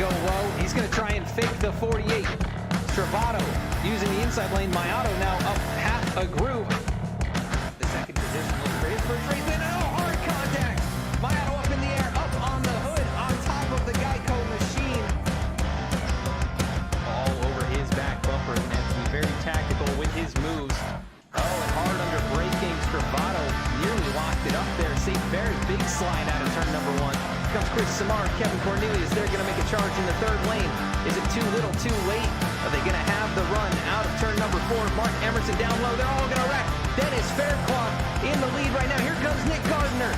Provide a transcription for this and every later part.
go low. He's going to try and fake the 48. Travato using the inside lane. Mayato now up half a group. The second position looks great for Trace. And hard contact. Mayato up in the air, up on the hood, on top of the Geico machine. All over his back bumper. And has to be very tactical with his moves. Oh, and hard under braking. Travato nearly locked it up there. St. Barrett, big slide out of turn number 1. Comes Chris Samar, Kevin Cornelius. They're going to make a charge in the third lane. Is it too little, too late? Are they going to have the run out of turn number 4? Mark Emerson down low. They're all going to wreck. Dennis Fairclough in the lead right now. Here comes Nick Gardner.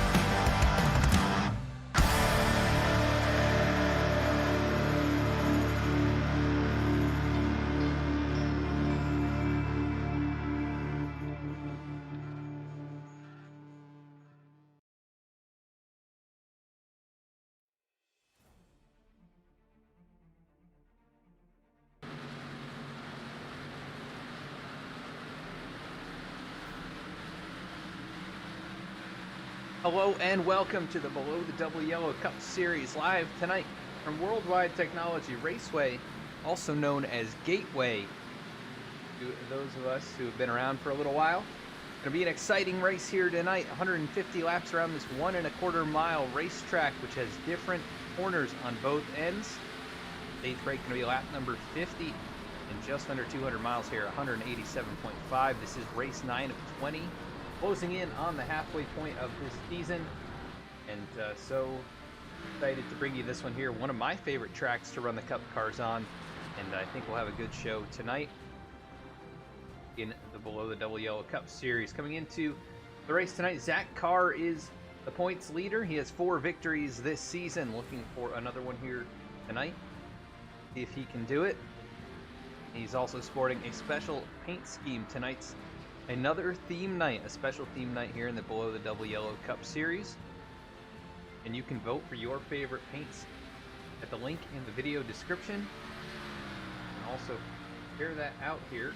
Hello and welcome to the Below the Double Yellow Cup Series live tonight from Worldwide Technology Raceway, also known as Gateway. To those of us who have been around for a little while, it's going to be an exciting race here tonight. 150 laps around this 1.25 mile racetrack, which has different corners on both ends. The 8th break going to be lap number 50 in just under 200 miles here, 187.5. This is race 9 of 20. Closing in on the halfway point of this season, and so excited to bring you this one here. One of my favorite tracks to run the Cup cars on, and I think we'll have a good show tonight in the Below the Double Yellow Cup Series. Coming into the race tonight, Zach Carr is the points leader. He has 4 victories this season. Looking for another one here tonight. See if he can do it. He's also sporting a special paint scheme tonight's. Another theme night, a special theme night here in the Below the Double Yellow Cup Series. And you can vote for your favorite paints at the link in the video description. And also share that out here.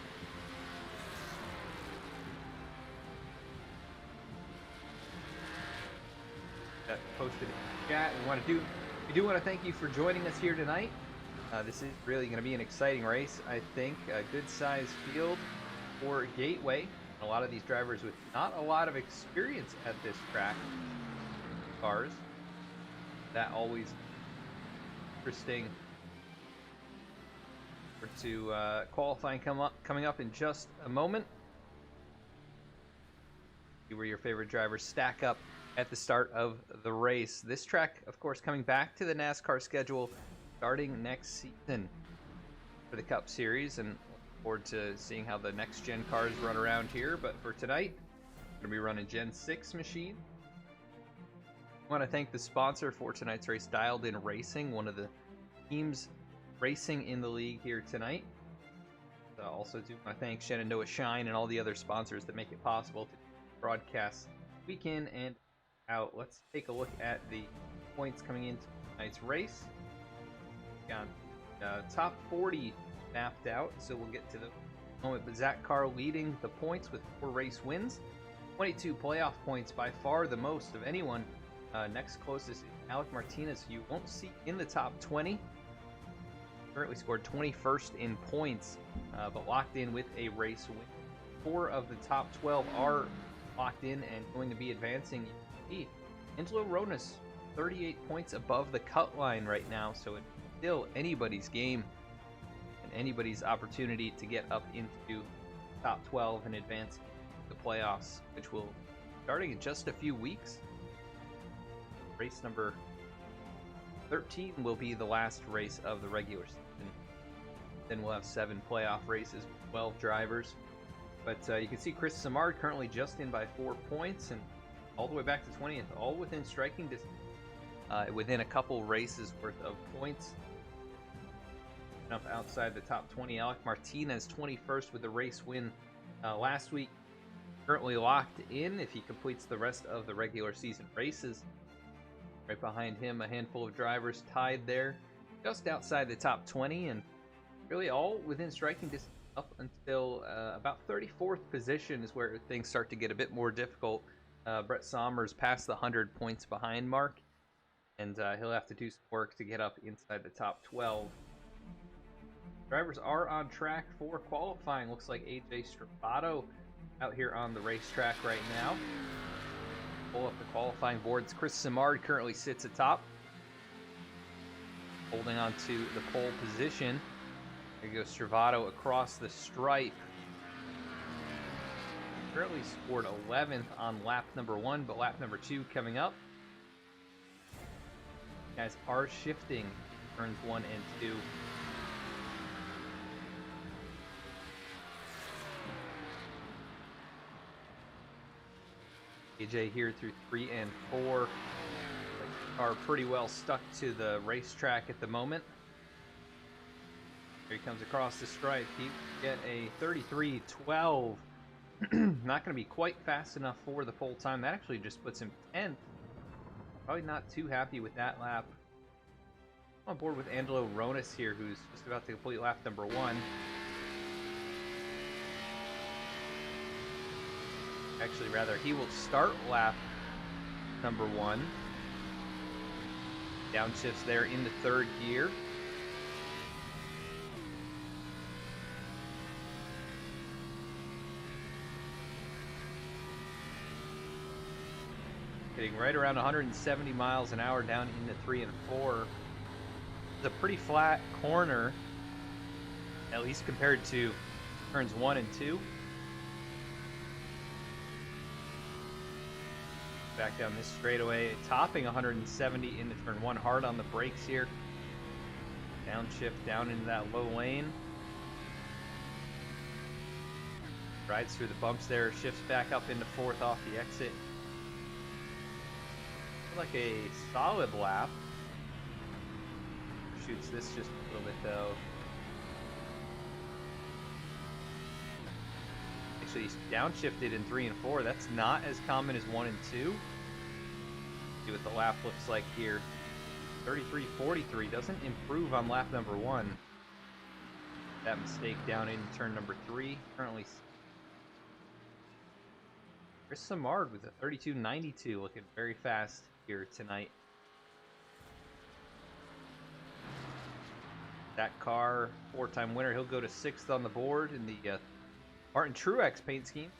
That posted in the chat. We do want to thank you for joining us here tonight. This is really going to be an exciting race, I think. A good sized field for Gateway. A lot of these drivers with not a lot of experience at this track. Cars. That always interesting. To qualifying coming up in just a moment. See where your favorite drivers stack up at the start of the race. This track, of course, coming back to the NASCAR schedule starting next season for the Cup Series, and forward to seeing how the next gen cars run around here. But for tonight, we're going to be running Gen 6 machine. I want to thank the sponsor for tonight's race, Dialed In Racing, one of the teams racing in the league here tonight. Also do want to thank Shenandoah Shine and all the other sponsors that make it possible to broadcast week in and out. Let's take a look at the points coming into tonight's race. Got top 40 mapped out, so we'll get to the moment. But Zach Carr leading the points with 4 race wins, 22 playoff points, by far the most of anyone. Next closest is Alec Martinez, who you won't see in the top 20. Currently scored 21st in points, but locked in with a race win. 4 of the top 12 are locked in and going to be advancing. Angelo Ronas, 38 points above the cut line right now, so it's still anybody's game. Anybody's opportunity to get up into top 12 and advance the playoffs, which will starting in just a few weeks. Race number 13 will be the last race of the regular season. Then we'll have 7 playoff races with 12 drivers. But you can see Chris Samard currently just in by 4 points and all the way back to 20th, all within striking distance, within a couple races worth of points. Up outside the top 20. Alec Martinez 21st with the race win last week, currently locked in if he completes the rest of the regular season races. Right behind him, a handful of drivers tied there just outside the top 20, and really all within striking distance up until about 34th position is where things start to get a bit more difficult. Brett Somers past the 100 points behind mark. and he'll have to do some work to get up inside the top 12. Drivers are on track for qualifying. Looks like AJ Stravato out here on the racetrack right now. Pull up the qualifying boards. Chris Simard currently sits atop, holding on to the pole position. There goes Stravato across the stripe. Currently scored 11th on lap number 1, but lap number 2 coming up. Guys are shifting turns 1 and 2. AJ here through 3 and 4 are pretty well stuck to the racetrack at the moment. Here he comes across the stripe. He get a 33.12. Not going to be quite fast enough for the pole time. That actually just puts him 10th. Probably not too happy with that lap. I'm on board with Angelo Ronis here, who's just about to complete lap number 1. Actually, rather, he will start lap number 1. Downshifts there into 3rd gear. Hitting right around 170 miles an hour down into 3 and 4. It's a pretty flat corner, at least compared to turns 1 and 2. Back down this straightaway, topping 170 into turn 1, hard on the brakes here. Downshift down into that low lane. Rides through the bumps there, shifts back up into 4th off the exit. Like a solid lap. Shoots this just a little bit though. Actually, he's downshifted in 3 and 4. That's not as common as 1 and 2. See what the lap looks like here. 33.43 doesn't improve on lap number 1. That mistake down in turn number 3. Currently, Chris Simard with a 32.92, looking very fast here tonight. That car, 4-time winner, he'll go to 6th on the board in the Martin Truex paint scheme.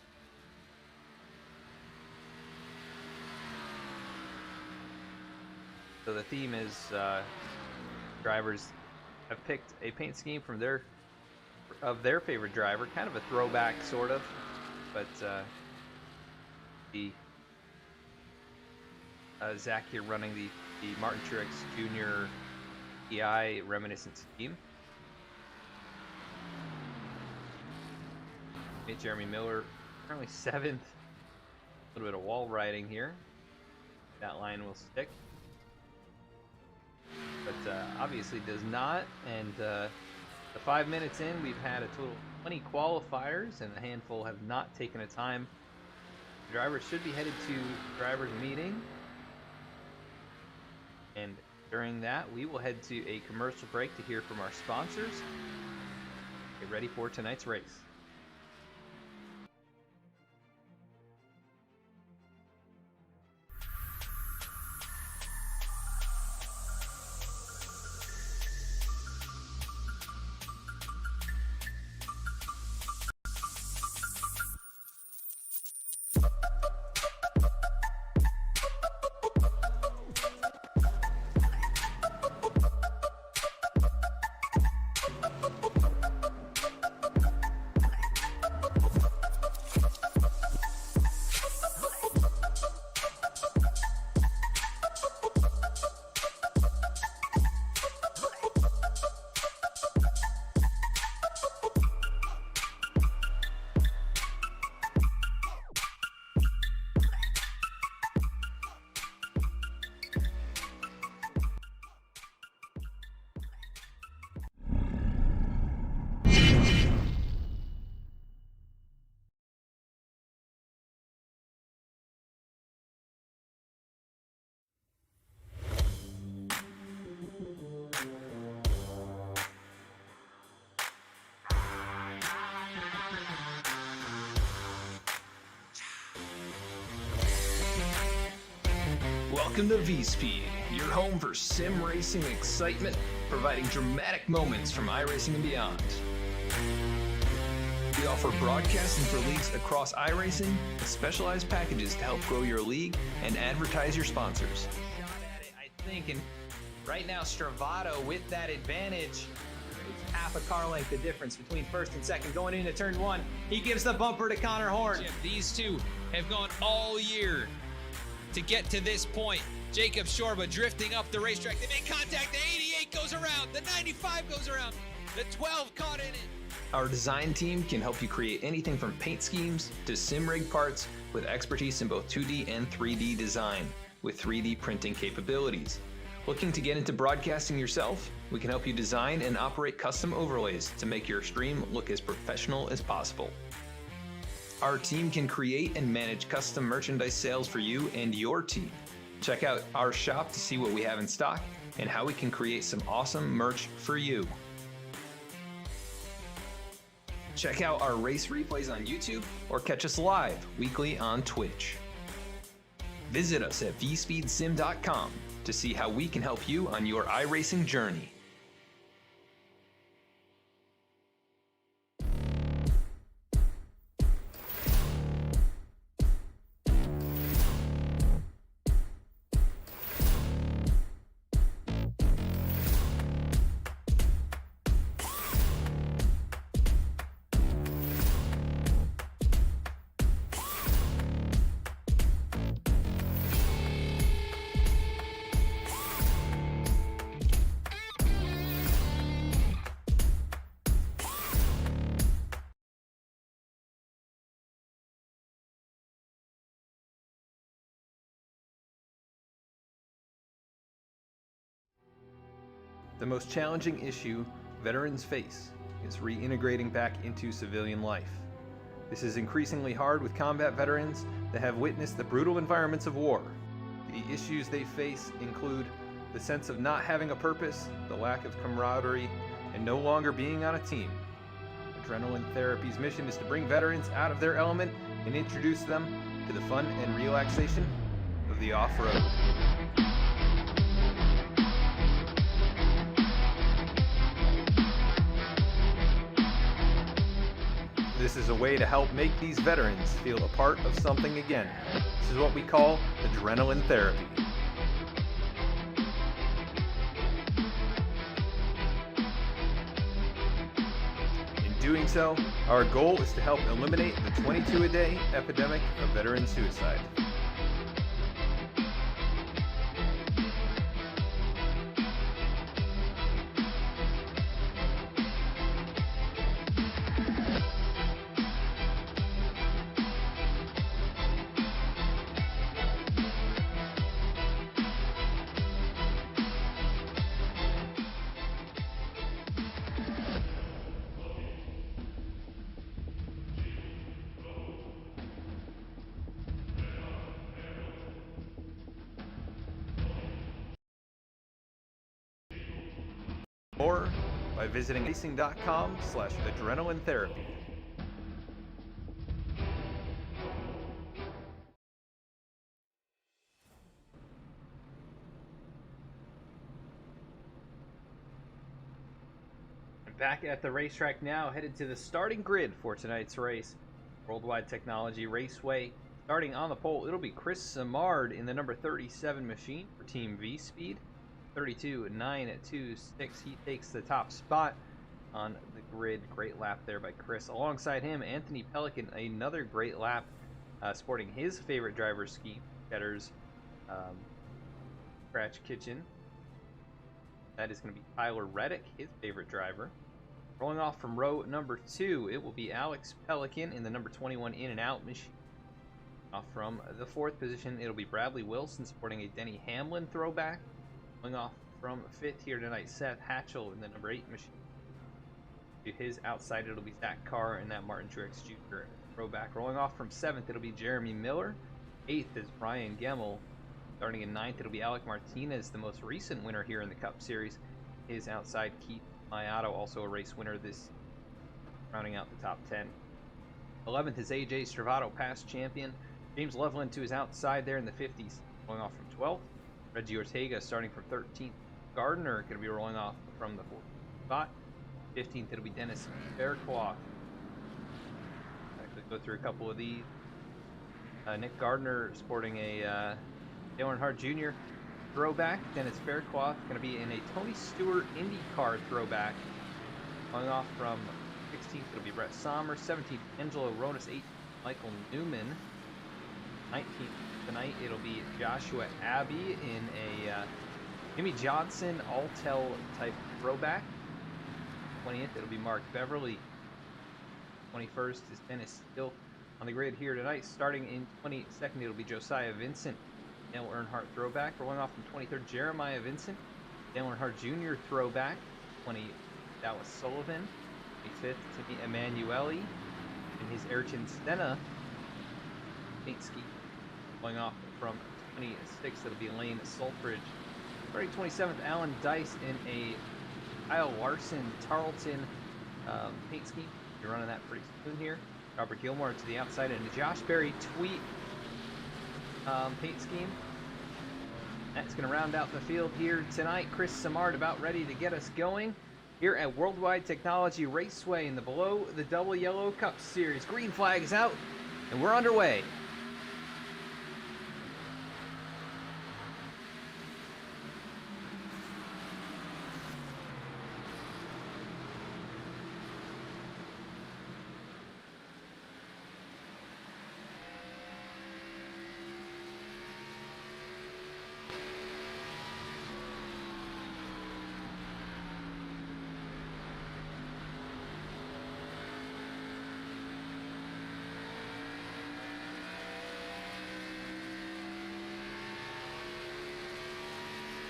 So the theme is drivers have picked a paint scheme from their favorite driver, kind of a throwback sort of, but Zach here running the Martin Truex Jr. EI reminiscent scheme. Jeremy Miller currently 7th. A little bit of wall riding here. That line will stick, but obviously does not. And the 5 minutes in, we've had a total of 20 qualifiers, and a handful have not taken a time. The drivers should be headed to drivers' meeting, and during that, we will head to a commercial break to hear from our sponsors. Get ready for tonight's race. Welcome to V-Speed, your home for sim racing excitement, providing dramatic moments from iRacing and beyond. We offer broadcasting for leagues across iRacing and specialized packages to help grow your league and advertise your sponsors. Shot at it, I think, and right now Stravato with that advantage. It's half a car length the difference between first and second going into turn one. He gives the bumper to Connor Horn. These two have gone all year to get to this point. Jacob Shorba drifting up the racetrack. They make contact. The 88 goes around. The 95 goes around. The 12 caught in it. Our design team can help you create anything from paint schemes to sim rig parts with expertise in both 2D and 3D design with 3D printing capabilities. Looking to get into broadcasting yourself? We can help you design and operate custom overlays to make your stream look as professional as possible. Our team can create and manage custom merchandise sales for you and your team. Check out our shop to see what we have in stock and how we can create some awesome merch for you. Check out our race replays on YouTube or catch us live weekly on Twitch. Visit us at vspeedsim.com to see how we can help you on your iRacing journey. The most challenging issue veterans face is reintegrating back into civilian life. This is increasingly hard with combat veterans that have witnessed the brutal environments of war. The issues they face include the sense of not having a purpose, the lack of camaraderie, and no longer being on a team. Adrenaline Therapy's mission is to bring veterans out of their element and introduce them to the fun and relaxation of the off-road. This is a way to help make these veterans feel a part of something again. This is what we call adrenaline therapy. In doing so, our goal is to help eliminate the 22-a-day epidemic of veteran suicide. More by visiting racing.com/adrenaline therapy. Back at the racetrack now, headed to the starting grid for tonight's race. Worldwide Technology Raceway. Starting on the pole, it'll be Chris Simard in the number 37 machine for Team V-Speed. 32.926. He takes the top spot on the grid. Great lap there by Chris. Alongside him, Anthony Pelican, another great lap, sporting his favorite driver scheme, Cheddar's Scratch Kitchen. That is going to be Tyler Reddick, his favorite driver. Rolling off from row number 2, it will be Alex Pelican in the number 21 In and Out machine. Off from the 4th position, it'll be Bradley Wilson sporting a Denny Hamlin throwback. Going off from 5th here tonight, Seth Hatchell in the number 8 machine. To his outside, it'll be Zach Carr and that Martin Truex Jr. throwback. Rolling off from 7th, it'll be Jeremy Miller. 8th is Brian Gemmel. Starting in 9th, it'll be Alec Martinez, the most recent winner here in the Cup Series. His outside, Keith Mayato, also a race winner this, rounding out the top 10. 11th is AJ Stravato, past champion. James Loveland to his outside there in the 50s. Going off from 12th. Reggie Ortega starting from 13th. Gardner going to be rolling off from the 4th spot. 15th, it'll be Dennis Faircloth. Actually, go through a couple of these. Nick Gardner sporting a Dale Earnhardt Jr. throwback. Dennis Faircloth going to be in a Tony Stewart IndyCar throwback. Going off from 16th, it'll be Brett Somers. 17th, Angelo Rodas. 8th, Michael Newman. 19th tonight, it'll be Joshua Abbey in a Jimmy Johnson Alltel type throwback. 20th, it'll be Mark Beverly. 21st is Dennis Still on the grid here tonight. Starting in 22nd, it'll be Josiah Vincent. Dale Earnhardt throwback. Rolling off from 23rd, Jeremiah Vincent. Dale Earnhardt Jr. throwback. 20th, Dallas Sullivan. 25th, Timmy Emanuele in his Ayrton Senna paint ski. Going off from 26th, it'll be Lane Sulfridge. Starting 27th, Alan Dice in a Kyle Larson Tarleton paint scheme. You're running that pretty soon here. Robert Gilmore to the outside and a Josh Berry Tweet paint scheme. That's going to round out the field here tonight. Chris Samard about ready to get us going here at Worldwide Technology Raceway in the Below the Double Yellow Cup Series. Green flag is out, and we're underway.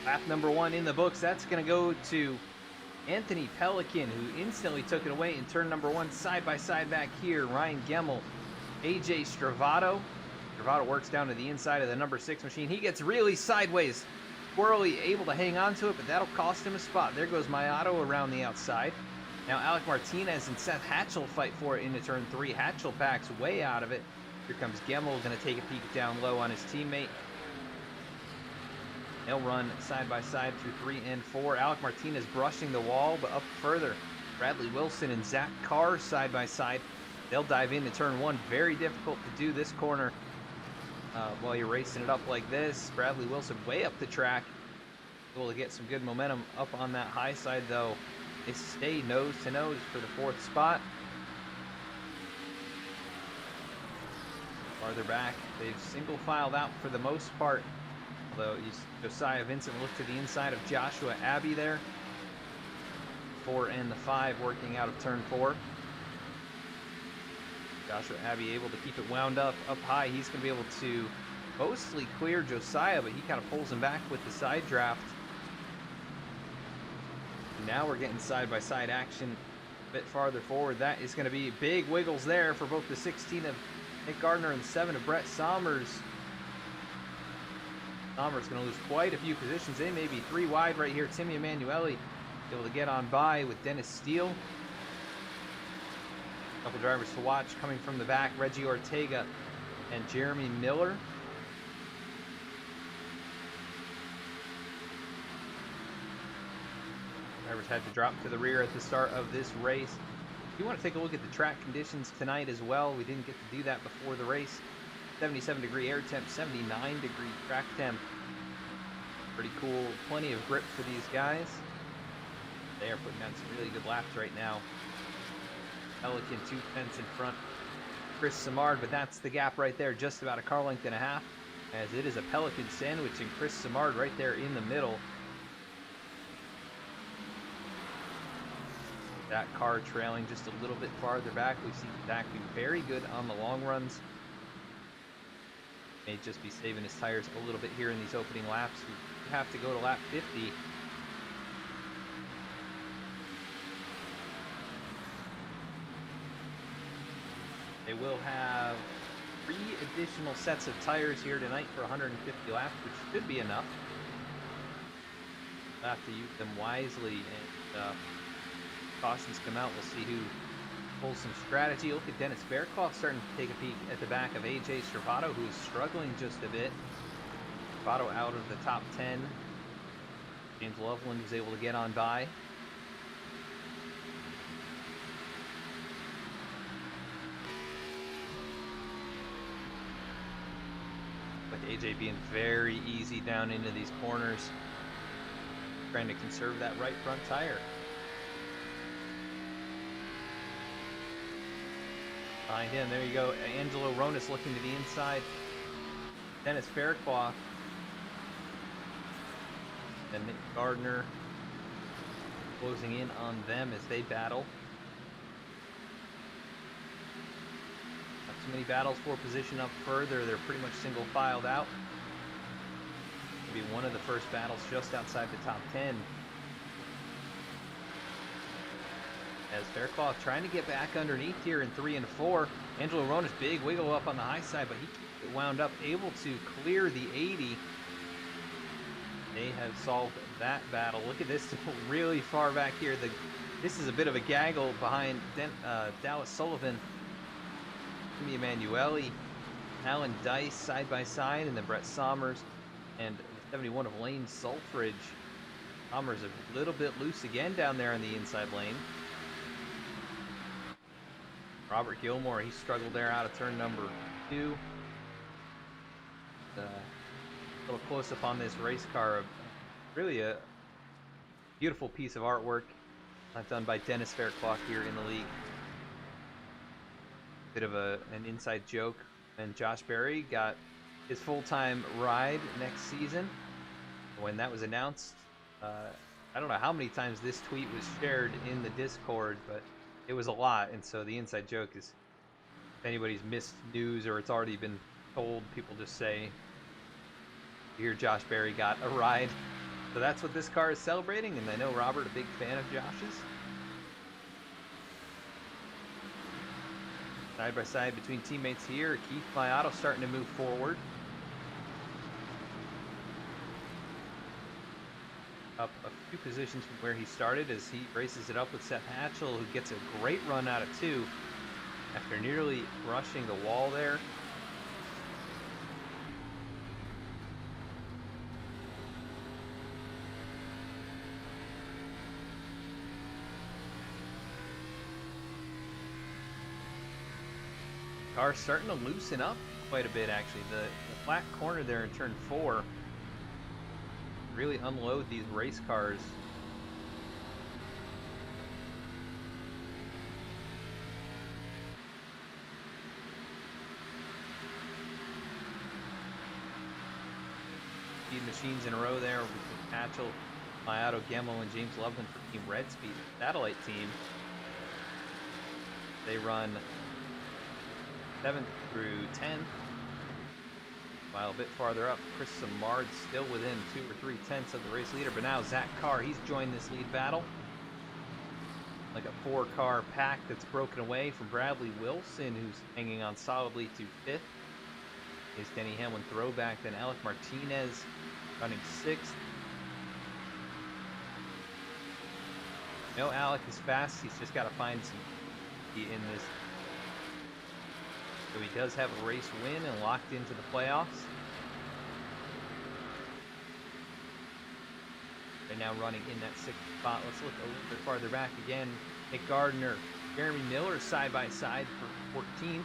Lap number 1 in the books. That's going to go to Anthony Pelican, who instantly took it away in turn number 1. Side by side back here, Ryan Gemmel, AJ Stravato. Stravato works down to the inside of the number 6 machine. He gets really sideways. Squirrely able to hang on to it, but that'll cost him a spot. There goes Mayato around the outside. Now Alec Martinez and Seth Hatchell fight for it into turn 3. Hatchell backs way out of it. Here comes Gemmel, going to take a peek down low on his teammate. They'll run side by side through 3 and 4. Alec Martinez brushing the wall, but up further. Bradley Wilson and Zach Carr side by side. They'll dive into turn 1. Very difficult to do this corner while you're racing it up like this. Bradley Wilson way up the track. Able to get some good momentum up on that high side, though. They stay nose to nose for the 4th spot. Farther back, they've single filed out for the most part. Although Josiah Vincent looked to the inside of Joshua Abbey there. 4 and the 5 working out of turn 4. Joshua Abbey able to keep it wound up high. He's going to be able to mostly clear Josiah, but he kind of pulls him back with the side draft. And now we're getting side-by-side action a bit farther forward. That is going to be big wiggles there for both the 16 of Nick Gardner and the 7 of Brett Somers. Somers going to lose quite a few positions. They may be 3 wide right here. Timmy Emanuele able to get on by with Dennis Steele. A couple drivers to watch coming from the back. Reggie Ortega and Jeremy Miller. Drivers had to drop to the rear at the start of this race. If you want to take a look at the track conditions tonight as well, we didn't get to do that before the race. 77 degree air temp, 79 degree track temp. Pretty cool. Plenty of grip for these guys. They are putting on some really good laps right now. Pelican 2 tenths in front. Chris Samard, but that's the gap right there, just about a car length and a half, as it is a Pelican sandwich and Chris Samard right there in the middle. That car trailing just a little bit farther back. We've seen Zach be very good on the long runs. May just be saving his tires a little bit here in these opening laps. We have to go to lap 50. They will have 3 additional sets of tires here tonight for 150 laps, which should be enough. We'll have to use them wisely, and cautions come out. We'll see who pulls some strategy. Look at Dennis Faircloth starting to take a peek at the back of AJ Stravato, who's struggling just a bit. Votto out of the top 10. James Loveland was able to get on by. Like AJ being very easy down into these corners. Trying to conserve that right front tire. Behind him, there you go. Angelo Ronis looking to the inside. Dennis Fairclough. And Nick Gardner closing in on them as they battle. Not too many battles for position up further. They're pretty much single filed out. Maybe one of the first battles just outside the top 10. As Fairclough trying to get back underneath here in 3 and 4. Angelo Ronis, big wiggle up on the high side, but he wound up able to clear the 80. They have solved that battle. Look at this really far back here. This is a bit of a gaggle behind Dallas Sullivan, Jimmy Emanuele, Alan Dice side by side, and then Brett Sommers and the 71 of Lane Sulfridge. Sommers a little bit loose again down there in the inside lane. Robert Gilmore, he struggled there out of turn number 2. A little close up on this race car. Really a beautiful piece of artwork done by Dennis Fairclough here in the league. Bit of an inside joke. And Josh Berry got his full-time ride next season. When that was announced, I don't know how many times this tweet was shared in the Discord, but it was a lot. And so the inside joke is, if anybody's missed news or it's already been told, people just say, here Josh Berry got a ride. So that's what this car is celebrating, and I know Robert, a big fan of Josh's. Side by side between teammates here. Keith Maiato starting to move forward. Up a few positions from where he started as he races it up with Seth Hatchell, who gets a great run out of 2 after nearly rushing the wall there. Car's starting to loosen up quite a bit, actually. The flat corner there in turn 4 really unload these race cars. Speed machines in a row there with Hatchell, Maiato, Gemo, and James Loveland for Team Red Speed, satellite team. They run 7th through 10th. While a bit farther up, Chris Samard still within 2 or 3 tenths of the race leader, but now Zach Carr, he's joined this lead battle. Like a 4-car pack that's broken away from Bradley Wilson, who's hanging on solidly to 5th. Is Denny Hamlin throwback, then Alec Martinez running 6th. No, Alec is fast, he's just got to find some in this. So he does have a race win and locked into the playoffs. Right now running in that 6th spot. Let's look a little bit farther back again. Nick Gardner, Jeremy Miller side by side for 14th.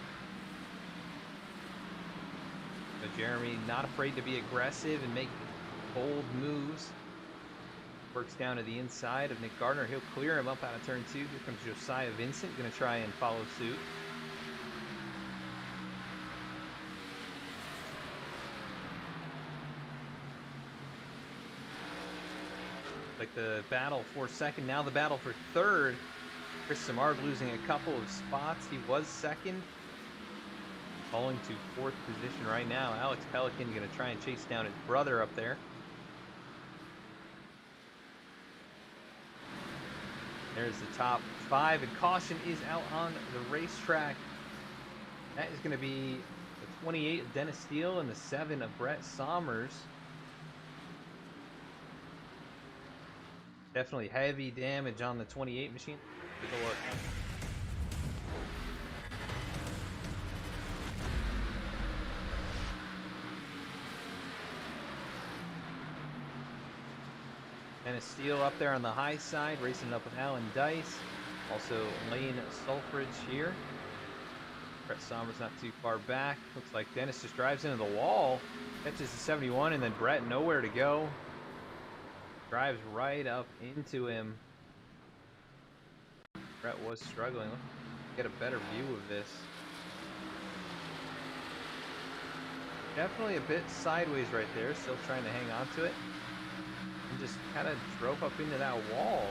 So Jeremy not afraid to be aggressive and make bold moves. Works down to the inside of Nick Gardner. He'll clear him up out of turn 2. Here comes Josiah Vincent, going to try and follow suit. Like the battle for 2nd, now the battle for 3rd. Chris Samard losing a couple of spots. He was 2nd, falling to 4th position right now. Alex Pelican going to try and chase down his brother up there. There's the top 5, and caution is out on the racetrack. That is going to be the 28 of Dennis Steele and the 7 of Brett Sommers. Definitely heavy damage on the 28 machine. Take a look. Dennis Steele up there on the high side, racing up with Alan Dice. Also Lane Sulfridge here. Brett Sommers not too far back. Looks like Dennis just drives into the wall. Catches the 71, and then Brett nowhere to go. Drives right up into him. Brett was struggling. Let's get a better view of this. Definitely a bit sideways right there. Still trying to hang on to it. And just kind of drove up into that wall.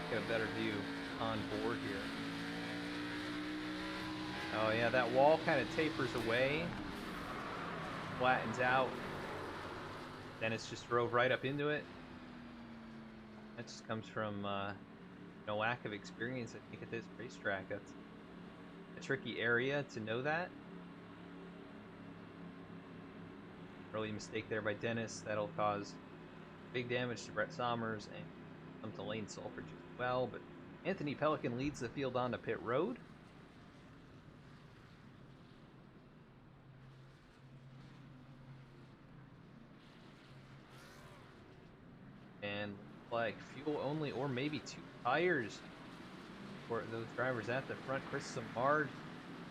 Get a better view on board here. Oh yeah, that wall kind of tapers away, flattens out. Dennis just drove right up into it. That just comes from no lack of experience, I think, at this racetrack. That's a tricky area to know that. Early mistake there by Dennis. That'll cause big damage to Brett Sommers and some to Lane Sulfridge as well. But Anthony Pelican leads the field onto pit road. And like fuel only, or maybe 2 tires for those drivers at the front. Chris Samard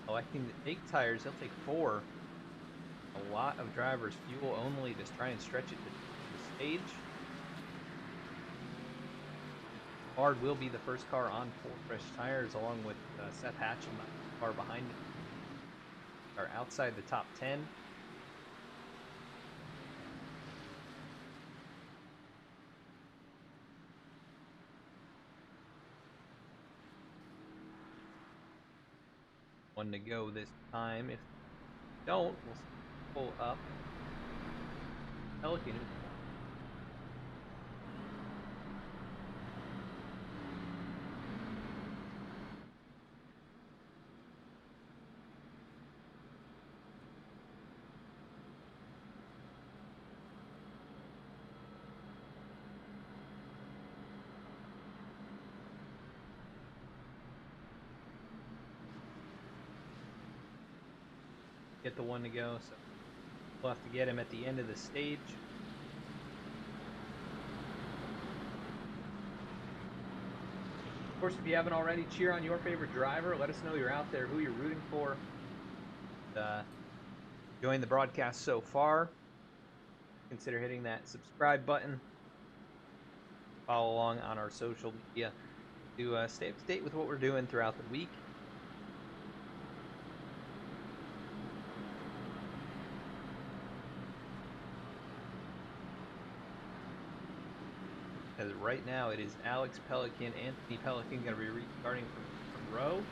electing to take tires. He'll take 4. A lot of drivers fuel only to try and stretch it to the stage. Samard will be the first car on 4 fresh tires, along with Seth Hatcham, the car behind him, are outside the top 10. One to go this time. If don't, we'll pull up Pelican. Get the one to go, so we'll have to get him at the end of the stage. Of course, if you haven't already, cheer on your favorite driver. Let us know you're out there, who you're rooting for. Enjoying the broadcast so far. Consider hitting that subscribe button. Follow along on our social media to stay up to date with what we're doing throughout the week. As right now, it is Alex Pelican, Anthony Pelican going to be restarting from row.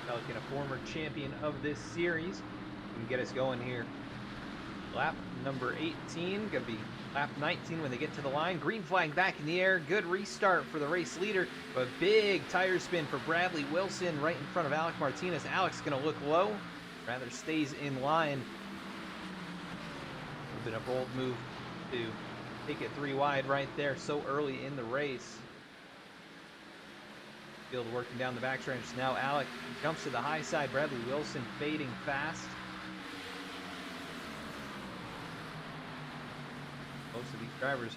Pelican, a former champion of this series, can get us going here. Lap number 18, going to be lap 19 when they get to the line. Green flag back in the air. Good restart for the race leader. But big tire spin for Bradley Wilson right in front of Alec Martinez. Alex going to look low. Rather stays in line. Would have been a bold move to take it 3 wide right there so early in the race. Field working down the backstretch. Now Alec jumps to the high side. Bradley Wilson fading fast. Most of these drivers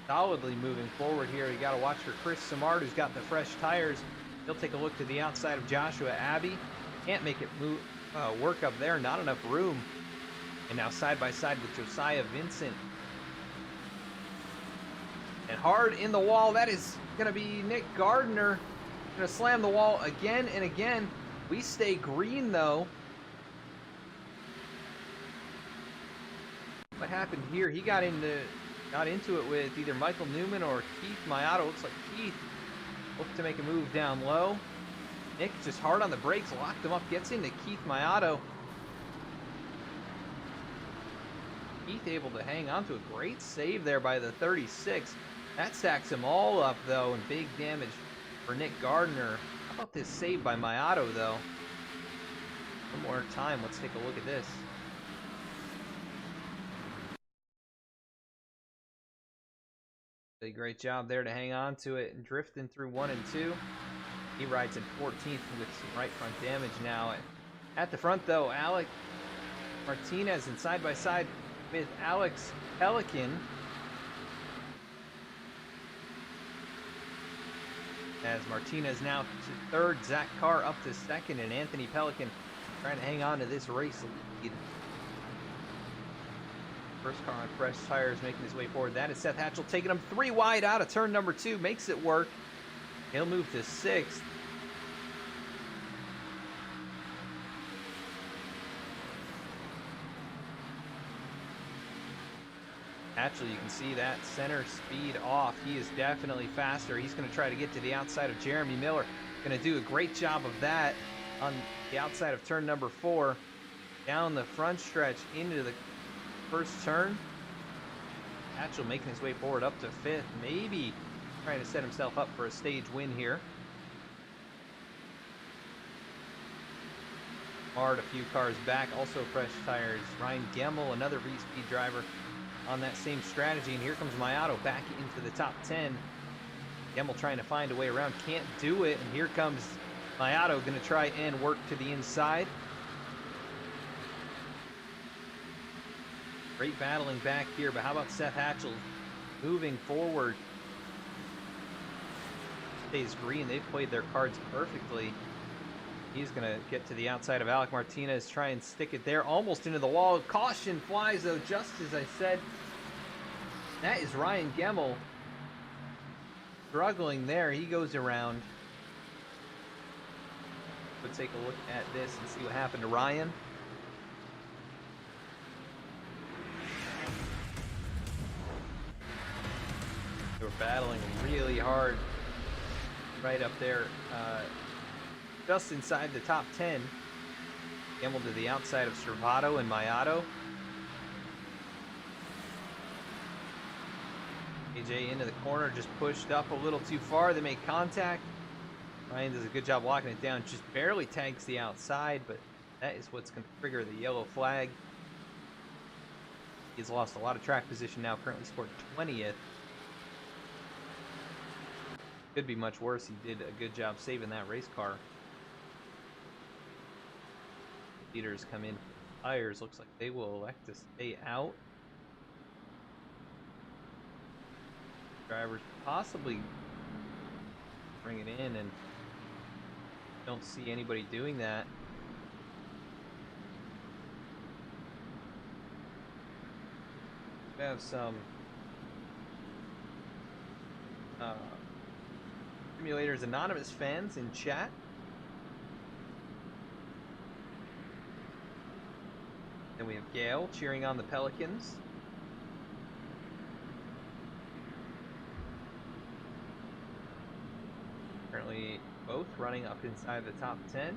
solidly moving forward here. You got to watch for Chris Samard, who's got the fresh tires. He'll take a look to the outside of Joshua Abbey. Can't make it move, work up there. Not enough room. And now side by side with Josiah Vincent. And hard in the wall. That is going to be Nick Gardner. Going to slam the wall again and again. We stay green, though. What happened here? He got into it with either Michael Newman or Keith Mayato. Looks like Keith looked to make a move down low. Nick just hard on the brakes, locked him up, gets into Keith Mayato. Keith able to hang on to a great save there by the 36. That stacks him all up, though, and big damage for Nick Gardner. How about this save by Mayato, though? One more time. Let's take a look at this. Really great job there to hang on to it and drifting through 1 and 2. He rides in 14th with some right front damage now. At the front though, Alec Martinez and side by side with Alex Pelican. As Martinez now to third, Zach Carr up to second, and Anthony Pelican trying to hang on to this race lead. First car on fresh tires making his way forward. That is Seth Hatchell taking him 3 wide out of turn number 2. Makes it work. He'll move to 6th. Actually, you can see that center speed off. He is definitely faster. He's going to try to get to the outside of Jeremy Miller. Going to do a great job of that on the outside of turn number 4. Down the front stretch into the first turn. Hatchell making his way forward up to 5th. Maybe trying to set himself up for a stage win here. Hard a few cars back. Also fresh tires. Ryan Gemmel, another V-Speed driver, on that same strategy, and here comes Mayato back into the top 10. Gemmel trying to find a way around, can't do it, and here comes Mayato going to try and work to the inside. Great battling back here, but how about Seth Hatchell moving forward? Stays green, they've played their cards perfectly. He's going to get to the outside of Alec Martinez, try and stick it there, almost into the wall. Caution flies, though, just as I said. That is Ryan Gemmel struggling there. He goes around. We'll take a look at this and see what happened to Ryan. They were battling really hard right up there. Just inside the top 10. Gemmel to the outside of Servato and Mayato. AJ into the corner, just pushed up a little too far. They make contact. Ryan does a good job locking it down. Just barely tags the outside, but that is what's going to trigger the yellow flag. He's lost a lot of track position now, currently scored 20th. Could be much worse. He did a good job saving that race car. Leaders come in for tires. Looks like they will elect to stay out. Drivers possibly bring it in, and don't see anybody doing that. We have some Simulators Anonymous fans in chat. Then we have Gail cheering on the Pelicans. Currently both running up inside the top 10.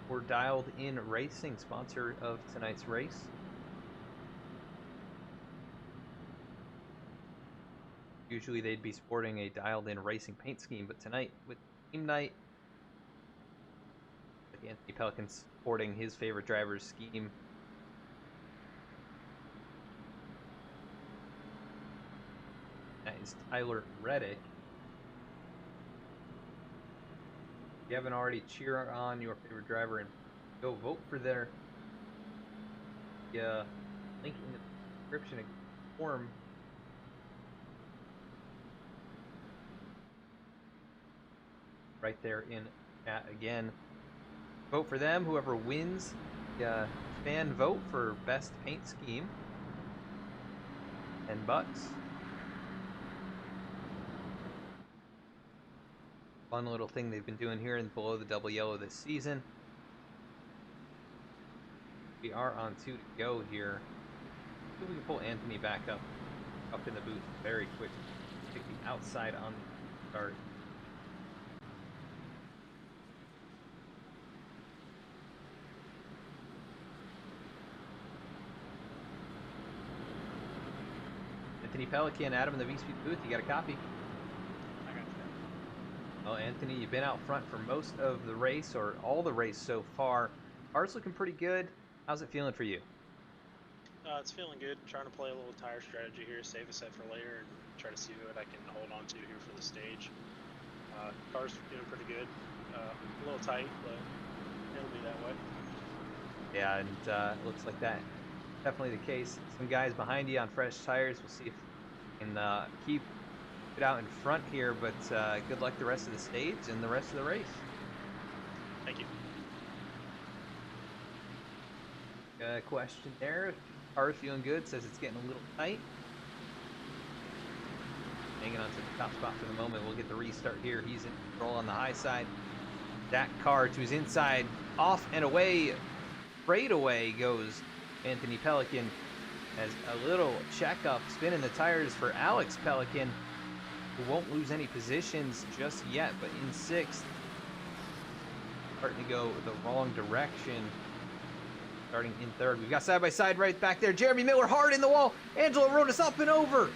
We're Dialed In Racing, sponsor of tonight's race. Usually they'd be sporting a Dialed In Racing paint scheme, but tonight with team night, Anthony Pelican sporting his favorite driver's scheme. That is Tyler Reddick. If you haven't already, cheer on your favorite driver and go vote for their link in the description form. Right there in chat again. Vote for them. Whoever wins the fan vote for best paint scheme. $10. Fun little thing they've been doing here in Below the Double Yellow this season. We are on 2 to go here. See if we can pull Anthony back up in the booth very quick. Take the outside on the start. Anthony Pelican, Adam in the V-Speed booth. You got a copy? I got you. Well, Anthony, you've been out front for most of the race, or all the race so far. Car's looking pretty good. How's it feeling for you? It's feeling good. Trying to play a little tire strategy here, save a set for later, and try to see what I can hold on to here for the stage. Car's doing pretty good. A little tight, but it'll be that way. Yeah, and it looks like that definitely the case. Some guys behind you on fresh tires. We'll see if we can keep it out in front here, but good luck the rest of the stage and the rest of the race. Thank you. Question there. Car feeling good, says it's getting a little tight. Hanging on to the top spot for the moment. We'll get the restart here. He's in control on the high side. That car to his inside, off and away. Straight away goes Anthony Pelican as a little checkup, spinning the tires for Alex Pelican, who won't lose any positions just yet, but in 6th. Starting to go the wrong direction. Starting in 3rd. We've got side by side right back there. Jeremy Miller hard in the wall. Angelo Rodas up and over.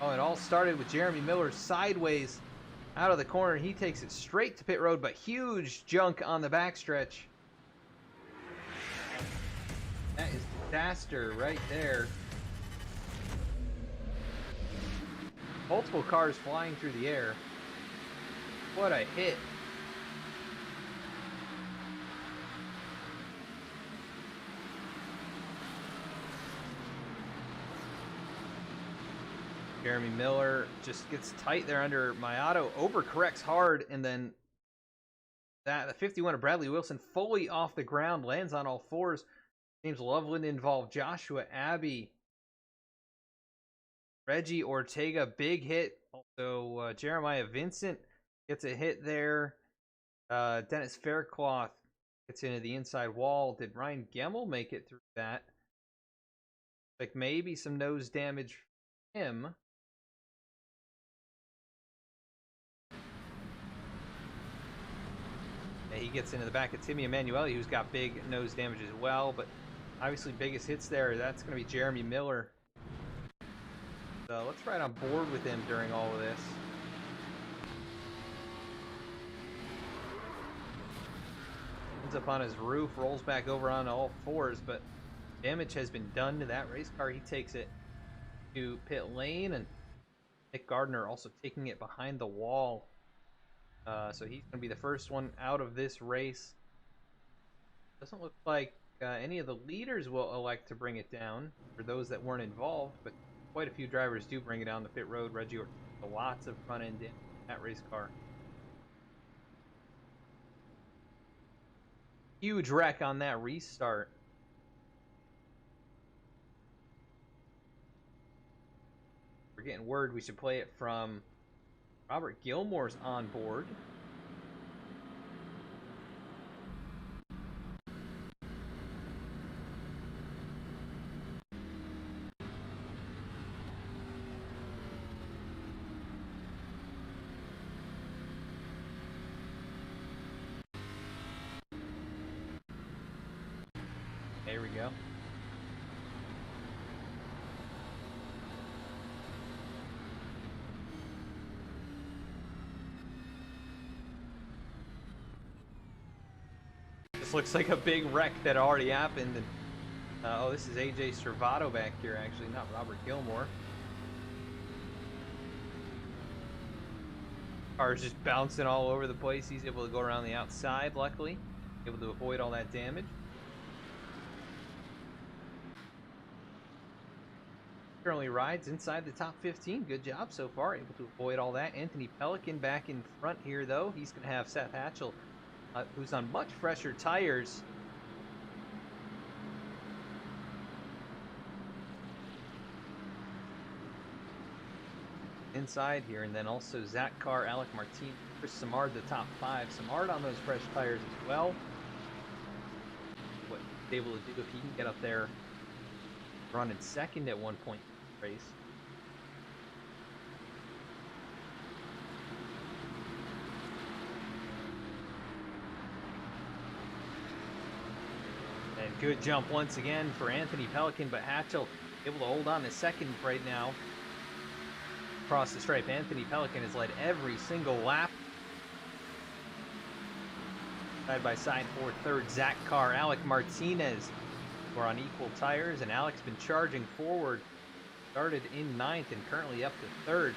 Oh, it all started with Jeremy Miller sideways out of the corner. He takes it straight to pit road, but huge junk on the backstretch. That is disaster right there. Multiple cars flying through the air. What a hit. Jeremy Miller just gets tight there under Mayato, overcorrects hard, and then the 51 of Bradley Wilson fully off the ground, lands on all fours. James Loveland involved, Joshua Abbey, Reggie Ortega, big hit. Also, Jeremiah Vincent gets a hit there. Dennis Faircloth gets into the inside wall. Did Ryan Gemmel make it through that? Like maybe some nose damage for him. He gets into the back of Timmy Emanuele, who's got big nose damage as well, but obviously biggest hits there, that's going to be Jeremy Miller. So let's ride on board with him during all of this. Ends up on his roof, rolls back over on all fours, but damage has been done to that race car. He takes it to pit lane, and Nick Gardner also taking it behind the wall. So he's going to be the first one out of this race. Doesn't look like any of the leaders will elect to bring it down for those that weren't involved, but quite a few drivers do bring it down the pit road. Reggie Ortega, lots of front end in that race car. Huge wreck on that restart. We're getting word we should play it from Robert Gilmore's on board. There we go. This looks like a big wreck that already happened. And, oh, this is AJ Servato back here, actually, not Robert Gilmore. Car's just bouncing all over the place. He's able to go around the outside, luckily. Able to avoid all that damage. Currently rides inside the top 15. Good job so far. Able to avoid all that. Anthony Pelican back in front here, though. He's going to have Seth Hatchell, who's on much fresher tires. Inside here, and then also Zach Carr, Alec Martin, Chris Samard, the top 5. Samard on those fresh tires as well. What he's able to do if he can get up there, running second at one point in the race. And good jump once again for Anthony Pelican, but Hatchell able to hold on to second right now. Across the stripe, Anthony Pelican has led every single lap. Side by side for third, Zach Carr, Alec Martinez. We're on equal tires, and Alec's been charging forward. Started in ninth and currently up to third.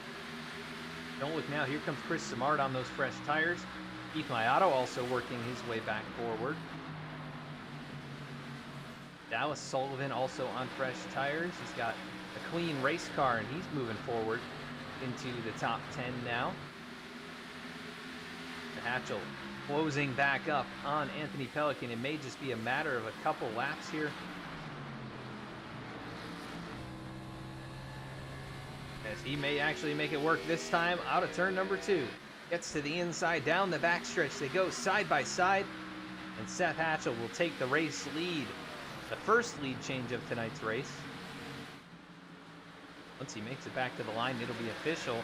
Don't look now, here comes Chris Simard on those fresh tires. Keith Maiato also working his way back forward. Dallas Sullivan also on fresh tires. He's got a clean race car and he's moving forward into the top 10 now. Hatchell closing back up on Anthony Pelican. It may just be a matter of a couple laps here. As he may actually make it work this time out of turn number 2. Gets to the inside, down the backstretch. They go side by side, and Seth Hatchell will take the race lead. The first lead change of tonight's race. Once he makes it back to the line, it'll be official.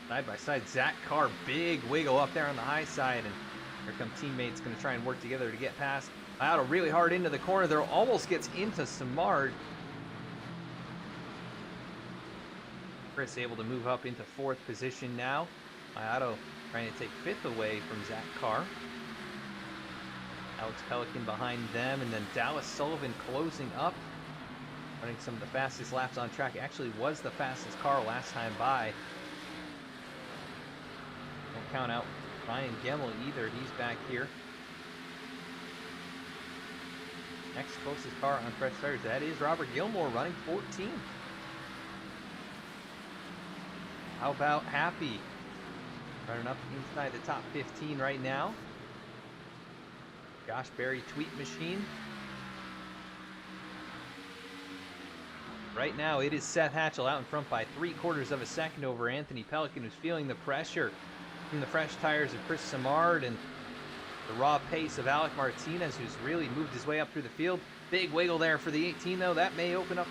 Side by side, Zach Carr, big wiggle up there on the high side, and here come teammates going to try and work together to get past. Maiato really hard into the corner there, almost gets into Simard. Chris able to move up into 4th position now. Maiato trying to take 5th away from Zach Carr. Alex Pelican behind them, and then Dallas Sullivan closing up. Running some of the fastest laps on track. Actually was the fastest car last time by. Don't count out Ryan Gemmel either. He's back here. Next closest car on fresh tires, that is Robert Gilmore running 14th. How about Happy? Running up inside the top 15 right now. Josh Berry Tweet Machine. Right now it is Seth Hatchell out in front by 3/4 of a second over Anthony Pelican, who's feeling the pressure from the fresh tires of Chris Simard and the raw pace of Alec Martinez, who's really moved his way up through the field. Big wiggle there for the 18, though. That may open up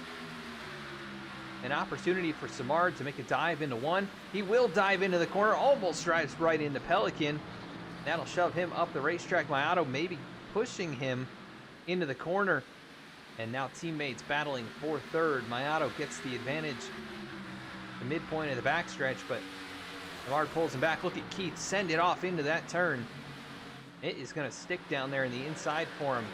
an opportunity for Simard to make a dive into one. He will dive into the corner, almost drives right into Pelican. That'll shove him up the racetrack. Maiato maybe pushing him into the corner. And now teammates battling for third. Maiato gets the advantage, the midpoint of the backstretch, but Simard pulls him back. Look at Keith send it off into that turn. It is going to stick down there in the inside for him.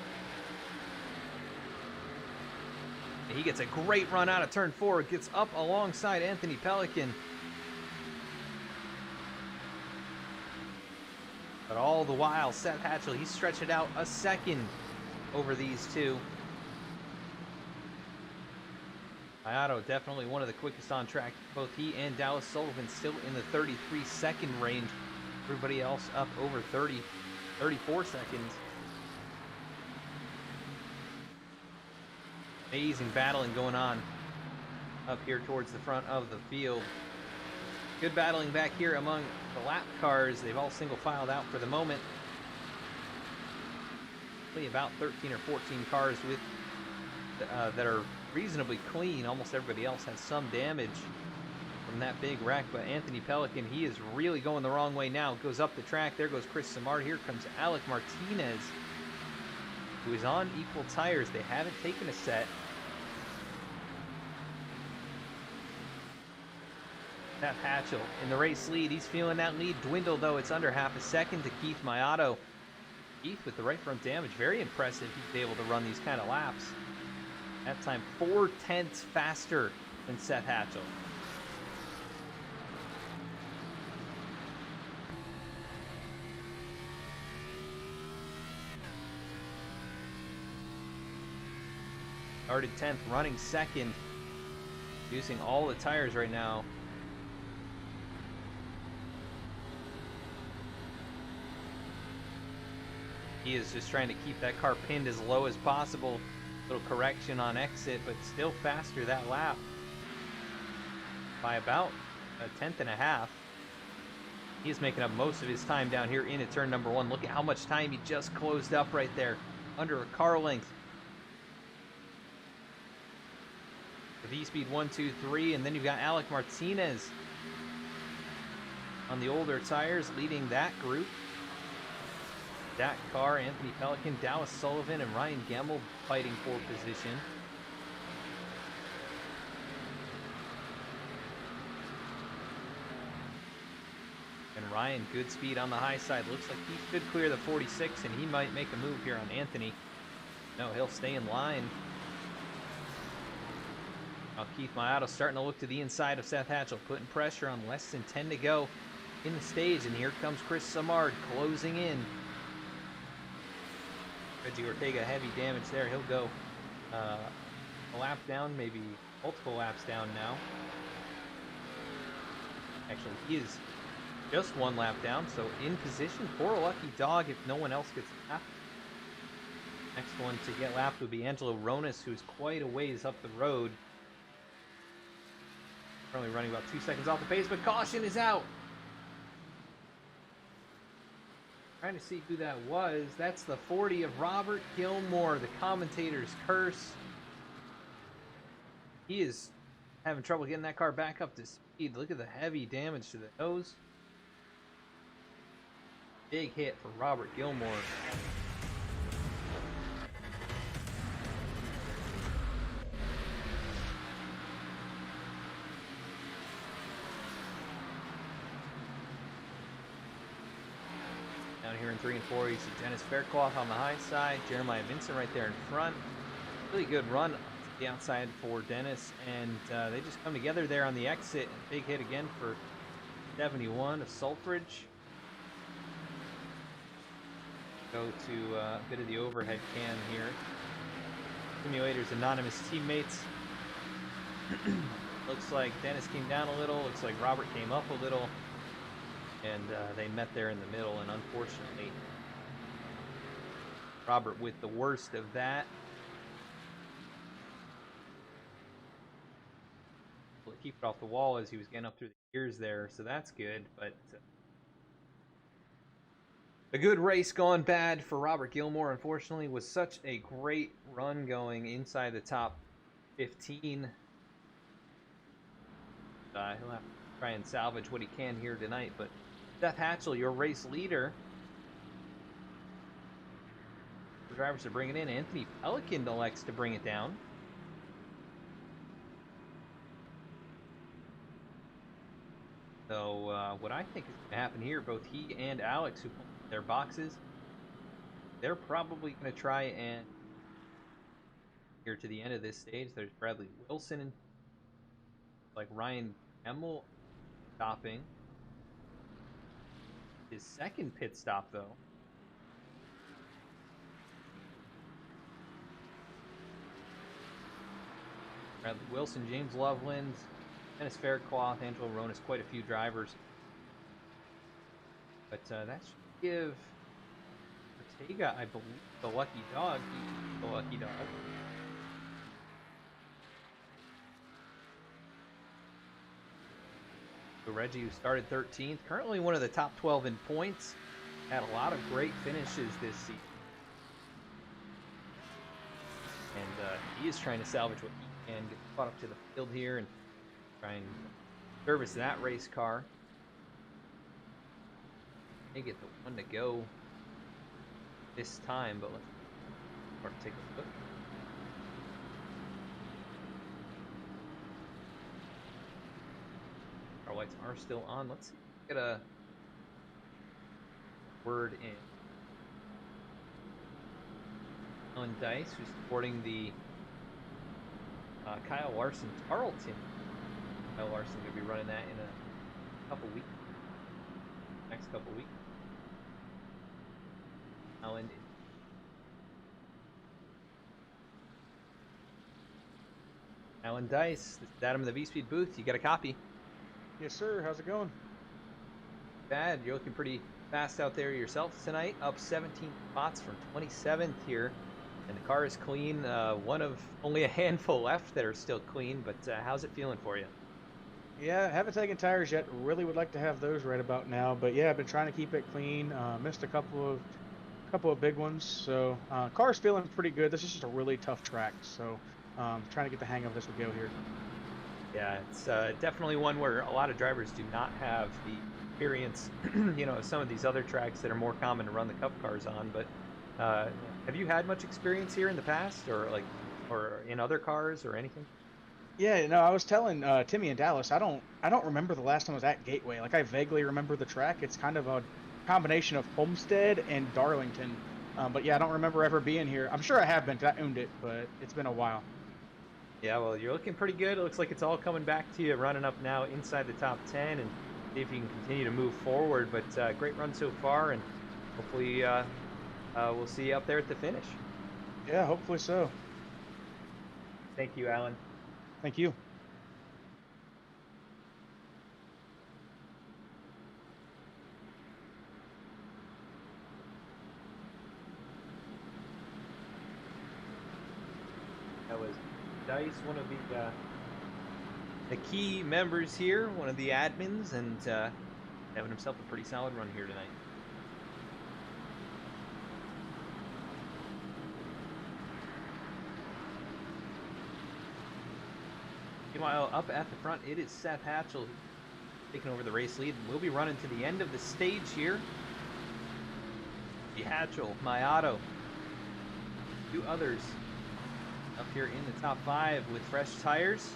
He gets a great run out of turn 4. Gets up alongside Anthony Pelican. But all the while, Seth Hatchell, he's stretched it out a second over these two. Maiato definitely one of the quickest on track. Both he and Dallas Sullivan still in the 33-second range. Everybody else up over 30, 34 seconds. Amazing battling going on up here towards the front of the field. Good battling back here among the lap cars. They've all single filed out for the moment. Only about 13 or 14 cars with that are reasonably clean. Almost everybody else has some damage from that big wreck, but Anthony Pelican, he is really going the wrong way now. Goes up the track. There goes Chris Simard. Here comes Alec Martinez, who is on equal tires. They haven't taken a set. Seth Hatchell in the race lead. He's feeling that lead dwindle, though. It's under half a second to Keith Maiato. Keith with the right front damage. Very impressive he's able to run these kind of laps. That time 4/10 faster than Seth Hatchell. Started 10th, running second. Using all the tires right now. He is just trying to keep that car pinned as low as possible. Little correction on exit, but still faster that lap by about 1/10 and a half. He's making up most of his time down here into turn number 1. Look at how much time he just closed up right there, under a car length. The V-Speed 1, 2, 3, and then you've got Alec Martinez on the older tires leading that group. Zach Carr, Anthony Pelican, Dallas Sullivan, and Ryan Gemmel fighting for position. Ryan, good speed on the high side. Looks like he should clear the 46, and he might make a move here on Anthony. No, he'll stay in line. Now Keith Mayato starting to look to the inside of Seth Hatchell, putting pressure on less than 10 to go in the stage, and here comes Chris Samard closing in. Reggie Ortega, heavy damage there. He'll go a lap down, maybe multiple laps down now. Actually, he is just one lap down, so in position for a lucky dog if no one else gets lapped. Next one to get lapped would be Angelo Ronis, who's quite a ways up the road. Currently running about 2 seconds off the pace, but caution is out. Trying to see who that was. That's the 40 of Robert Gilmore, the commentator's curse. He is having trouble getting that car back up to speed. Look at the heavy damage to the nose. Big hit for Robert Gilmore. Down here in 3 and 4, you see Dennis Faircloth on the high side, Jeremiah Vincent right there in front. Really good run to the outside for Dennis, and they just come together there on the exit. Big hit again for 71 of Sulfridge. Go to a bit of the overhead can here. Simulator's anonymous teammates. Looks like Dennis came down a little, looks like Robert came up a little. And they met there in the middle, and unfortunately, Robert with the worst of that. Well, keep it off the wall as he was getting up through the gears there, so that's good. But a good race gone bad for Robert Gilmore, unfortunately. Was such a great run going inside the top 15. He'll have to try and salvage what he can here tonight, but Seth Hatchell, your race leader. The drivers are bringing in. Anthony Pelican elects to bring it down. So what I think is going to happen here, both he and Alex, who pulled their boxes, they're probably going to try and here to the end of this stage. There's Bradley Wilson, like Ryan Hemmel stopping. His second pit stop, though. Bradley Wilson, James Loveland, Dennis Faircloth, Angelo Ronis, quite a few drivers. But that should give Ortega, I believe, the lucky dog. The lucky dog. So Reggie, who started 13th, currently one of the top 12 in points, had a lot of great finishes this season. And he is trying to salvage what he can, get caught up to the field here and try and service that race car. They get the one to go this time, but let's take a look. Our lights are still on. Let's get a word in. Alan Dice, who's supporting the Kyle Larson Tarleton. Kyle Larson going to be running that in a couple weeks. Next couple weeks. Alan. Alan Dice, this is Adam in the V-Speed booth. You got a copy? Yes, sir. How's it going? Bad. You're looking pretty fast out there yourself tonight. Up 17 spots from 27th here. And the car is clean. One of only a handful left that are still clean. But how's it feeling for you? Yeah, haven't taken tires yet. Really would like to have those right about now. But yeah, I've been trying to keep it clean. Missed a couple of big ones. So car's feeling pretty good. This is just a really tough track. So trying to get the hang of this as we go here. Yeah, it's definitely one where a lot of drivers do not have the experience, of some of these other tracks that are more common to run the Cup cars on. But have you had much experience here in the past, or in other cars, or anything? Yeah, no, I was telling Timmy and Dallas, I don't remember the last time I was at Gateway. Like I vaguely remember the track. It's kind of a combination of Homestead and Darlington. But yeah, I don't remember ever being here. I'm sure I have been 'cause I owned it, but it's been a while. Yeah, well, you're looking pretty good. It looks like it's all coming back to you, running up now inside the top 10, and see if you can continue to move forward. But great run so far, and hopefully we'll see you up there at the finish. Yeah, hopefully so. Thank you, Alan. Thank you. That was Dice, one of the key members here, one of the admins, and having himself a pretty solid run here tonight. Meanwhile, up at the front, it is Seth Hatchell taking over the race lead. We'll be running to the end of the stage here. The Hatchell, Mayato, two others up here in the top 5 with fresh tires.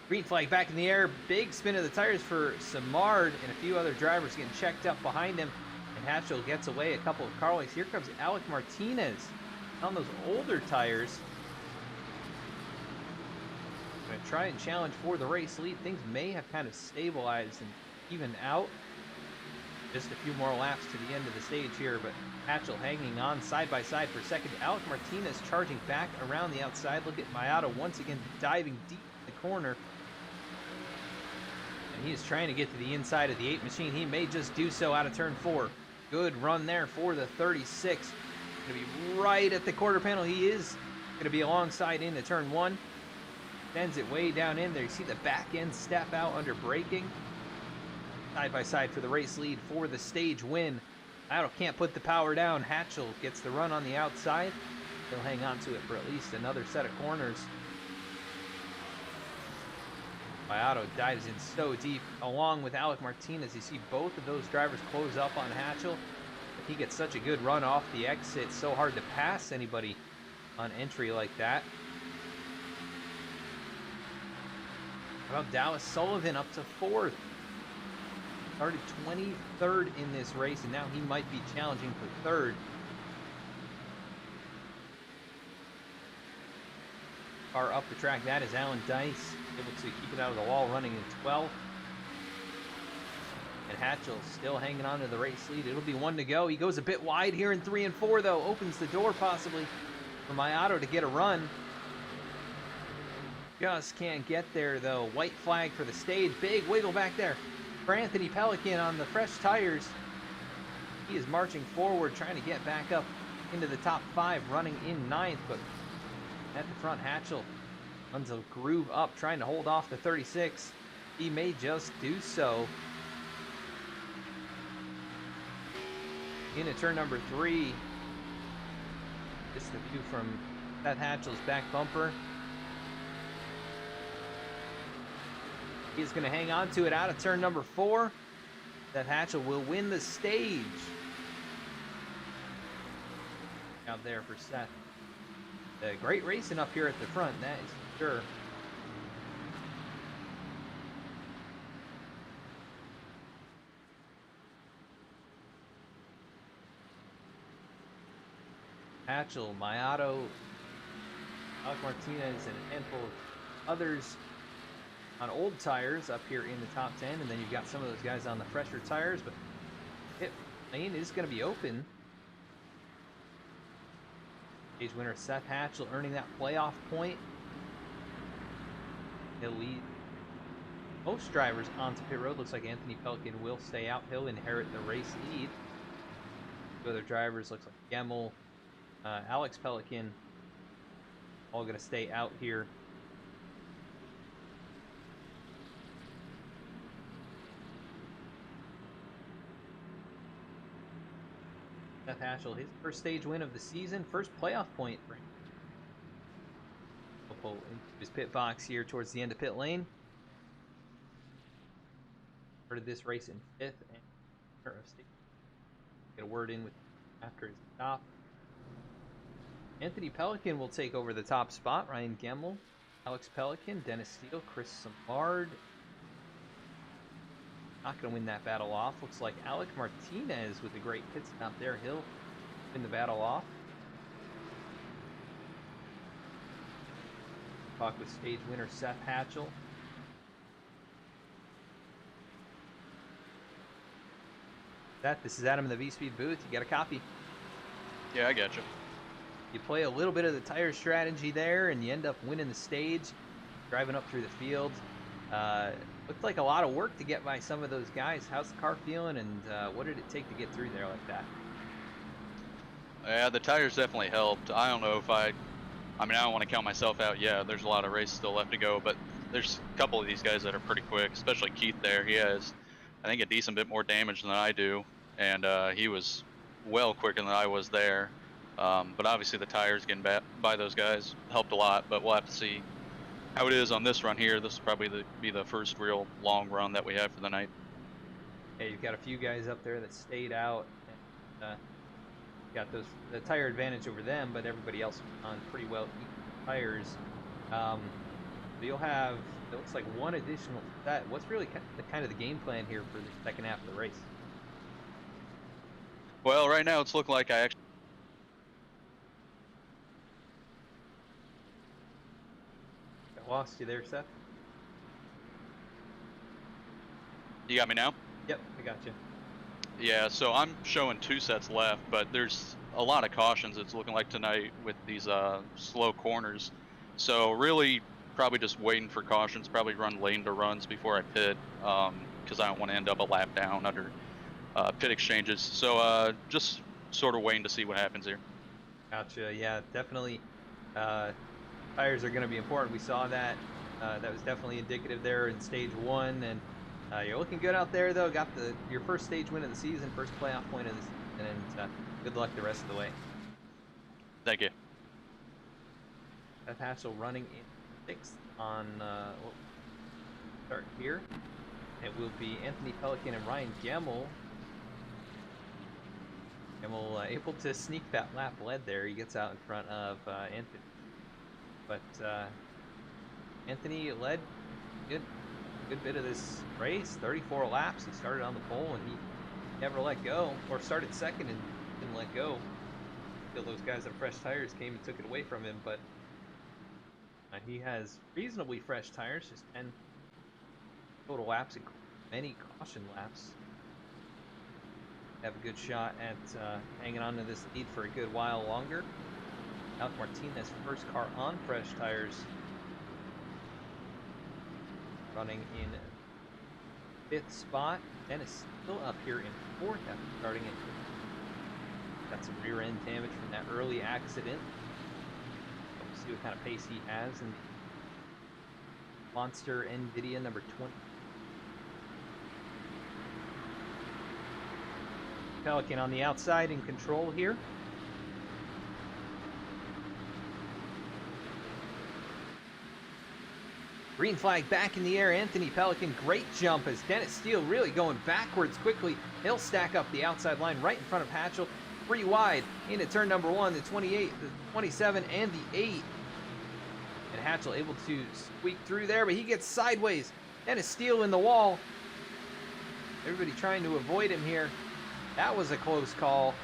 Green flag back in the air. Big spin of the tires for Samard and a few other drivers getting checked up behind him. And Hatchell gets away a couple of car lengths. Here comes Alec Martinez on those older tires. Going to try and challenge for the race lead. Things may have kind of stabilized and evened out. Just a few more laps to the end of the stage here, but Hatchell hanging on side by side for second. Alec Martinez charging back around the outside. Look at Mayato once again diving deep in the corner. And he is trying to get to the inside of the 8 machine. He may just do so out of turn 4. Good run there for the 36. Going to be right at the quarter panel. He is going to be alongside into turn 1. Sends it way down in there. You see the back end step out under braking. Side by side for the race lead for the stage win. Mayato can't put the power down. Hatchell gets the run on the outside. He'll hang on to it for at least another set of corners. Mayato dives in so deep along with Alec Martinez. You see both of those drivers close up on Hatchell. He gets such a good run off the exit. So hard to pass anybody on entry like that. How about Dallas Sullivan up to 4th? Started 23rd in this race, and now he might be challenging for 3rd. Car up the track, that is Alan Dice, able to keep it out of the wall, running in 12th. And Hatchell still hanging on to the race lead. It'll be 1 to go. He goes a bit wide here in 3 and 4, though. Opens the door possibly for Mayato to get a run. Just can't get there, though. White flag for the stage. Big wiggle back there for Anthony Pelican on the fresh tires. He is marching forward, trying to get back up into the top 5, running in 9th, but at the front, Hatchell runs a groove up, trying to hold off the 36. He may just do so. Into turn number 3. Just the view from Seth Hatchell's back bumper. He's going to hang on to it out of turn number 4. Seth Hatchell will win the stage. Out there for Seth. Great racing up here at the front, that is for sure. Hatchell, Mayato, Alec Martinez, and a handful of others on old tires up here in the top 10, and then you've got some of those guys on the fresher tires, but pit lane is going to be open. Stage winner Seth Hatchell earning that playoff point. He'll lead most drivers onto pit road. Looks like Anthony Pelican will stay out. He'll inherit the race lead. The other drivers looks like Gemmel, Alex Pelican, all going to stay out here. Seth Hatchell, his first stage win of the season, first playoff point for him. He'll pull into his pit box here towards the end of pit lane. Started this race in 5th and get a word in with after his stop. Anthony Pelican will take over the top spot. Ryan Gemmel Alex Pelican, Dennis Steele, Chris Samard. Not going to win that battle off. Looks like Alec Martinez with a great pit stop there. He'll win the battle off. Talk with stage winner Seth Hatchell. Seth, this is Adam in the V-Speed booth. You got a copy. Yeah, I got you. You play a little bit of the tire strategy there, and you end up winning the stage, driving up through the field. Looked like a lot of work to get by some of those guys. How's the car feeling, and what did it take to get through there like that? Yeah, the tires definitely helped. I don't know if I mean, I don't want to count myself out. Yeah, there's a lot of race still left to go, but there's a couple of these guys that are pretty quick, especially Keith there. He has, I think, a decent bit more damage than I do, and he was well quicker than I was there. But obviously the tires getting by those guys helped a lot, but we'll have to see how it is on this run here. This will probably be the first real long run that we have for the night. Hey, you've got a few guys up there that stayed out, and got the tire advantage over them, but everybody else on pretty well even tires. So you'll have, it looks like, one additional set. What's really kind of the game plan here for the second half of the race? Well, right now it's looking like I actually. Lost you there, Seth? You got me now? Yep, I got you. Yeah, so I'm showing 2 sets left, but there's a lot of cautions it's looking like tonight with these slow corners. So really probably just waiting for cautions, probably run lane to runs before I pit, because I don't want to end up a lap down under pit exchanges. So just sort of waiting to see what happens here. Gotcha, yeah, definitely. Tires are going to be important. We saw that. That was definitely indicative there in stage 1, and you're looking good out there, though. Got your first stage win of the season, first playoff point of the season, and good luck the rest of the way. Thank you. Seth Hatchell running in 6th on, we'll start here. It will be Anthony Pelican and Ryan Gemmel. Gemmel able to sneak that lap lead there. He gets out in front of Anthony. But Anthony led good bit of this race, 34 laps. He started on the pole and he never let go, or started second and didn't let go until those guys on fresh tires came and took it away from him. But he has reasonably fresh tires, just 10 total laps, many caution laps. Have a good shot at hanging on to this lead for a good while longer. Alec Martinez, first car on fresh tires, running in 5th spot. Dennis still up here in 4th after starting it. Got some rear end damage from that early accident. We'll see what kind of pace he has in Monster NVIDIA number 20. Pelican on the outside in control here. Green flag back in the air. Anthony Pelican, great jump as Dennis Steele really going backwards quickly. He'll stack up the outside line right in front of Hatchell. 3 wide into turn number 1, the 28, the 27, and the 8. And Hatchell able to squeak through there, but he gets sideways. Dennis Steele in the wall. Everybody trying to avoid him here. That was a close call.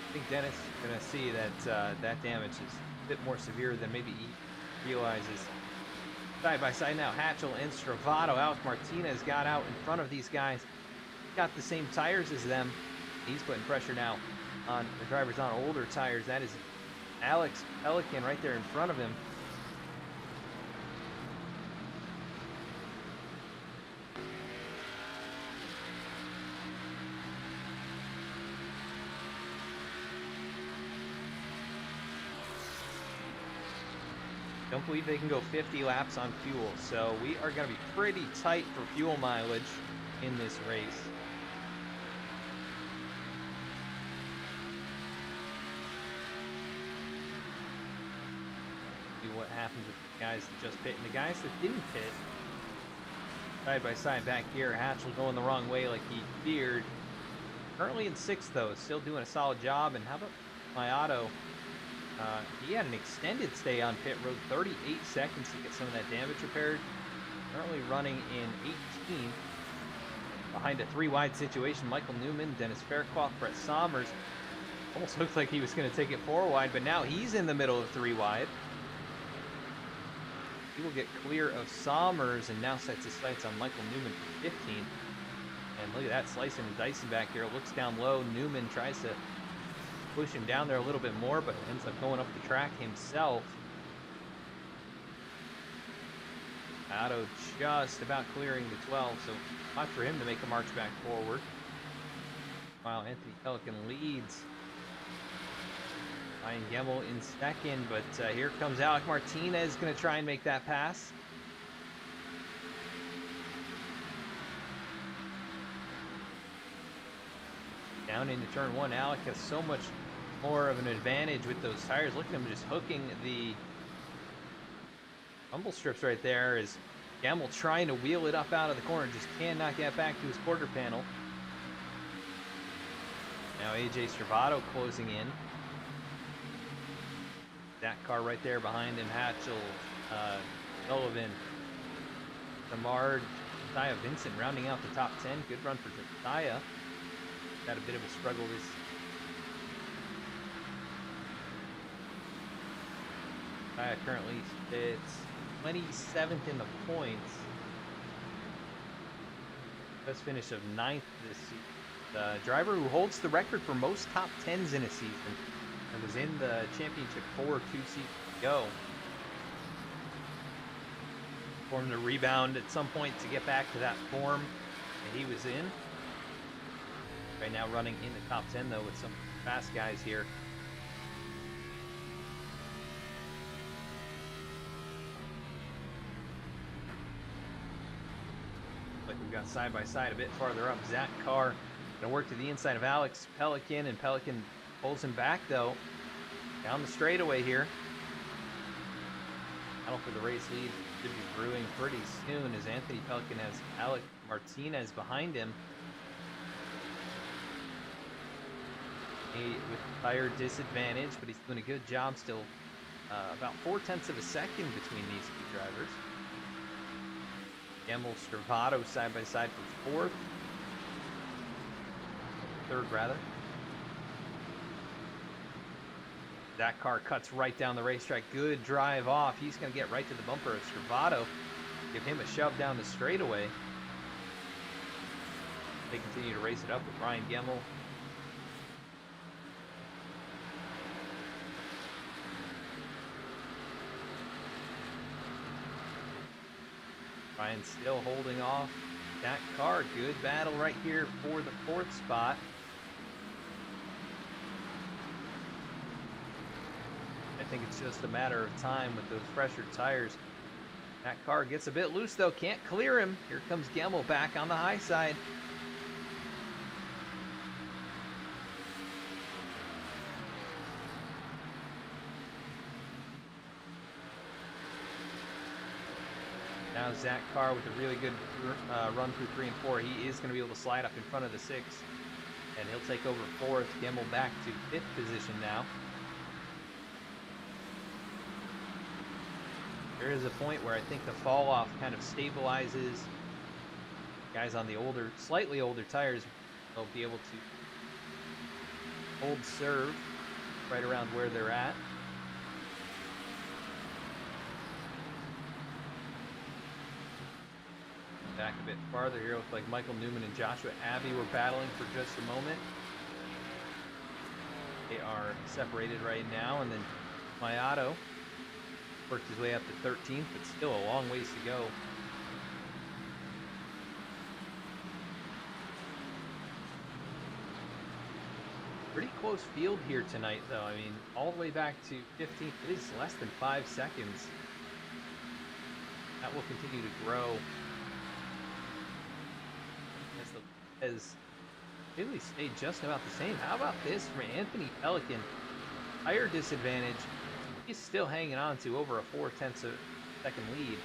I think Dennis is going to see that that damage is a bit more severe than maybe he realizes. Side by side now, Hatchell and Stravato. Alec Martinez got out in front of these guys. Got the same tires as them. He's putting pressure now on the drivers on older tires. That is Alex Pelican right there in front of him. Don't believe they can go 50 laps on fuel, so we are going to be pretty tight for fuel mileage in this race. See what happens with the guys that just pit and the guys that didn't pit. Side by side back here, Hatchell going the wrong way like he feared. Currently in 6th though, still doing a solid job. And how about Mayato He had an extended stay on pit road, 38 seconds to get some of that damage repaired. Currently running in 18th. Behind a 3-wide situation, Michael Newman, Dennis Faircloth, Brett Sommers. Almost looked like he was going to take it 4-wide, but now he's in the middle of 3-wide. He will get clear of Sommers and now sets his sights on Michael Newman for 15th. And look at that, slicing and dicing back here. Looks down low. Newman tries to push him down there a little bit more, but ends up going up the track himself. Otto just about clearing the 12, so watch for him to make a march back forward. While Anthony Pelican leads. Ryan Gemmel in second, but here comes Alec Martinez, going to try and make that pass. Down into turn 1, Alec has so much more of an advantage with those tires. Look at him just hooking the rumble strips right there as Gemmel trying to wheel it up out of the corner, just cannot get back to his quarter panel. Now AJ Stravato closing in. That car right there behind him, Hatchell, Sullivan, Samard, Josiah Vincent rounding out the top 10. Good run for Josiah. Had a bit of a struggle this. Josiah currently sits 27th in the points. Best finish of 9th this season. The driver who holds the record for most top 10s in a season and was in the championship 2 seasons ago. Formed a rebound at some point to get back to that form that he was in. Right now running in the top 10 though with some fast guys here. Like we've got side by side a bit farther up. Zach Carr gonna work to the inside of Alex Pelican, and Pelican pulls him back though. Down the straightaway here. Battle for the race lead should be brewing pretty soon as Anthony Pelican has Alec Martinez behind him. With tire disadvantage, but he's doing a good job still. About 0.4 of a second between these two drivers. Gemmel, Stravato side by side for third rather. That car cuts right down the racetrack. Good drive off. He's going to get right to the bumper of Stravato. Give him a shove down the straightaway. They continue to race it up with Ryan Gemmel. Ryan still holding off that car. Good battle right here for the 4th spot. I think it's just a matter of time with those fresher tires. That car gets a bit loose though, can't clear him. Here comes Gemmel back on the high side. Now Zach Carr with a really good run through 3 and 4. He is going to be able to slide up in front of the 6. And he'll take over 4th. Gemmel back to 5th position now. There is a point where I think the fall off kind of stabilizes. Guys on the slightly older tires, they'll be able to hold serve right around where they're at. Back a bit farther here, looks like Michael Newman and Joshua Abbey were battling for just a moment. They are separated right now, and then Mayato worked his way up to 13th, but still a long ways to go. Pretty close field here tonight, though. I mean, all the way back to 15th. It is less than 5 seconds. That will continue to grow as really stayed just about the same. How about this for Anthony Pelican? Tire disadvantage. He's still hanging on to over a 0.4 second lead.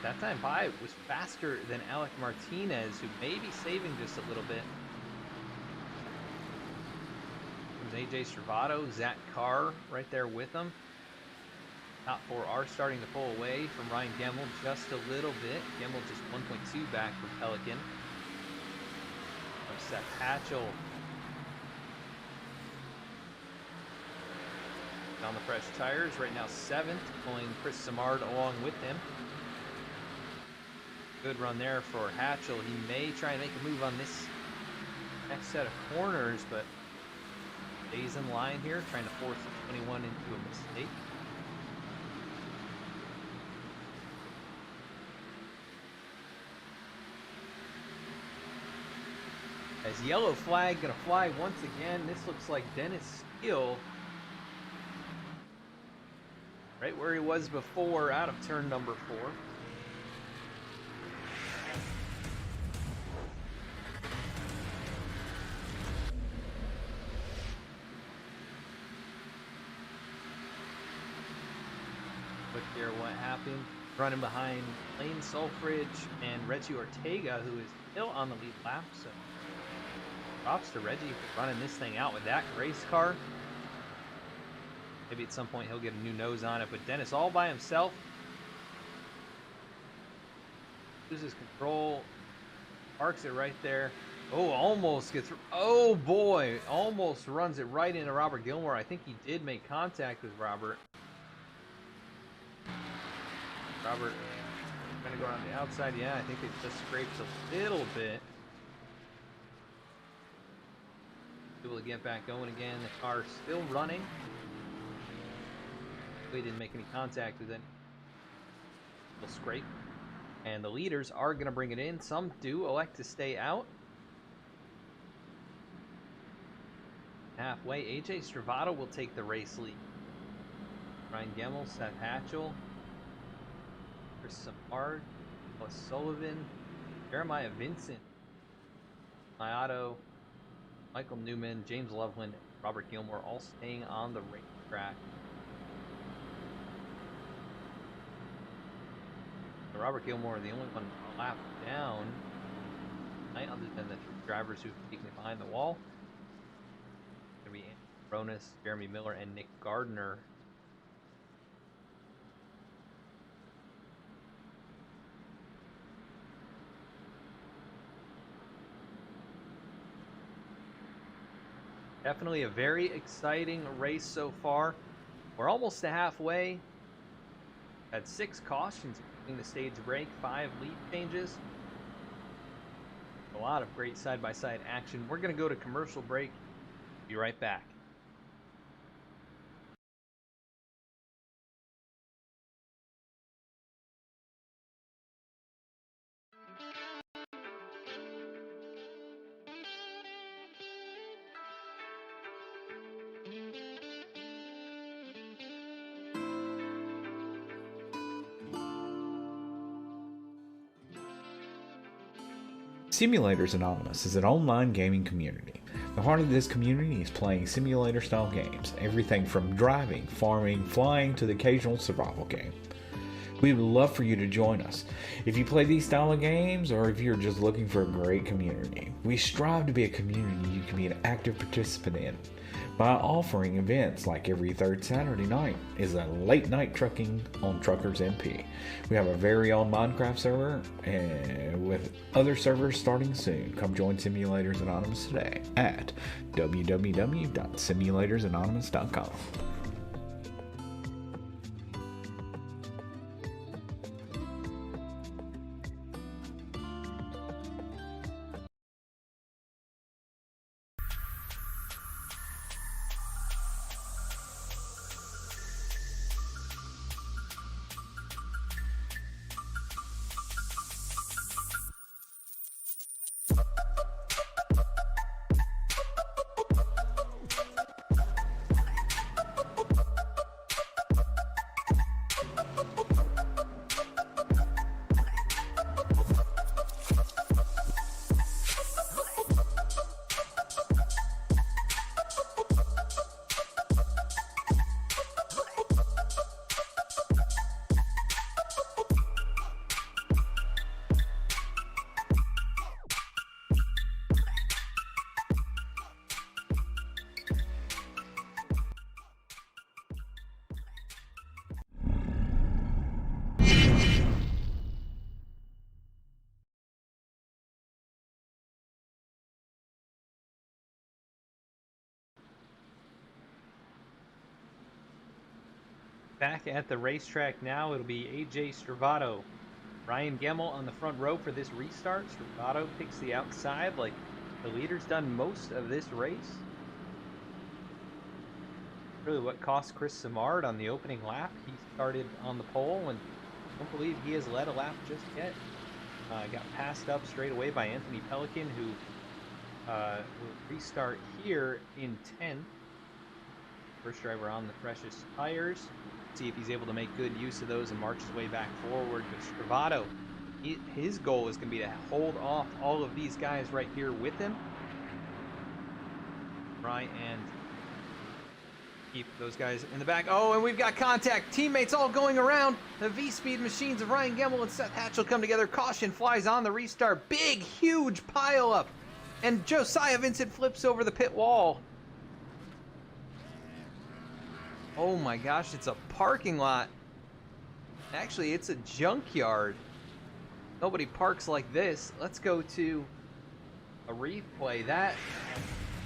That time by was faster than Alec Martinez, who may be saving just a little bit. There's AJ Stravado, Zach Carr right there with him. Top 4 are starting to pull away from Ryan Gemmel just a little bit. Gemmel just 1.2 back from Pelican. Seth Hatchell on the fresh tires, right now 7th, pulling Chris Simard along with him. Good run there for Hatchell. He may try and make a move on this next set of corners, but stays in line here, trying to force the 21 into a mistake. As yellow flag gonna fly once again. This looks like Dennis Steele, right where he was before, out of turn number 4. Look here what happened. Running behind Lane Sulfridge and Reggie Ortega, who is still on the lead lap. So props to Reggie for running this thing out with that race car. Maybe at some point he'll get a new nose on it, but Dennis all by himself. Loses control, parks it right there. Oh, almost gets, oh boy, almost runs it right into Robert Gilmore. I think he did make contact with Robert. Robert trying to go on the outside. Yeah, I think it just scrapes a little bit. Able to get back going again. The car still running. We didn't make any contact with it. Little scrape. And the leaders are going to bring it in. Some do elect to stay out. Halfway, AJ Stravado will take the race lead. Ryan Gemmel, Seth Hatchell, Chris Simard, Wes Sullivan, Jeremiah Vincent, Mayato, Michael Newman, James Loveland, Robert Gilmore all staying on the racetrack. Robert Gilmore, the only one a lap down, other than the 3 drivers who've taken it behind the wall. It's going to be Andy Ronis, Jeremy Miller, and Nick Gardner. Definitely a very exciting race so far. We're almost to halfway. Had 6 cautions in the stage break, 5 lead changes. A lot of great side-by-side action. We're going to go to commercial break. Be right back. Simulators Anonymous is an online gaming community. The heart of this community is playing simulator-style games, everything from driving, farming, flying, to the occasional survival game. We would love for you to join us. If you play these style of games, or if you're just looking for a great community, we strive to be a community you can be an active participant in by offering events like every 3rd Saturday night is a late night trucking on Truckers MP. We have a very own Minecraft server with other servers starting soon. Come join Simulators Anonymous today at www.simulatorsanonymous.com. Back at the racetrack now, it'll be AJ Stravato. Ryan Gemmel on the front row for this restart. Stravato picks the outside like the leader's done most of this race. Really what cost Chris Simard on the opening lap. He started on the pole and I don't believe he has led a lap just yet. Got passed up straight away by Anthony Pelican, who will restart here in 10th. First driver on the freshest tires. See if he's able to make good use of those and march his way back forward. But Stravato, his goal is going to be to hold off all of these guys right here with him. Right, and keep those guys in the back. Oh, and we've got contact. Teammates all going around. The V-Speed machines of Ryan Gemmel and Seth Hatchell come together. Caution flies on the restart. Big, huge pile up. And Josiah Vincent flips over the pit wall. Oh my gosh, it's a parking lot. Actually, it's a junkyard. Nobody parks like this. Let's go to a replay. That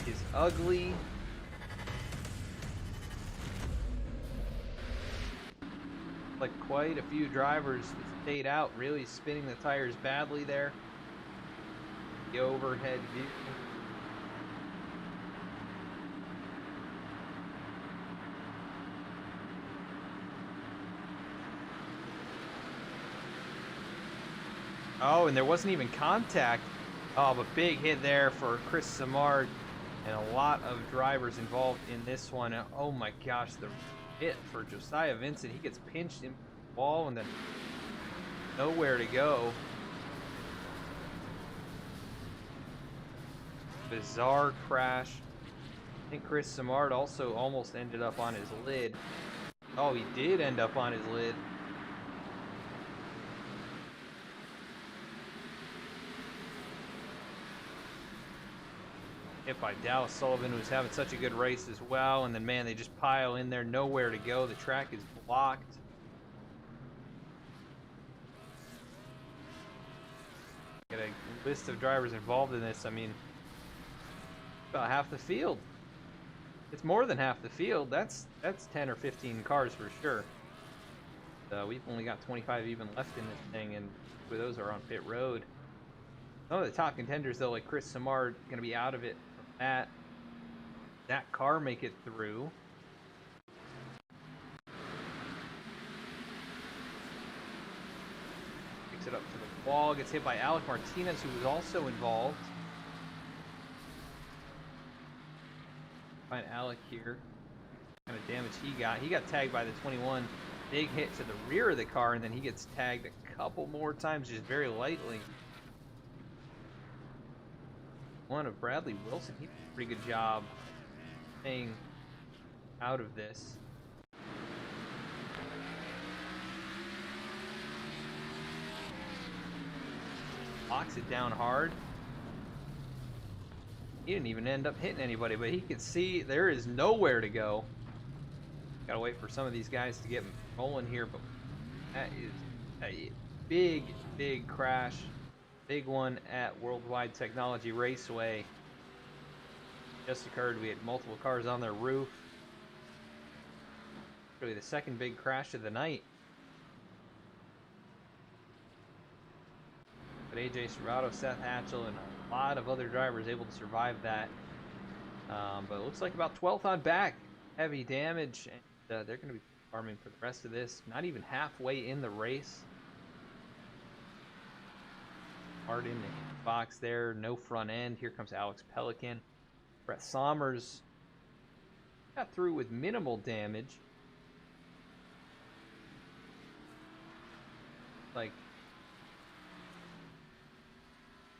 is ugly. Like quite a few drivers stayed out, really spinning the tires badly there. The overhead view. Oh, and there wasn't even contact. Oh, but big hit there for Chris Simard and a lot of drivers involved in this one. Oh my gosh, the hit for Josiah Vincent. He gets pinched in the wall and then nowhere to go. Bizarre crash. I think Chris Simard also almost ended up on his lid. Oh, he did end up on his lid. Hit by Dallas Sullivan, who's having such a good race as well. And then, man, they just pile in there, nowhere to go. The track is blocked. Got a list of drivers involved in this. I mean, about half the field. It's more than half the field. That's 10 or 15 cars for sure. We've only got 25 even left in this thing, and two of those are on pit road. Some of the top contenders, though, like Chris Simard, going to be out of it from that car make it through. Picks it up to the wall, gets hit by Alec Martinez, who was also involved. Find Alec here. What kind of damage he got. He got tagged by the 21. Big hit to the rear of the car, and then he gets tagged a couple more times, just very lightly. One of Bradley Wilson. He did a pretty good job staying out of this. Locks it down hard. He didn't even end up hitting anybody, but he could see there is nowhere to go. Gotta wait for some of these guys to get rolling here, but that is a big, big crash. Big one at Worldwide Technology Raceway. Just occurred. We had multiple cars on their roof. Really the second big crash of the night. But AJ Serrato, Seth Hatchell, and a lot of other drivers able to survive that. But it looks like about 12th on back. Heavy damage. And they're going to be farming for the rest of this. Not even halfway in the race. Hard in the box there, no front end. Here comes Alex Pelican. Brett Sommers got through with minimal damage. Like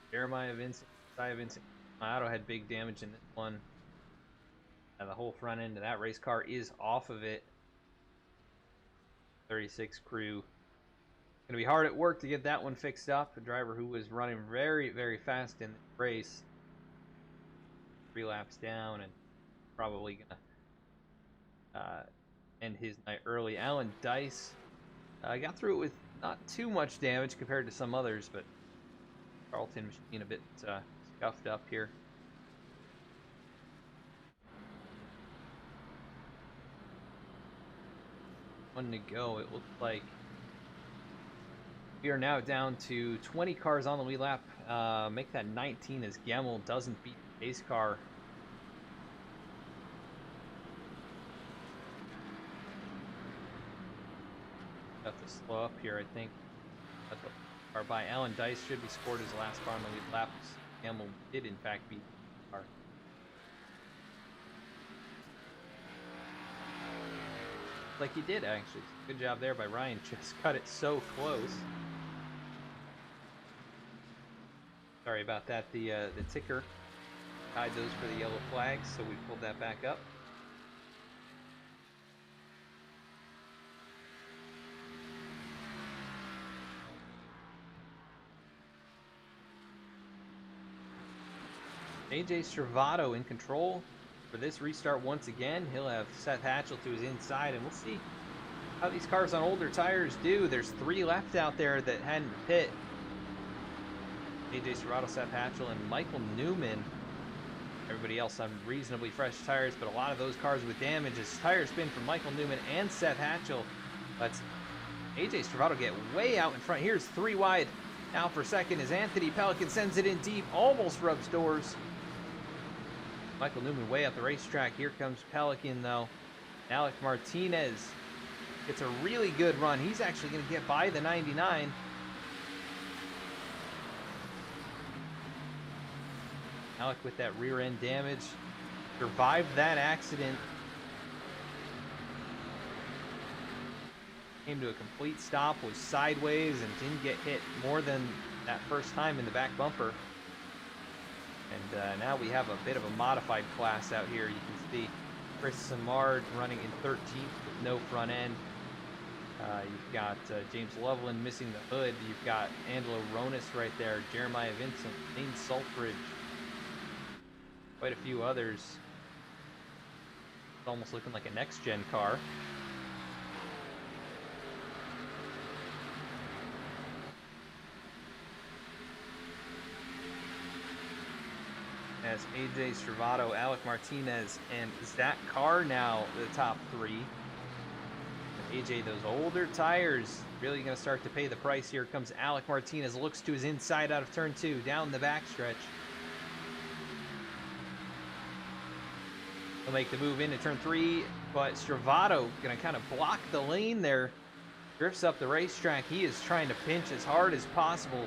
Jeremiah Vincent, Josiah Vincent, Auto had big damage in this one. And the whole front end of that race car is off of it. 36 crew. Going to be hard at work to get that one fixed up. A driver who was running very, very fast in the race. 3 laps down and probably going to end his night early. Alan Dice got through it with not too much damage compared to some others, but Carlton machine a bit scuffed up here. One to go. It looks like we are now down to 20 cars on the lead lap. Make that 19 as Gemmel doesn't beat the pace car. Have to slow up here, I think. That's what car by Alan Dice should be scored as the last car on the lead lap. Gemmel did in fact beat the car. Like he did actually. Good job there by Ryan. Just cut it so close. Sorry about that. The ticker tied those for the yellow flags, so we pulled that back up. AJ Stravato in control for this restart once again. He'll have Seth Hatchell to his inside, and we'll see how these cars on older tires do. There's 3 left out there that hadn't pit. AJ Serrato, Seth Hatchell, and Michael Newman. Everybody else on reasonably fresh tires, but a lot of those cars with damage as tire spin from Michael Newman and Seth Hatchell. Let's AJ Stravato get way out in front. Here's 3 wide now for second as Anthony Pelican sends it in deep, almost rubs doors. Michael Newman way up the racetrack. Here comes Pelican though. Alec Martinez gets a really good run. He's actually going to get by the 99. Alec with that rear end damage. Survived that accident. Came to a complete stop, was sideways, and didn't get hit more than that first time in the back bumper. And now we have a bit of a modified class out here. You can see Chris Simard running in 13th with no front end. You've got James Loveland missing the hood. You've got Angelo Ronis right there, Jeremiah Vincent, Lane Sulfridge, quite a few others. It's almost looking like a next-gen car. As AJ Stravato, Alec Martinez, and Zach Carr now the top 3. And AJ, those older tires really going to start to pay the price. Here comes Alec Martinez, looks to his inside out of turn 2, down the backstretch. He'll make the move into turn 3, but Stravato going to kind of block the lane there. Drifts up the racetrack. He is trying to pinch as hard as possible.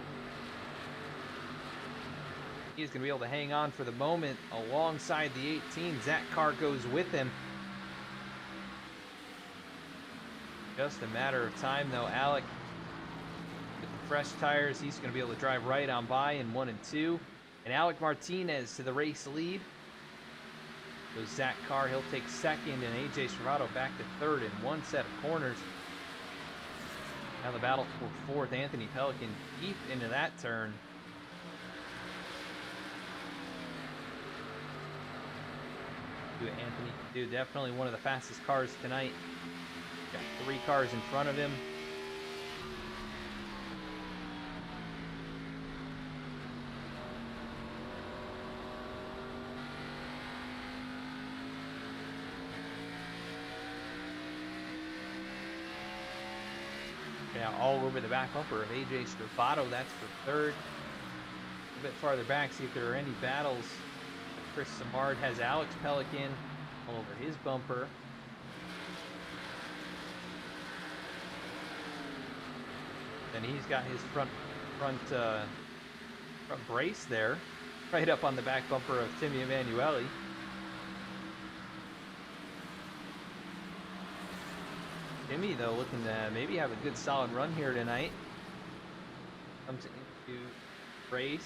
He's going to be able to hang on for the moment alongside the 18. Zach Carr goes with him. Just a matter of time, though. Alec, with the fresh tires, he's going to be able to drive right on by in 1 and 2. And Alec Martinez to the race lead. So Zach Carr, he'll take second, and AJ Serrato back to third in 1 set of corners. Now the battle for fourth. Anthony Pelican deep into that turn. Anthony can do. Definitely one of the fastest cars tonight. Got 3 cars in front of him. Now all over the back bumper of AJ Stravato. That's for third. A bit farther back, see if there are any battles. Chris Simard has Alex Pelican all over his bumper. Then he's got his front brace there, right up on the back bumper of Timmy Emanuele. Timmy, though, looking to maybe have a good solid run here tonight. Comes into race.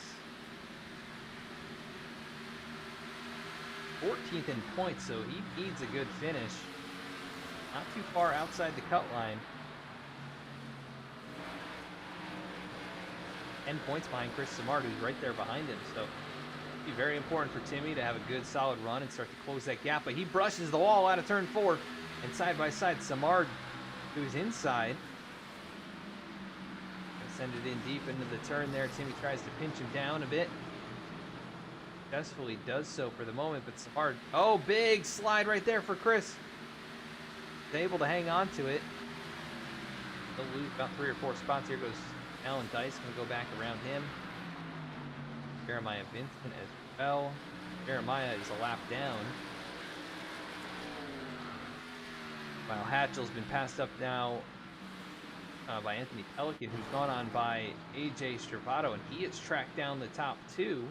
14th in points, so he needs a good finish. Not too far outside the cut line. 10 points behind Chris Simard, who's right there behind him. So it'll be very important for Timmy to have a good solid run and start to close that gap. But he brushes the wall out of turn 4, and side by side, Simard to his inside. Gonna send it in deep into the turn there. Timmy tries to pinch him down a bit. Successfully does so for the moment, but Simard, oh, big slide right there for Chris. He's able to hang on to it. He'll lose about 3 or 4 spots. Here goes Alan Dice, going to go back around him. Jeremiah Vincent as well. Jeremiah is a lap down. While Hatchell's been passed up now by Anthony Pelican, who's gone on by AJ Stravato, and he has tracked down the top 2.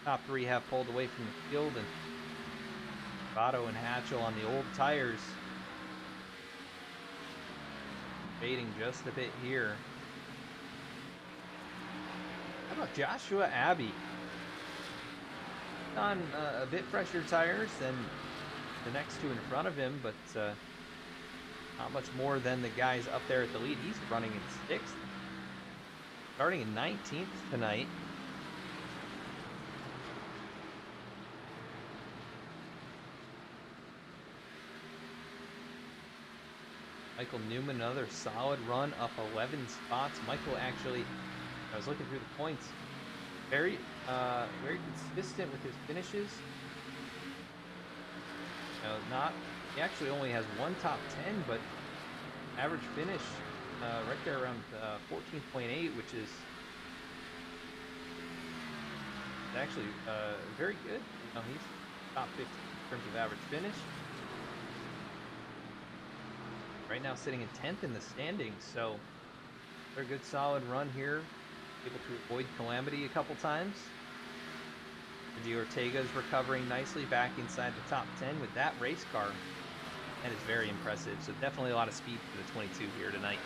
Top 3 have pulled away from the field, and Stravato and Hatchell on the old tires fading just a bit here. How about Joshua Abbey? On a bit fresher tires than the next 2 in front of him, but not much more than the guys up there at the lead. He's running in 6th, starting in 19th tonight. Michael Newman, another solid run, up 11 spots. Michael actually, I was looking through the points, very consistent with his finishes. He actually only has 1 top 10, but average finish right there around 14.8, which is actually very good. He's top 15 in terms of average finish. Right now sitting in 10th in the standings, so they're a good solid run here. Able to avoid calamity a couple times. Sergio Ortega is recovering nicely back inside the top 10 with that race car. That is very impressive. So definitely a lot of speed for the 22 here tonight.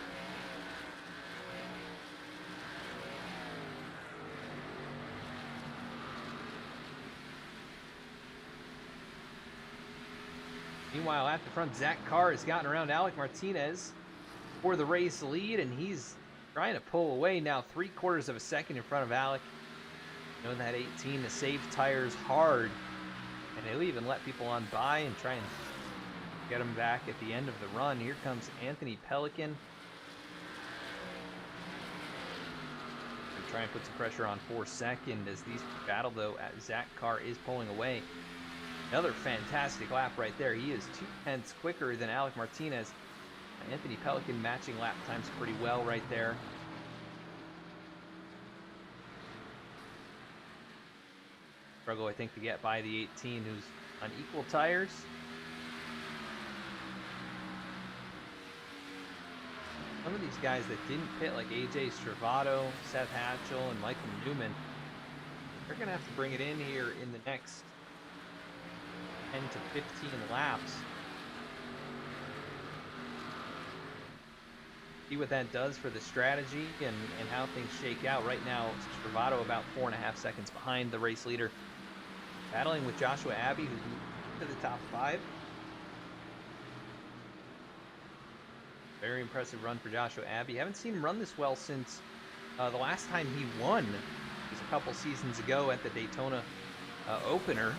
Meanwhile, at the front, Zach Carr has gotten around Alec Martinez for the race lead, and he's trying to pull away now 3/4 of a second in front of Alec. Knowing that 18 to save tires hard, and he'll even let people on by and try and get them back at the end of the run. Here comes Anthony Pelican. They're trying to put some pressure on for second as these battle, though, as Zach Carr is pulling away. Another fantastic lap right there. He is 2/10 quicker than Alec Martinez. Anthony Pelican matching lap times pretty well right there. Struggle, I think, to get by the 18, who's on equal tires. Some of these guys that didn't pit, like AJ Stravato, Seth Hatchell, and Michael Newman, they're going to have to bring it in here in the next 10 to 15 laps. See what that does for the strategy and how things shake out. Right now, Stravato about 4.5 seconds behind the race leader. Battling with Joshua Abbey, who's moved to the top 5. Very impressive run for Joshua Abbey. Haven't seen him run this well since the last time he won. It was a couple seasons ago at the Daytona opener.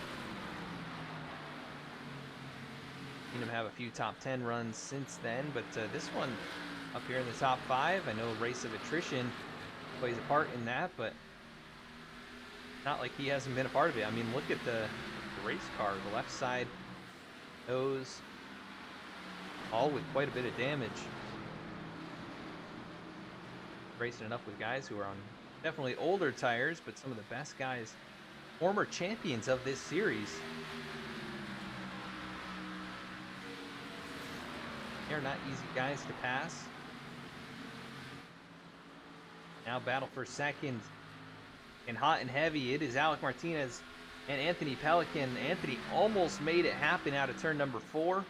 Seen him have a few top 10 runs since then, but this one up here in the top 5. I know race of attrition plays a part in that, but not like he hasn't been a part of it. I mean, look at the race car, the left side nose, all with quite a bit of damage. Racing enough with guys who are on definitely older tires, but some of the best guys, former champions of this series. They're not easy guys to pass. Now battle for second. And hot and heavy, it is Alec Martinez and Anthony Pelican. Anthony almost made it happen out of turn number 4.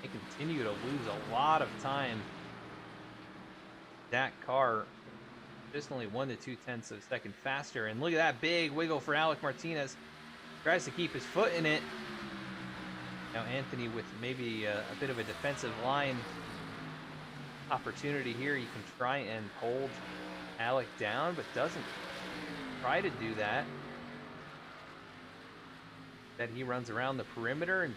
They continue to lose a lot of time. That car just only 1 to 2/10 of a second faster. And look at that big wiggle for Alec Martinez. Tries to keep his foot in it. Now Anthony with maybe a bit of a defensive line opportunity here. You can try and hold Alec down, but doesn't try to do that. That he runs around the perimeter and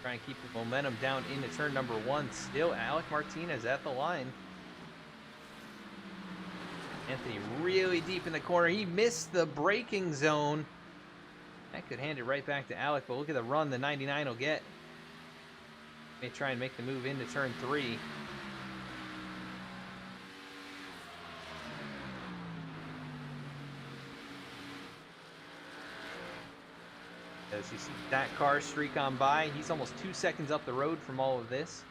try and keep the momentum down into turn number 1. Still Alec Martinez at the line. Anthony really deep in the corner. He missed the braking zone. That could hand it right back to Alec, but look at the run the 99 will get. May try and make the move into turn 3. As you see that car streak on by, he's almost 2 seconds up the road from all of this.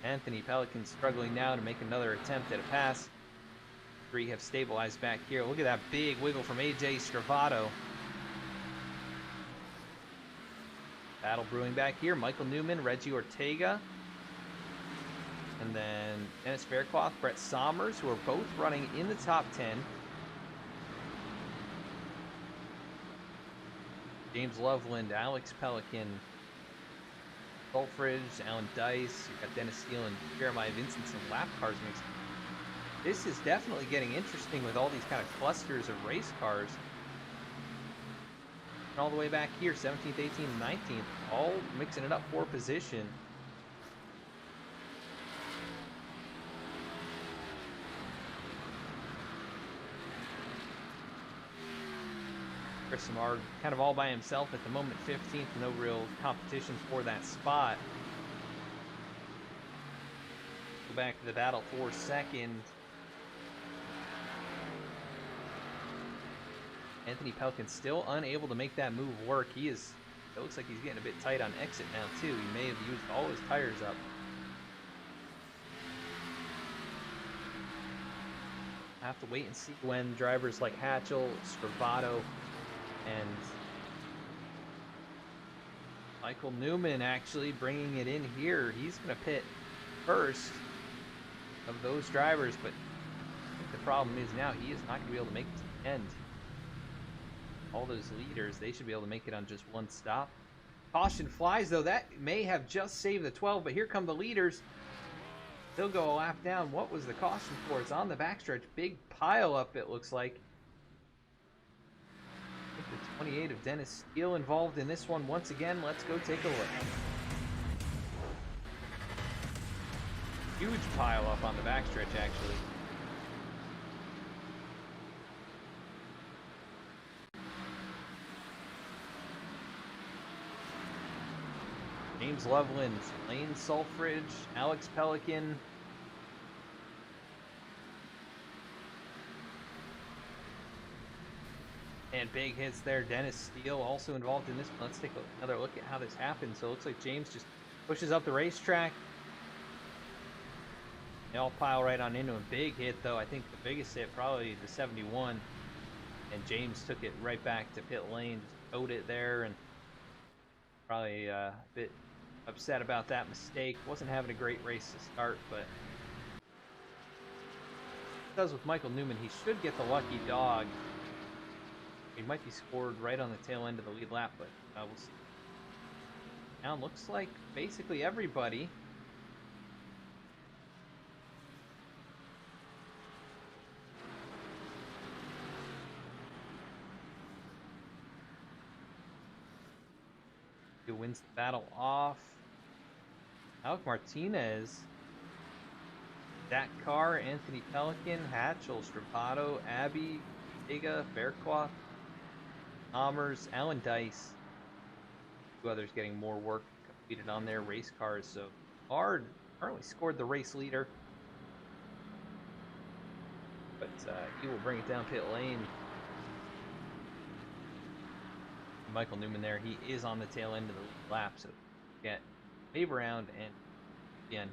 Anthony Pelican struggling now to make another attempt at a pass. 3 have stabilized back here. Look at that big wiggle from AJ Stravato. Battle brewing back here. Michael Newman, Reggie Ortega. And then Dennis Faircloth, Brett Sommers, who are both running in the top 10. James Loveland, Alex Pelican, Sulfridge, Alan Dice. You've got Dennis Steele and Jeremiah Vincentson lap cars mixed. This is definitely getting interesting with all these kind of clusters of race cars. And all the way back here, 17th, 18th, and 19th, all mixing it up for position. Chris Samard kind of all by himself at the moment, 15th, no real competition for that spot. Go back to the battle for second. Anthony Pelican still unable to make that move work. It looks like he's getting a bit tight on exit now too. He may have used all his tires up. I have to wait and see when drivers like Hatchell, Stravato, and Michael Newman actually bringing it in here. He's going to pit first of those drivers, but I think the problem is now he is not going to be able to make it to the end. All those leaders, they should be able to make it on just one stop. Caution flies, though. That may have just saved the 12, but here come the leaders. They'll go a lap down. What was the caution for? It's on the backstretch. Big pile up, it looks like. I think the 28 of Dennis Steele involved in this one once again. Let's go take a look. Huge pile up on the backstretch, actually. James Loveland, Lane Sulfridge, Alex Pelican. And big hits there. Dennis Steele also involved in this one. Let's take another look at how this happened. So it looks like James just pushes up the racetrack. They all pile right on into him. Big hit, though. I think the biggest hit, probably the 71. And James took it right back to pit lane. Just towed it there. And probably a bit upset about that mistake. Wasn't having a great race to start, but does with Michael Newman. He should get the lucky dog. He might be scored right on the tail end of the lead lap, but we'll see. Now it looks like basically everybody who wins the battle off. Alec Martinez, Zach Carr, Anthony Pelican, Hatchell, Stravato, Abbey, Iga, Faircloth, Amers, Alan Dice. Two others getting more work completed on their race cars. So Ard currently scored the race leader, but he will bring it down pit lane. Michael Newman there, he is on the tail end of the lap, so get wave around and again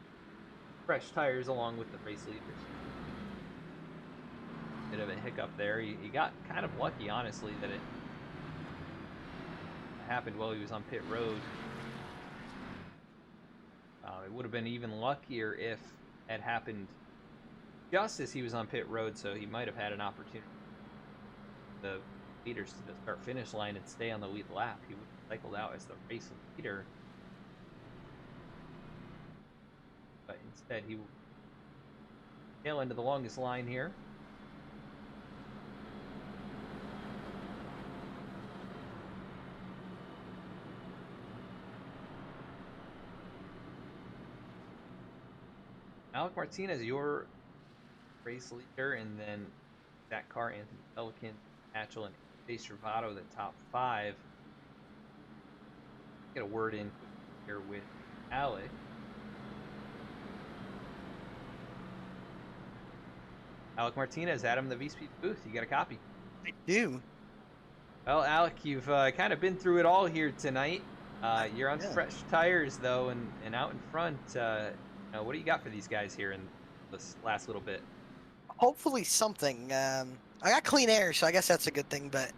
fresh tires along with the race leaders. Bit of a hiccup there. He got kind of lucky, honestly, that it happened while he was on pit road. It would have been even luckier if it had happened just as he was on pit road, so he might have had an opportunity. The leaders to the start finish line and stay on the lead lap. He would have cycled out as the race leader, but instead he will tail into the longest line here. Alec Martinez, your race leader, and then Zach Carr, Anthony Pelican, Hatchell, and AJ Stravato, the top 5. Get a word in here with Alec. Alec Martinez, Adam, the V-Speed booth. You got a copy? I do. Well, Alec, you've kind of been through it all here tonight. You're on Yeah. fresh tires, though, and out in front. What do you got for these guys here in this last little bit? Hopefully something. I got clean air, so I guess that's a good thing. But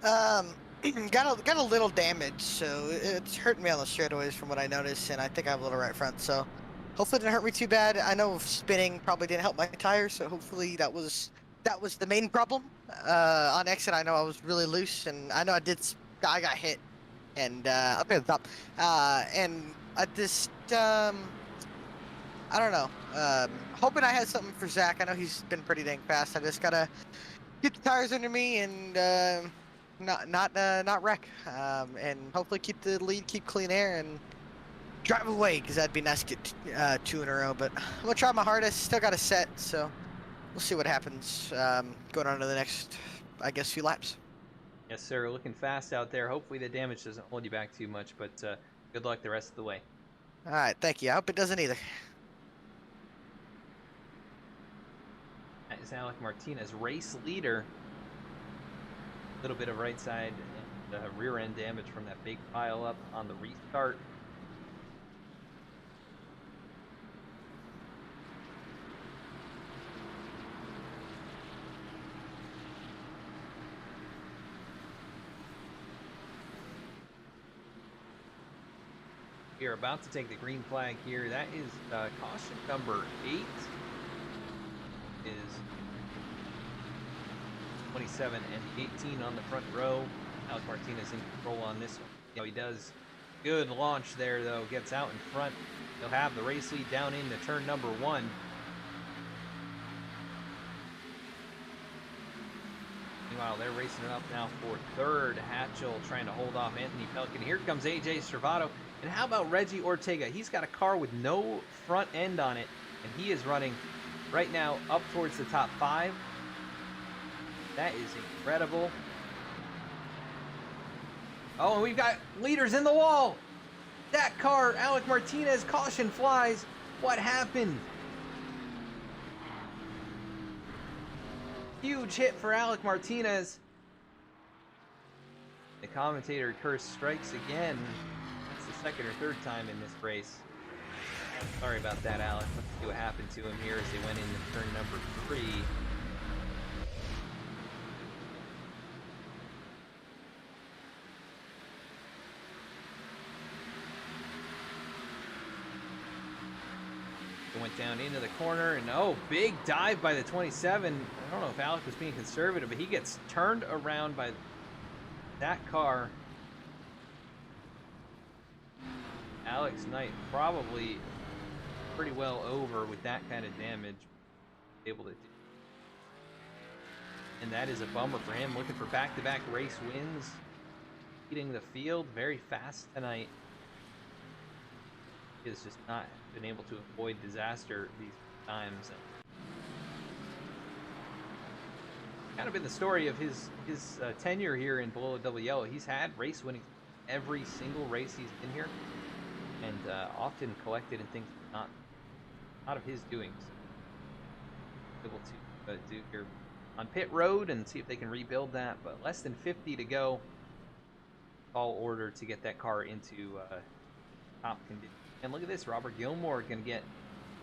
got a little damage, so it's hurting me on the straightaways from what I noticed, and I think I have a little right front. So hopefully it didn't hurt me too bad. I know spinning probably didn't help my tires, so hopefully that was the main problem. On exit, I know I was really loose, and I know I got hit, and up at the top, and I just I don't know. Hoping I had something for Zach. I know he's been pretty dang fast. I just gotta get the tires under me and not wreck. And hopefully keep the lead, keep clean air, and drive away, because that'd be nice to get 2 in a row. But I'm gonna try my hardest. Still got a set, so we'll see what happens. Going on to the next, I guess, few laps. Yes, sir. Looking fast out there. Hopefully the damage doesn't hold you back too much, but good luck the rest of the way. All right, thank you. I hope it doesn't either. That is Alec Martinez, race leader. A little bit of right side and rear end damage from that big pile up on the restart. We are about to take the green flag here. That is caution number 8. Is 27 and 18 on the front row. Alec Martinez in control on this one. He does good launch there, though. Gets out in front. He'll have the race lead down into turn number 1. Meanwhile, they're racing it up now for third. Hatchell trying to hold off Anthony Pelican. Here comes AJ Servato. And how about Reggie Ortega? He's got a car with no front end on it, and he is running right now up towards the top 5. That is incredible. Oh, and we've got leaders in the wall. That car, Alec Martinez, caution flies. What happened? Huge hit for Alec Martinez. The commentator curse strikes again. That's the second or third time in this race. Sorry about that, Alec. Let's see what happened to him here as they went into turn number 3. Went down into the corner, and oh, big dive by the 27. I don't know if Alec was being conservative, but he gets turned around by that car. Alex Knight probably pretty well over with that kind of damage. Able to do. And that is a bummer for him. Looking for back-to-back race wins. Leading the field very fast tonight. He has just not been able to avoid disaster these times. Kind of been the story of his tenure here in Below Double Yellow. He's had race winning every single race he's been here, and often collected in things not of his doings. Able to do here on pit road and see if they can rebuild that, but less than 50 to go. Tall order to get that car into top condition. And look at this, Robert Gilmore going to get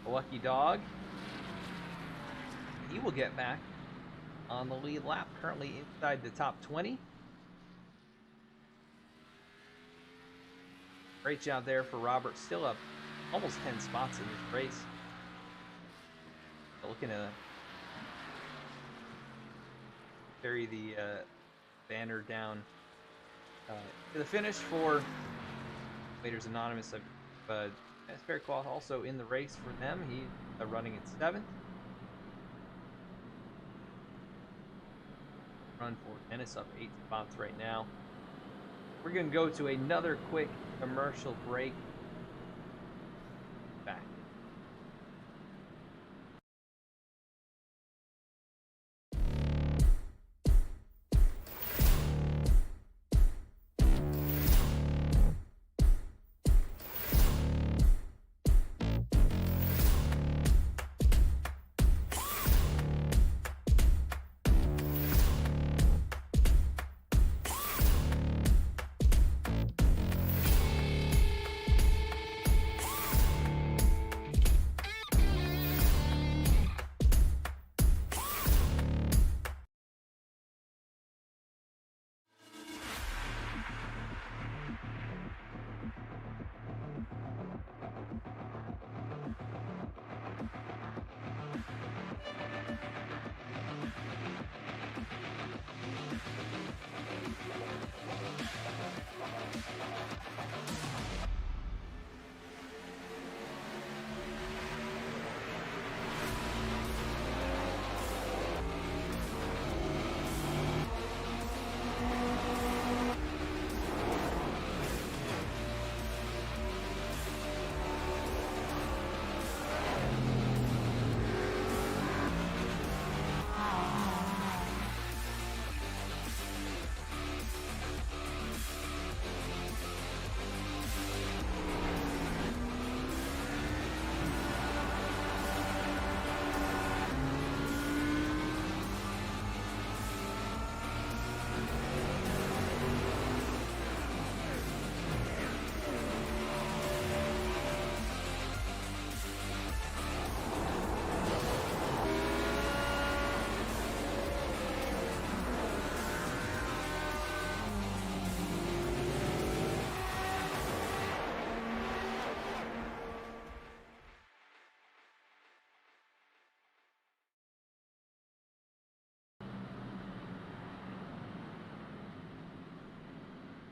a lucky dog. He will get back on the lead lap, currently inside the top 20. Great job there for Robert, still up almost 10 spots in this race. Looking to carry the banner down to the finish for Waiters Anonymous. Esperqual also in the race for them. He's running in 7th. Run for Dennis up 8 spots right now. We're going to go to another quick commercial break. Back.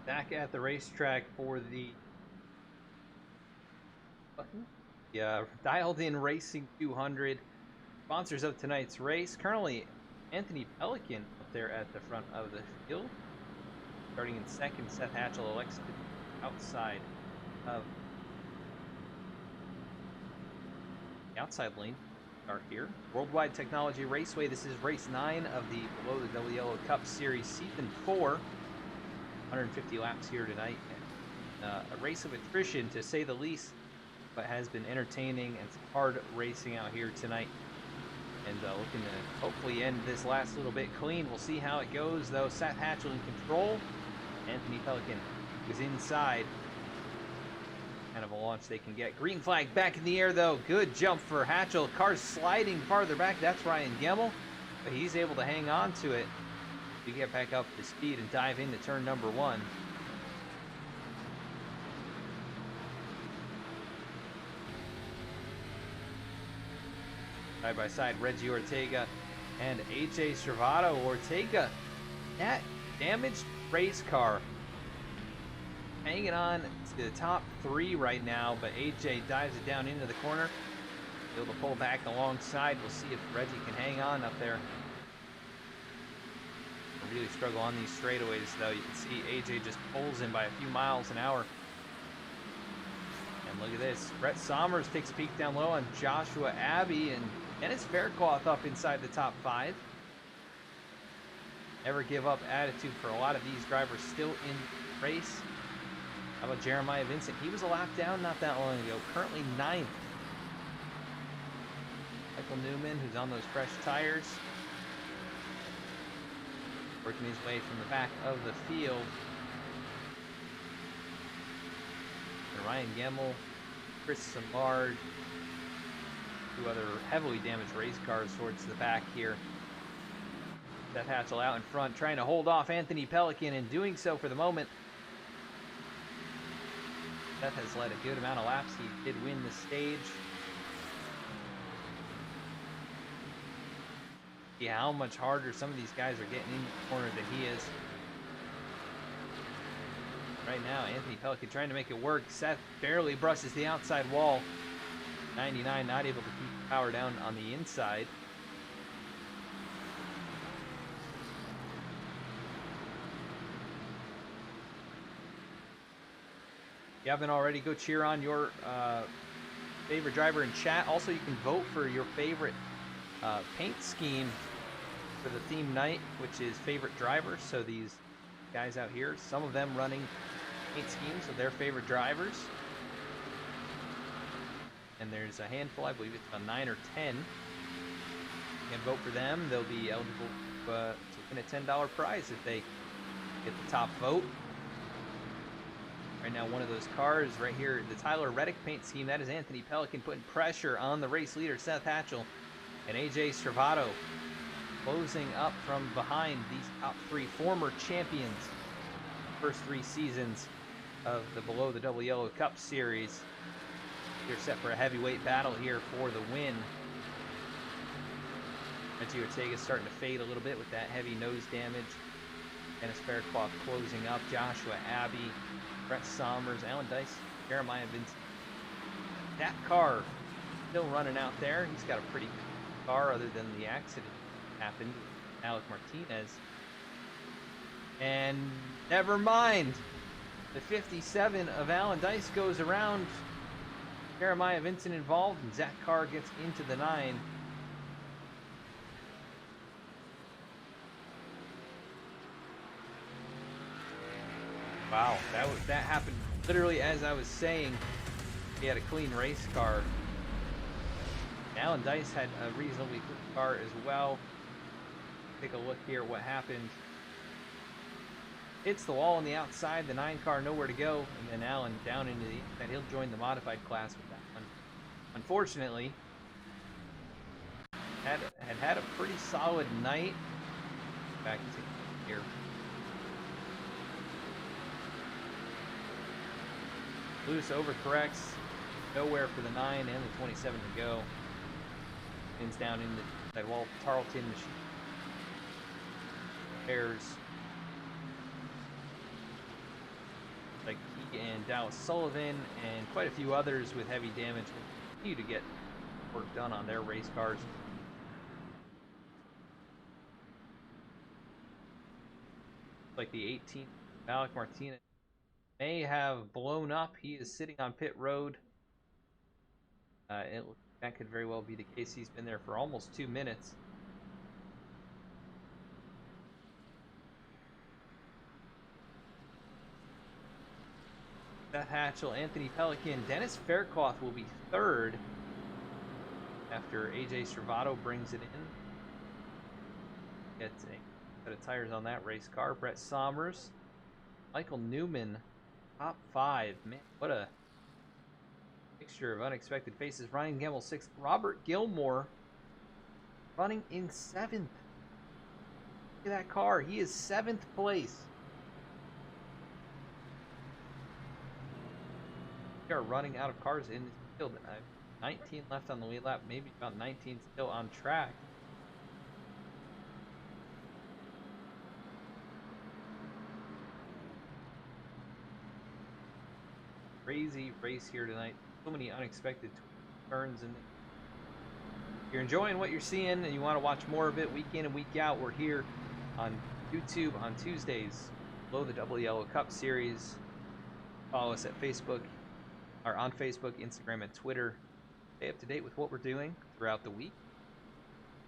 Back at the racetrack for the Dialed In Racing 200 sponsors of tonight's race. Currently, Anthony Pelican up there at the front of the field. Starting in second, Seth Hatchell elects to be outside of the outside lane. Start here. Worldwide Technology Raceway. This is race 9 of the Below the Double Yellow Cup Series Season 4. 150 laps here tonight. A race of attrition, to say the least, but has been entertaining and some hard racing out here tonight. And looking to hopefully end this last little bit clean. We'll see how it goes, though. Seth Hatchell in control. Anthony Pelican is inside. Kind of a launch they can get. Green flag back in the air, though. Good jump for Hatchell. Car's sliding farther back. That's Ryan Gemmel, but he's able to hang on to it. We get back up to speed and dive into turn number 1. Side by side, Reggie Ortega and AJ Servato. Ortega, that damaged race car, hanging on to the top 3 right now, but AJ dives it down into the corner. Able to pull back alongside. We'll see if Reggie can hang on up there. Really struggle on these straightaways, though. You can see AJ just pulls him by a few miles an hour. And look at this. Brett Sommers takes a peek down low on Joshua Abbey, and Dennis Faircloth up inside the top 5. Never give up attitude for a lot of these drivers still in the race. How about Jeremiah Vincent? He was a lap down not that long ago. Currently 9th. Michael Newman, who's on those fresh tires, working his way from the back of the field. And Ryan Gemmel, Chris Samard, 2 other heavily damaged race cars towards the back here. Seth Hatchell out in front, trying to hold off Anthony Pelican, and doing so for the moment. Seth has led a good amount of laps. He did win the stage. See how much harder some of these guys are getting in the corner than he is. Right now, Anthony Pelican trying to make it work. Seth barely brushes the outside wall. 99 not able to keep the power down on the inside. If you haven't already, go cheer on your favorite driver in chat. Also, you can vote for your favorite paint scheme for the theme night, which is favorite drivers. So these guys out here, some of them running paint schemes of their favorite drivers. And there's a handful, I believe it's about 9 or 10. You can vote for them. They'll be eligible to win a $10 prize if they get the top vote. Right now, one of those cars right here, the Tyler Reddick paint scheme, that is Anthony Pelican putting pressure on the race leader, Seth Hatchell, and AJ Servato closing up from behind these top 3 former champions. First 3 seasons of the Below the Double Yellow Cup Series. They're set for a heavyweight battle here for the win. Reggie Ortega starting to fade a little bit with that heavy nose damage. Dennis Faircloth closing up. Joshua Abbey, Brett Sommers, Alan Dice, Jeremiah Vincent. That car still running out there. He's got a pretty good car other than the accident happened with Alec Martinez. And never mind. The 57 of Alan Dice goes around. Jeremiah Vincent involved, and Zach Carr gets into the 9. Wow, that happened literally as I was saying. He had a clean race car. Alan Dice had a reasonably clean car as well. Take a look here at what happened. Hits the wall on the outside, the 9 car nowhere to go, and then Allen down into the inside. He'll join the modified class with that one. Unfortunately, had a pretty solid night. Back to here. Lewis overcorrects, nowhere for the 9 and the 27 to go. Pins down into that wall. Tarleton repairs. like he and Dallas Sullivan and quite a few others with heavy damage continue to get work done on their race cars. Like the 18th, Malik Martinez may have blown up. He is sitting on pit road. That could very well be the case. He's been there for almost 2 minutes. Seth Hatchell, Anthony Pelican, Dennis Faircloth will be third after AJ Servato brings it in. Gets a set of tires on that race car. Brett Sommers, Michael Newman, top 5. Man, what a mixture of unexpected faces. Ryan Gemmel 6th. Robert Gilmore running in 7th. Look at that car. He is 7th place. We are running out of cars in this field. 19 left on the lead lap, maybe about 19 still on track. Crazy race here tonight. So many unexpected turns. And if you're enjoying what you're seeing and you want to watch more of it week in and week out, we're here on YouTube on Tuesdays below the Double Yellow Cup Series. Follow us at Facebook, or on Facebook, Instagram, and Twitter. Stay up to date with what we're doing throughout the week.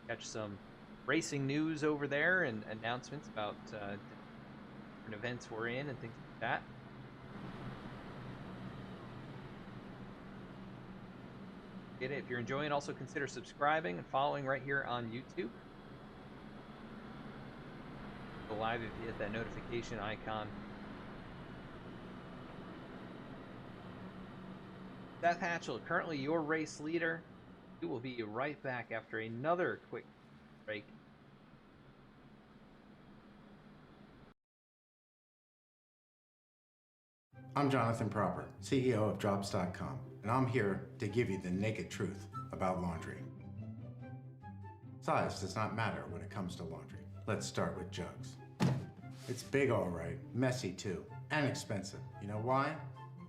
Catch some racing news over there and announcements about different events we're in and things like that. If you're enjoying, also consider subscribing and following right here on YouTube. Go live if you hit that notification icon. Seth Hatchell, currently your race leader. We will be right back after another quick break. I'm Jonathan Proper, CEO of Drops.com, and I'm here to give you the naked truth about laundry. Size does not matter when it comes to laundry. Let's start with Jugs. It's big all right, messy too, and expensive. You know why?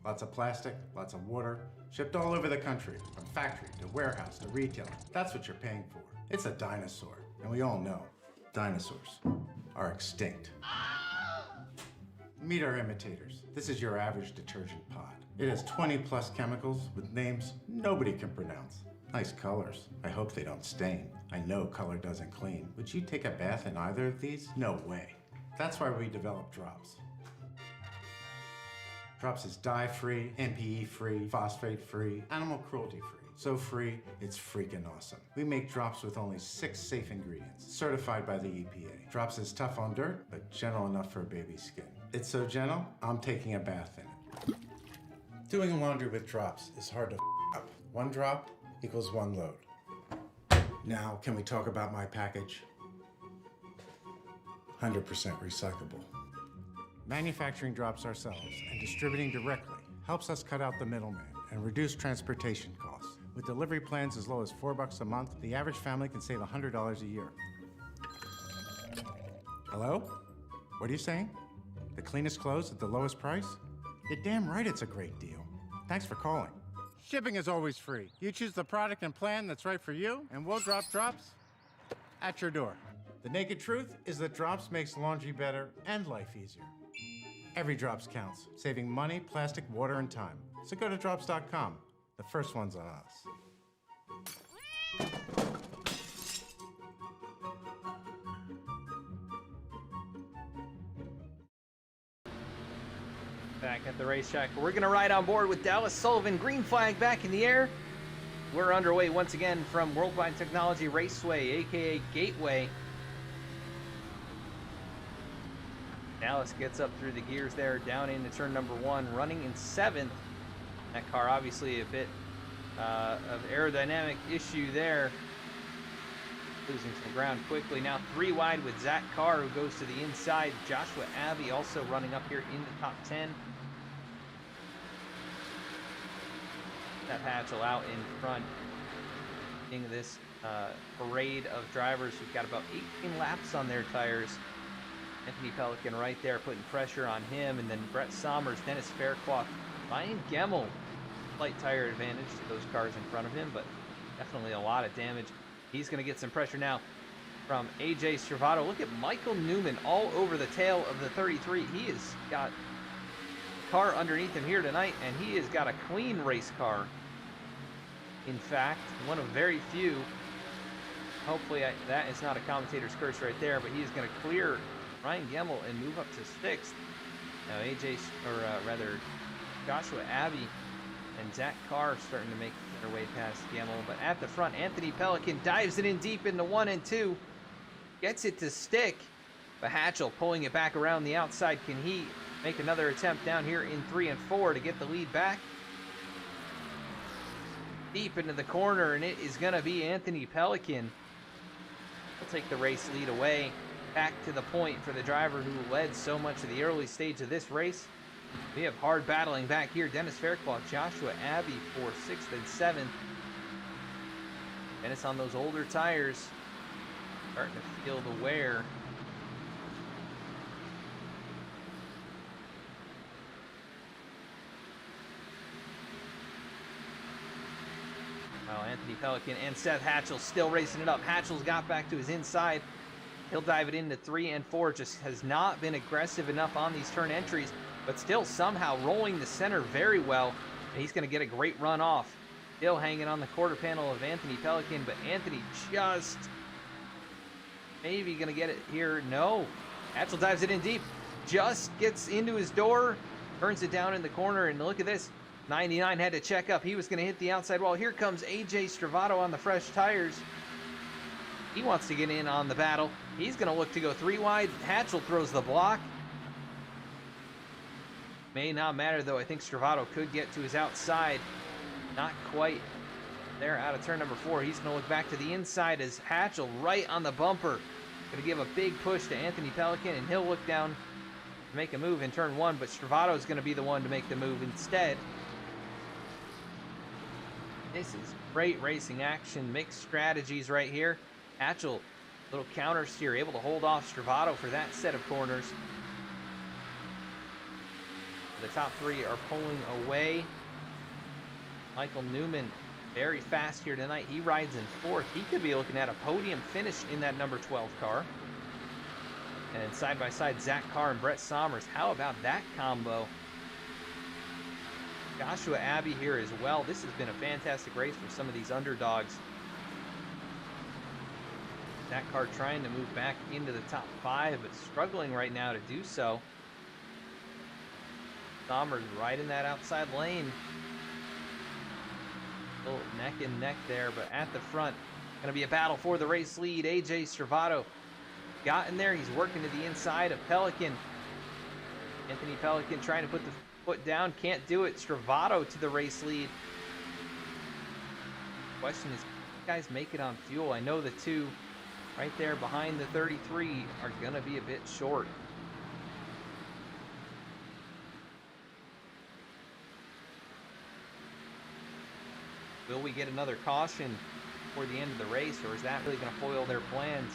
Lots of plastic, lots of water, shipped all over the country, from factory to warehouse to retailer. That's what you're paying for. It's a dinosaur, and we all know dinosaurs are extinct. Meet our imitators. This is your average detergent pod. It has 20 plus chemicals with names nobody can pronounce. Nice colors. I hope they don't stain. I know color doesn't clean. Would you take a bath in either of these? No way. That's why we developed Drops. Drops is dye-free, MPE-free, phosphate-free, animal cruelty-free. So free, it's freaking awesome. We make Drops with only 6 safe ingredients, certified by the EPA. Drops is tough on dirt, but gentle enough for baby skin. It's so gentle, I'm taking a bath in it. Doing laundry with Drops is hard to up. 1 drop equals 1 load. Now, can we talk about my package? 100% recyclable. Manufacturing Drops ourselves and distributing directly helps us cut out the middleman and reduce transportation costs. With delivery plans as low as $4 a month, the average family can save $100 a year. Hello? What are you saying? The cleanest clothes at the lowest price? You're damn right it's a great deal. Thanks for calling. Shipping is always free. You choose the product and plan that's right for you, and we'll drop Drops at your door. The naked truth is that Drops makes laundry better and life easier. Every Drops counts, saving money, plastic, water, and time. So go to Drops.com. The first one's on us. Back at the racetrack, we're going to ride on board with Dallas Sullivan. Green flag back in the air. We're underway once again from Worldwide Technology Raceway, aka Gateway. Dallas gets up through the gears there, down into turn number 1, running in 7th. That car obviously a bit of aerodynamic issue there. Losing some ground quickly. Now 3 wide with Zach Carr, who goes to the inside. Joshua Abbey also running up here in the top 10. Seth Hatchell out in front. In this parade of drivers who've got about 18 laps on their tires. Anthony Pelican right there putting pressure on him, and then Brett Sommers, Dennis Faircloth, Ryan Gemmel, slight tire advantage to those cars in front of him, but definitely a lot of damage. He's going to get some pressure now from AJ Stravato. Look at Michael Newman all over the tail of the 33. He has got a car underneath him here tonight, and he has got a clean race car. In fact, one of very few. Hopefully that is not a commentator's curse right there, but he is going to clear Ryan Gemmel and move up to 6th. Now Joshua Abbey and Zach Carr starting to make their way past Gemmel, but at the front, Anthony Pelican dives it in deep into 1 and 2, gets it to stick, but Hatchell pulling it back around the outside. Can he make another attempt down here in 3 and 4 to get the lead back? Deep into the corner, and it is going to be Anthony Pelican. He'll take the race lead away, back to the point for the driver who led so much of the early stage of this race. We have hard battling back here. Dennis Faircloth, Joshua Abbey for 6th and 7th. Dennis on those older tires, starting to feel the wear. Well, Anthony Pelican and Seth Hatchell still racing it up. Hatchell's got back to his inside. He'll dive it into 3 and 4. Just has not been aggressive enough on these turn entries, but still somehow rolling the center very well. And he's going to get a great run off. Still hanging on the quarter panel of Anthony Pelican, but Anthony just maybe going to get it here. No. Hatchell dives it in deep. Just gets into his door. Turns it down in the corner, and look at this. 99 had to check up. He was going to hit the outside wall. Here comes AJ Stravato on the fresh tires. He wants to get in on the battle. He's going to look to go 3 wide. Hatchell throws the block. May not matter, though. I think Stravato could get to his outside. Not quite there out of turn number 4. He's going to look back to the inside as Hatchell right on the bumper. Going to give a big push to Anthony Pelican, and he'll look down to make a move in turn 1, but Stravato is going to be the one to make the move instead. This is great racing action, mixed strategies right here. Hatchell, little counter steer, able to hold off Stravato for that set of corners. The top 3 are pulling away. Michael Newman, very fast here tonight. He rides in 4th. He could be looking at a podium finish in that number 12 car. And then side by side, Zach Carr and Brett Sommers. How about that combo? Joshua Abbey here as well. This has been a fantastic race for some of these underdogs. Zach Carr trying to move back into the top 5, but struggling right now to do so. Sommers right in that outside lane. A little neck and neck there, but at the front, going to be a battle for the race lead. AJ Stravato got in there. He's working to the inside of Pelican. Anthony Pelican trying to put the foot down, can't do it. Stravato to the race lead. Question is, can you guys make it on fuel? I know the 2 right there behind the 33 are going to be a bit short. Will we get another caution before the end of the race, or is that really going to foil their plans?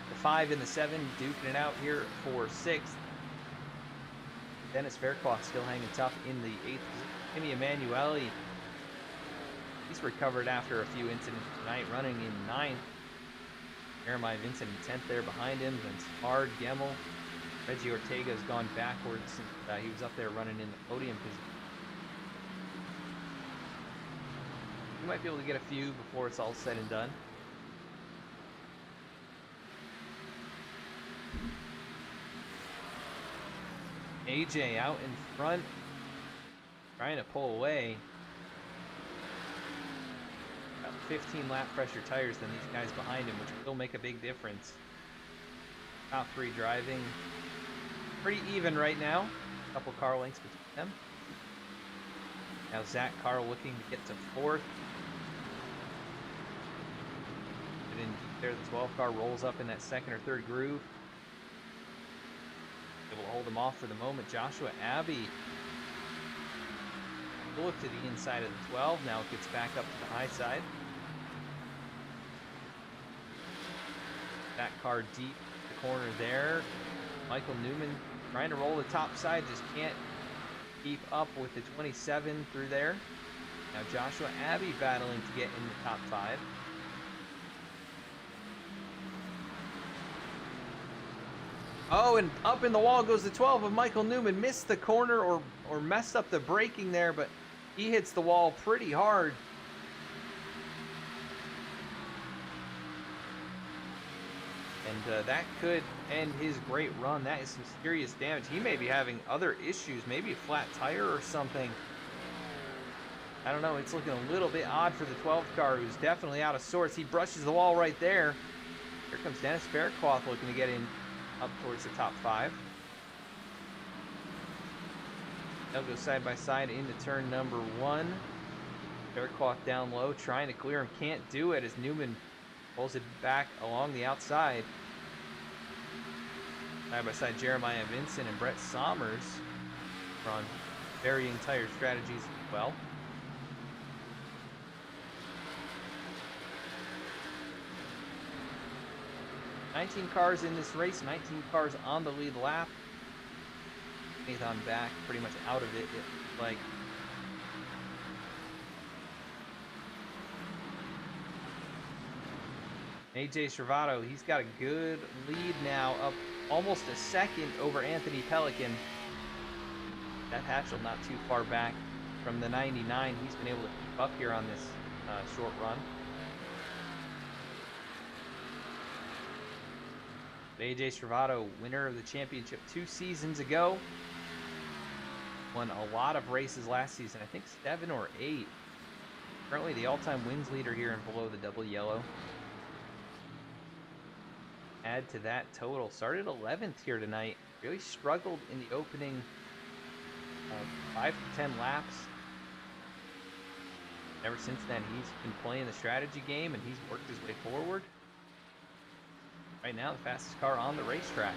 The 5 and the 7 duking it out here for 6th. Dennis Faircloth still hanging tough in the 8th position. Timmy Emanuele, he's recovered after a few incidents tonight, running in 9th. Jeremiah Vincent in 10th there behind him. Vince Hard, Gemmel. Reggie Ortega has gone backwards since he was up there running in the podium position. We might be able to get a few before it's all said and done. AJ out in front, trying to pull away. Got 15 lap pressure tires than these guys behind him, which will make a big difference. Top 3 driving pretty even right now. A couple car lengths between them. Now Zach Carr looking to get to 4th. And then there, the 12 car rolls up in that 2nd or 3rd groove. Able to hold him off for the moment. Joshua Abbey will look to the inside of the 12. Now it gets back up to the high side. That car deep the corner there. Michael Newman trying to roll the top side, just can't keep up with the 27 through there. Now Joshua Abbey battling to get in the top 5. Oh, and up in the wall goes the 12 of Michael Newman. Missed the corner or messed up the braking there, but he hits the wall pretty hard. And that could end his great run. That is some serious damage. He may be having other issues, maybe a flat tire or something. I don't know. It's looking a little bit odd for the 12 car, who's definitely out of sorts. He brushes the wall right there. Here comes Dennis Faircloth looking to get in up towards the top 5. They'll go side by side into turn number 1. Faircloth down low, trying to clear him. Can't do it as Newman pulls it back along the outside. Side by side, Jeremiah Vincent and Brett Sommers are on varying tire strategies as well. $19 cars in this race, 19 cars on the lead lap. Nathan back, pretty much out of it, it looks like. AJ Servato, he's got a good lead now, up almost a second over Anthony Pelican. That Hatchell not too far back from the 99. He's been able to keep up here on this short run. AJ Servato, winner of the championship 2 seasons ago. Won a lot of races last season, I think 7 or 8. Currently the all-time wins leader here and below the double yellow. Add to that total. Started 11th here tonight. Really struggled in the opening 5 to 10 laps. Ever since then, he's been playing the strategy game and he's worked his way forward. Right now, the fastest car on the racetrack.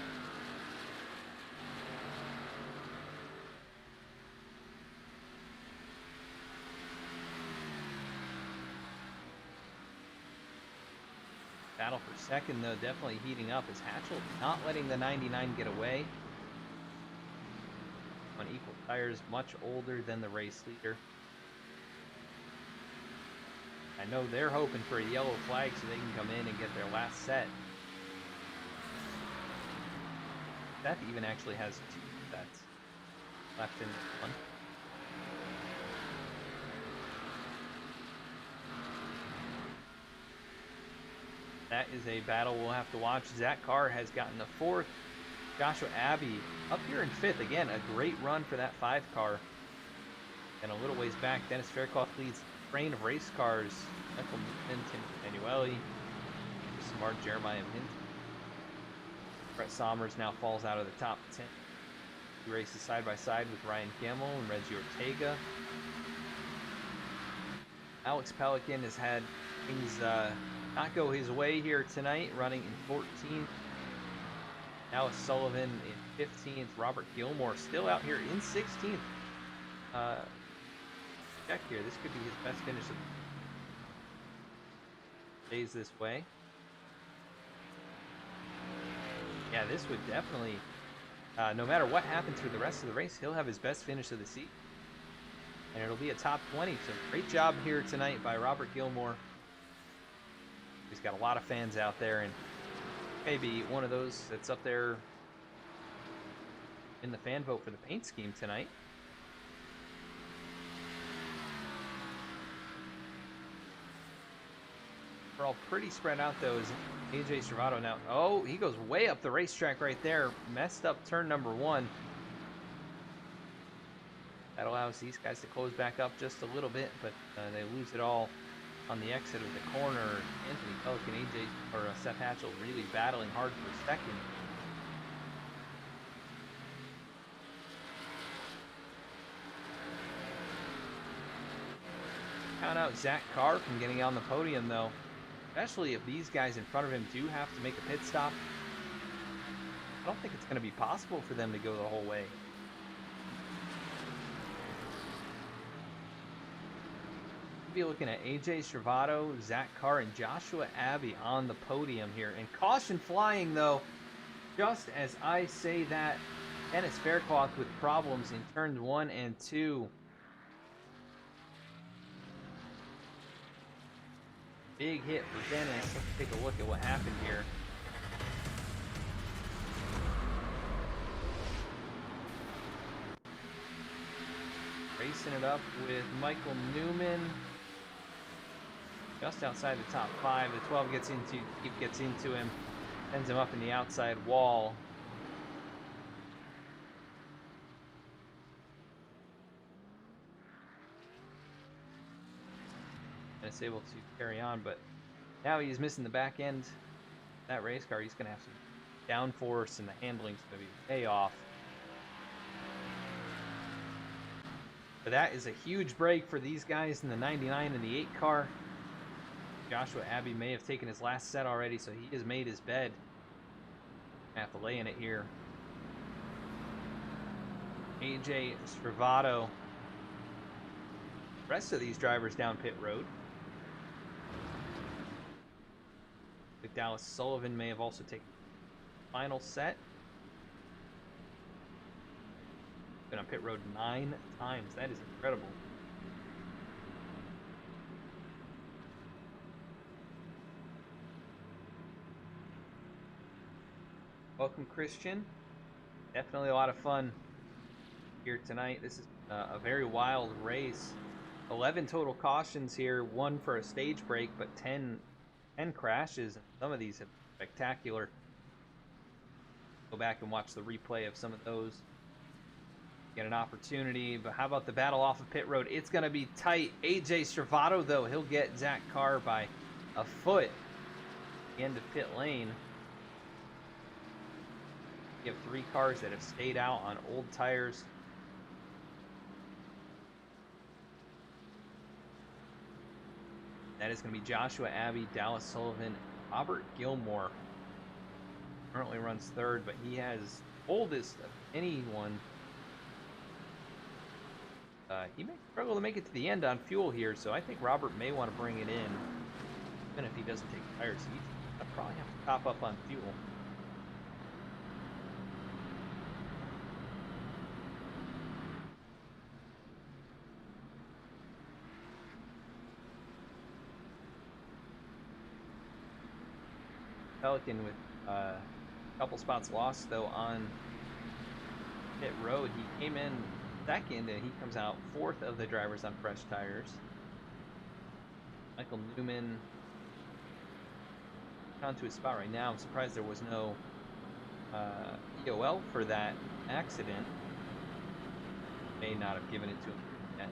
Battle for second, though, definitely heating up as Hatchell not letting the 99 get away. On equal tires, much older than the race leader. I know they're hoping for a yellow flag so they can come in and get their last set. That even actually has 2 sets left in this one. That is a battle we'll have to watch. Zach Carr has gotten the 4th. Joshua Abbey up here in 5th. Again, a great run for that 5 car. And a little ways back, Dennis Faircloth leads the train of race cars. Michael Newman, Tim Emanuele, Smart, Jeremiah Mint. Brett Sommers now falls out of the top 10. He races side by side with Ryan Gemmel and Reggie Ortega. Alex Pelican has had things not go his way here tonight, running in 14th. Alice Sullivan in 15th. Robert Gilmore still out here in 16th. Check here. This could be his best finish of the days this way. Yeah, this would definitely, no matter what happens for the rest of the race, he'll have his best finish of the season. And it'll be a top 20. So great job here tonight by Robert Gilmore. He's got a lot of fans out there, and maybe one of those that's up there in the fan vote for the paint scheme tonight. We're all pretty spread out though. Is AJ Servato now? Oh, he goes way up the racetrack right there. Messed up turn number 1. That allows these guys to close back up just a little bit, but they lose it all on the exit of the corner. Anthony Pelican, Seth Hatchell really battling hard for second. Count out Zach Carr from getting on the podium though. Especially if these guys in front of him do have to make a pit stop. I don't think it's going to be possible for them to go the whole way. Be looking at AJ Servato, Zach Carr, and Joshua Abbey on the podium here. And caution flying though. just as I say that, Dennis Faircloth with problems in turns 1 and 2. Big hit for Dennis. Let's take a look at what happened here. Racing it up with Michael Newman. Just outside the top 5. The 12 gets into him. Sends him up in the outside wall. And it's able to carry on, but now he's missing the back end. That race car, he's going to have some downforce, and the handling's going to be way off. But that is a huge break for these guys in the 99 and the 8 car. Joshua Abbey may have taken his last set already, so he has made his bed. I have to lay in it here. AJ Stravato. Rest of these drivers down pit road. Like Dallas Sullivan may have also taken the final set. Been on pit road 9 times. That is incredible. Welcome, Christian. Definitely a lot of fun here tonight. This is a very wild race. 11 total cautions here, 1 for a stage break, but 10 crashes. And some of these have been spectacular. Go back and watch the replay of some of those. Get an opportunity, but how about the battle off of pit road? It's going to be tight. AJ Stravato, though, he'll get Zach Carr by a foot at the end of pit lane. You have 3 cars that have stayed out on old tires. That is going to be Joshua Abbey, Dallas Sullivan, Robert Gilmore. Currently runs 3rd, but he has oldest of anyone. He may struggle to make it to the end on fuel here, so I think Robert may want to bring it in. Even if he doesn't take tires, he'll probably have to top up on fuel. Pelican with a couple spots lost, though, on pit road. He came in 2nd, and he comes out 4th of the drivers on fresh tires. Michael Newman onto his spot right now. I'm surprised there was no EOL for that accident. May not have given it to him yet.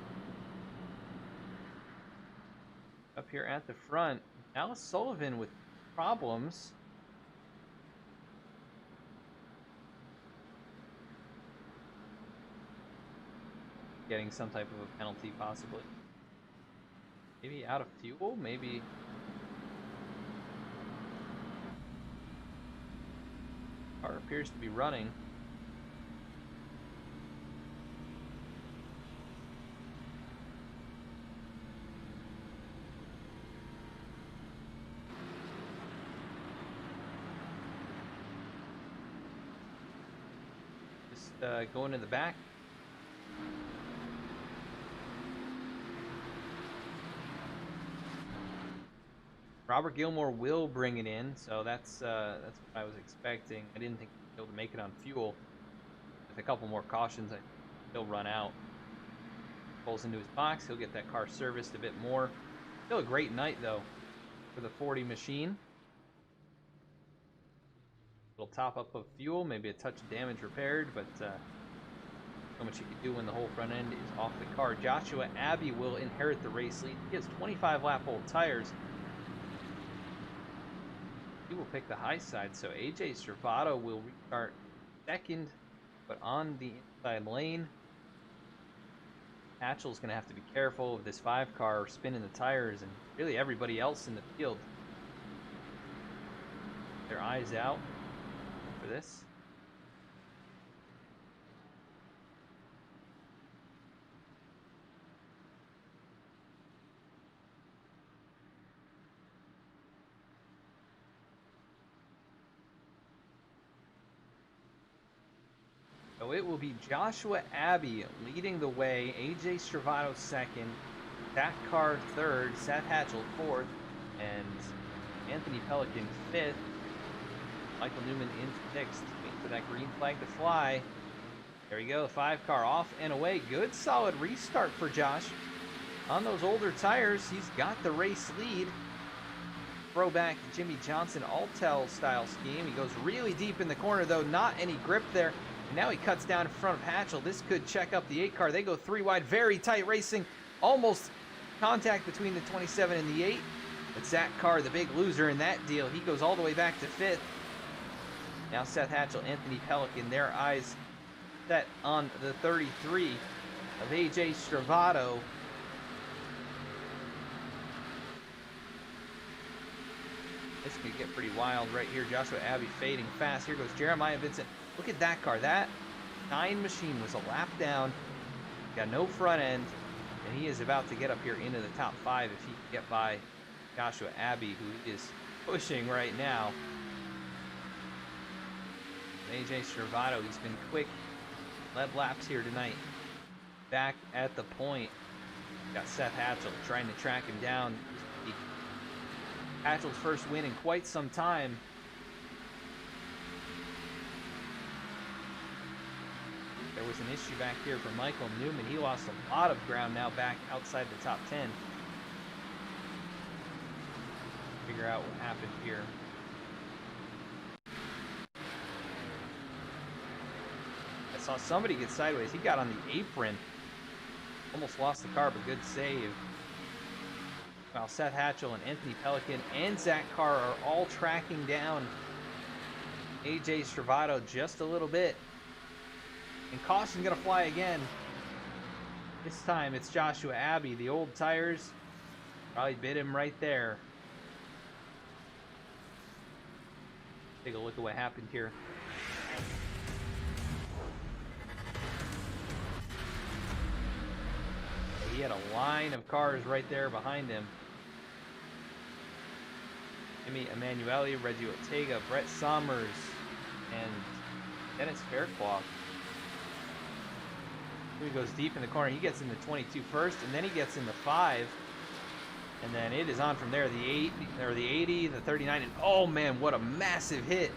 Up here at the front, Dallas Sullivan with problems. Getting some type of a penalty, possibly. Maybe out of fuel, maybe. Car appears to be running. Just going in the back. Robert Gilmore will bring it in, so that's what I was expecting. I didn't think he'd be able to make it on fuel. With a couple more cautions, he'll run out. Pulls into his box, he'll get that car serviced a bit more. Still a great night, though, for the 40 machine. Little top up of fuel, maybe a touch of damage repaired, but so much you can do when the whole front end is off the car. Joshua Abbey will inherit the race lead. He has 25 lap old tires. He will pick the high side, so AJ Stravato will restart 2nd, but on the inside lane. Hatchell's going to have to be careful of this 5 car spinning the tires, and really everybody else in the field. Their eyes out for this. So it will be Joshua Abbey leading the way, AJ Stravato second, Zach Carr third, Seth Hatchell fourth, and Anthony Pelican fifth. Michael Newman in sixth. Waiting for that green flag to fly. There we go, 5-car off and away. Good solid restart for Josh. On those older tires, he's got the race lead. Throwback Jimmy Johnson Alltel style scheme. He goes really deep in the corner though, not any grip there. And now he cuts down in front of Hatchell. This could check up the 8-car. They go 3 wide, very tight racing. Almost contact between the 27 and the 8. But Zach Carr, the big loser in that deal, he goes all the way back to 5th. Now Seth Hatchell, Anthony Pelican, their eyes set on the 33 of AJ Stravato. This could get pretty wild right here. Joshua Abbey fading fast. Here goes Jeremiah Vincent. Look at that car. That 9 machine was a lap down. Got no front end. And he is about to get up here into the top 5 if he can get by Joshua Abbey, who is pushing right now. AJ Stravato, he's been quick. Led laps here tonight. Back at the point. Got Seth Hatchell trying to track him down. Hatchell's first win in quite some time. There was an issue back here for Michael Newman. He lost a lot of ground now back outside the top 10. Figure out what happened here. I saw somebody get sideways. He got on the apron. Almost lost the car, but good save. While Seth Hatchell and Anthony Pelican and Zach Carr are all tracking down AJ Stravato just a little bit. And caution's gonna fly again. This time it's Joshua Abbey. The old tires probably bit him right there. Take a look at what happened here. He had a line of cars right there behind him. Jimmy Emanuele, Reggie Ortega, Brett Sommers, and Dennis Fairclough. He goes deep in the corner. He gets into 22 first, and then he gets into 5. And then it is on from there. The 8, or the 80, the 39, and oh man, what a massive hit.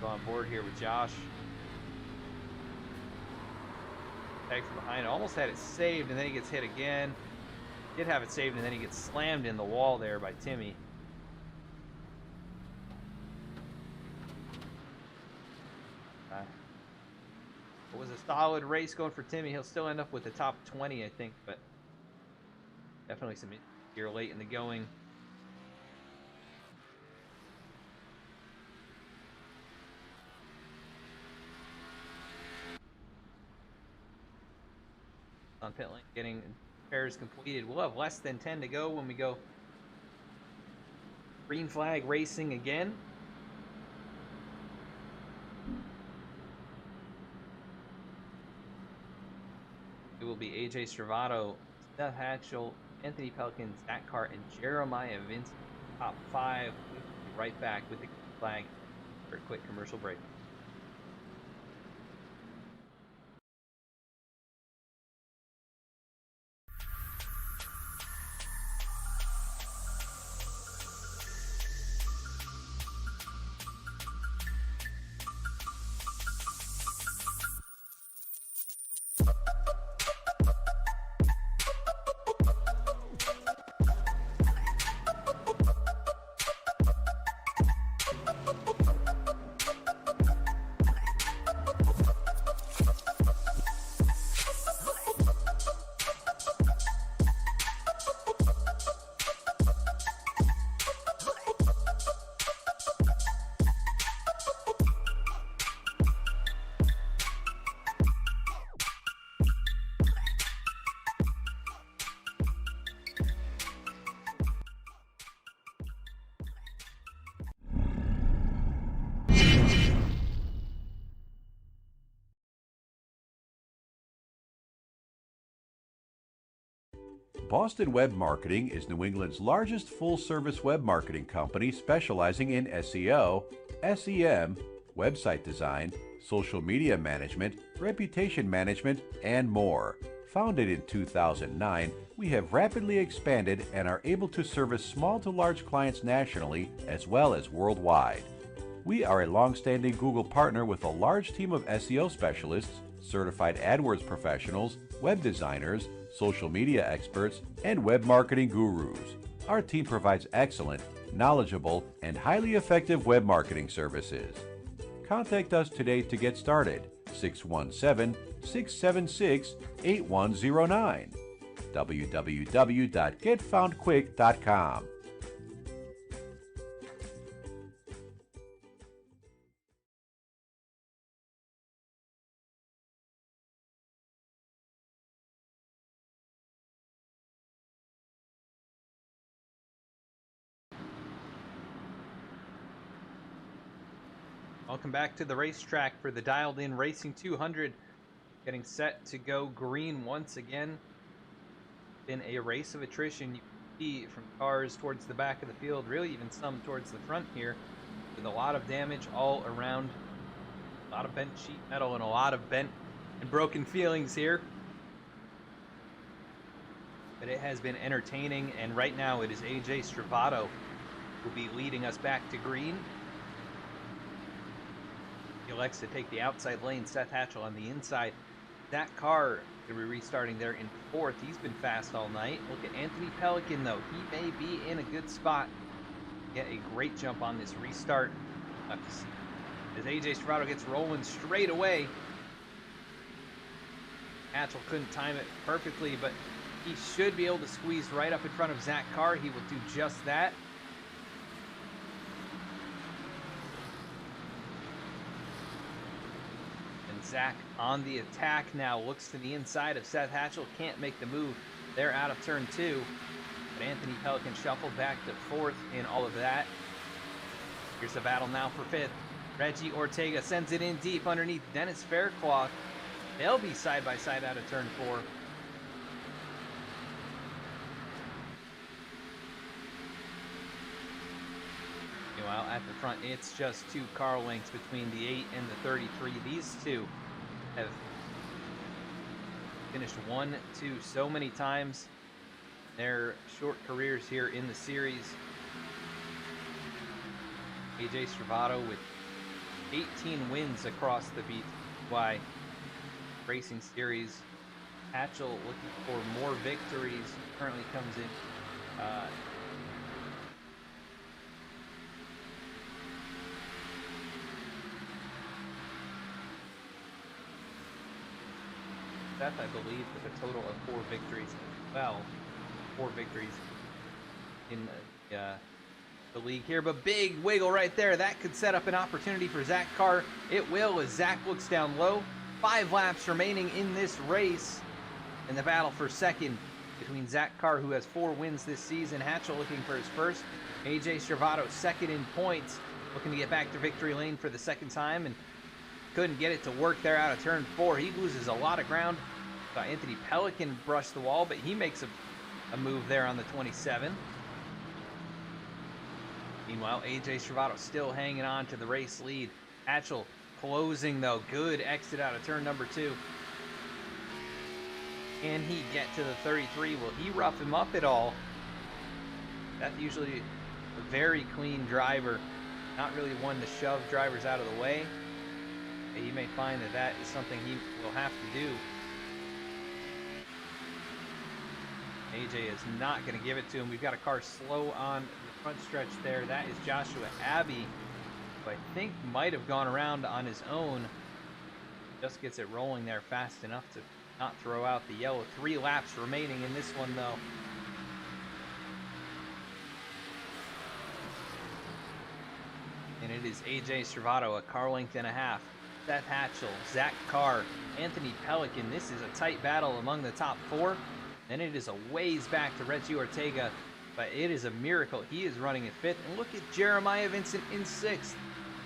Go on board here with Josh. Tag from behind. Almost had it saved, and then he gets hit again. Did have it saved, and then he gets slammed in the wall there by Timmy. It was a solid race going for Timmy. He'll still end up with the top 20, I think, but definitely some here late in the going. On pit lane, getting pairs completed. We'll have less than 10 to go when we go green flag racing again. It will be AJ Stravato, Seth Hatchell, Anthony Pelican, Zach Carr, and Jeremiah Vincent. Top 5. We'll be right back with the green flag for a quick commercial break. Boston Web Marketing is New England's largest full-service web marketing company specializing in SEO, SEM, website design, social media management, reputation management, and more. Founded in 2009, we have rapidly expanded and are able to service small to large clients nationally as well as worldwide. We are a long-standing Google partner with a large team of SEO specialists, certified AdWords professionals, web designers, social media experts, and web marketing gurus. Our team provides excellent, knowledgeable, and highly effective web marketing services. Contact us today to get started. 617-676-8109. www.getfoundquick.com. Welcome back to the racetrack for the Dialed In Racing 200. Getting set to go green once again. Been a race of attrition. You can see from cars towards the back of the field, really even some towards the front here, with a lot of damage all around. A lot of bent sheet metal and a lot of bent and broken feelings here. But it has been entertaining, and right now it is AJ Stravato who will be leading us back to green. He elects to take the outside lane. Seth Hatchell on the inside. That car going to be restarting there in fourth. He's been fast all night. Look at Anthony Pelican, though. He may be in a good spot. Get a great jump on this restart. As AJ Stravato gets rolling straight away. Hatchell couldn't time it perfectly, but he should be able to squeeze right up in front of Zach Carr. He will do just that. Zach on the attack now, looks to the inside of Seth Hatchell, can't make the move. They're out of turn 2, but Anthony Pelican shuffled back to 4th in all of that. Here's the battle now for 5th. Reggie Ortega sends it in deep underneath Dennis Faircloth. They'll be side by side out of turn 4. Meanwhile, at the front, it's just 2 car lengths between the 8 and the 33. These two have finished 1-2 so many times in their short careers here in the series. AJ Stravato with 18 wins across the BTY Racing Series. Hatchell looking for more victories. Currently comes in Seth, I believe, with a total of 4 victories. Well, 4 victories in the league here, but big wiggle right there. That could set up an opportunity for Zach Carr. It will, as Zach looks down low. 5 laps remaining in this race, and the battle for second between Zach Carr, who has 4 wins this season. Hatchell looking for his first. AJ Stravato second in points, looking to get back to victory lane for the second time, and couldn't get it to work there out of turn 4. He loses a lot of ground. Anthony Pelican brushed the wall, but he makes a move there on the 27. Meanwhile, AJ Stravato still hanging on to the race lead. Hatchell closing, though. Good exit out of turn number 2. Can he get to the 33? Will he rough him up at all? That's usually a very clean driver. Not really one to shove drivers out of the way. He may find that that is something he will have to do. AJ is not going to give it to him. We've got a car slow on the front stretch there. That is Joshua Abbey, who I think might have gone around on his own. Just gets it rolling there fast enough to not throw out the yellow. 3 laps remaining in this one, though. And it is AJ Stravato, a car length and a half. Seth Hatchell, Zach Carr, Anthony Pelican. This is a tight battle among the top 4. Then it is a ways back to Reggie Ortega, but it is a miracle. He is running in 5th. And look at Jeremiah Vincent in 6th.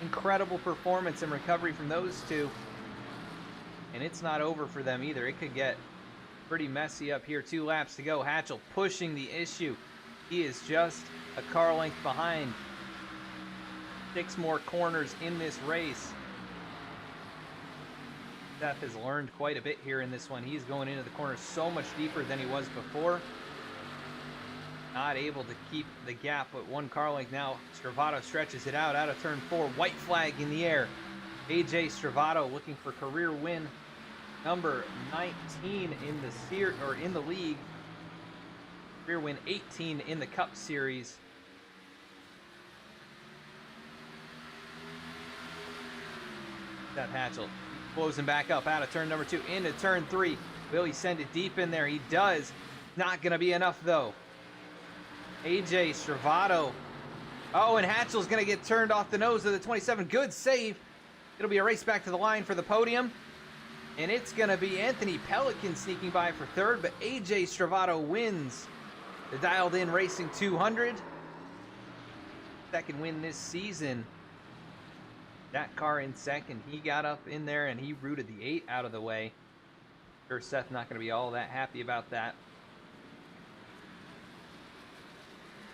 Incredible performance and recovery from those two. And it's not over for them either. It could get pretty messy up here. 2 laps to go. Hatchell pushing the issue. He is just a car length behind. 6 more corners in this race. Seth has learned quite a bit here in this one. He's going into the corner so much deeper than he was before. Not able to keep the gap, but 1 car length now. Stravato stretches it out of turn 4. White flag in the air. AJ Stravato looking for career win number 19 in the league. Career win 18 in the Cup Series. Seth Hatchell closing back up out of turn number 2 into turn 3. Will he send it deep in there? He does. Not going to be enough, though. AJ Stravato. Oh, and Hatchell's going to get turned off the nose of the 27. Good save. It'll be a race back to the line for the podium. And it's going to be Anthony Pelican sneaking by for 3rd, but AJ Stravato wins the Dialed In Racing 200. 2nd win this season. That car in 2nd. He got up in there and he rooted the 8 out of the way. Sure, Seth not going to be all that happy about that.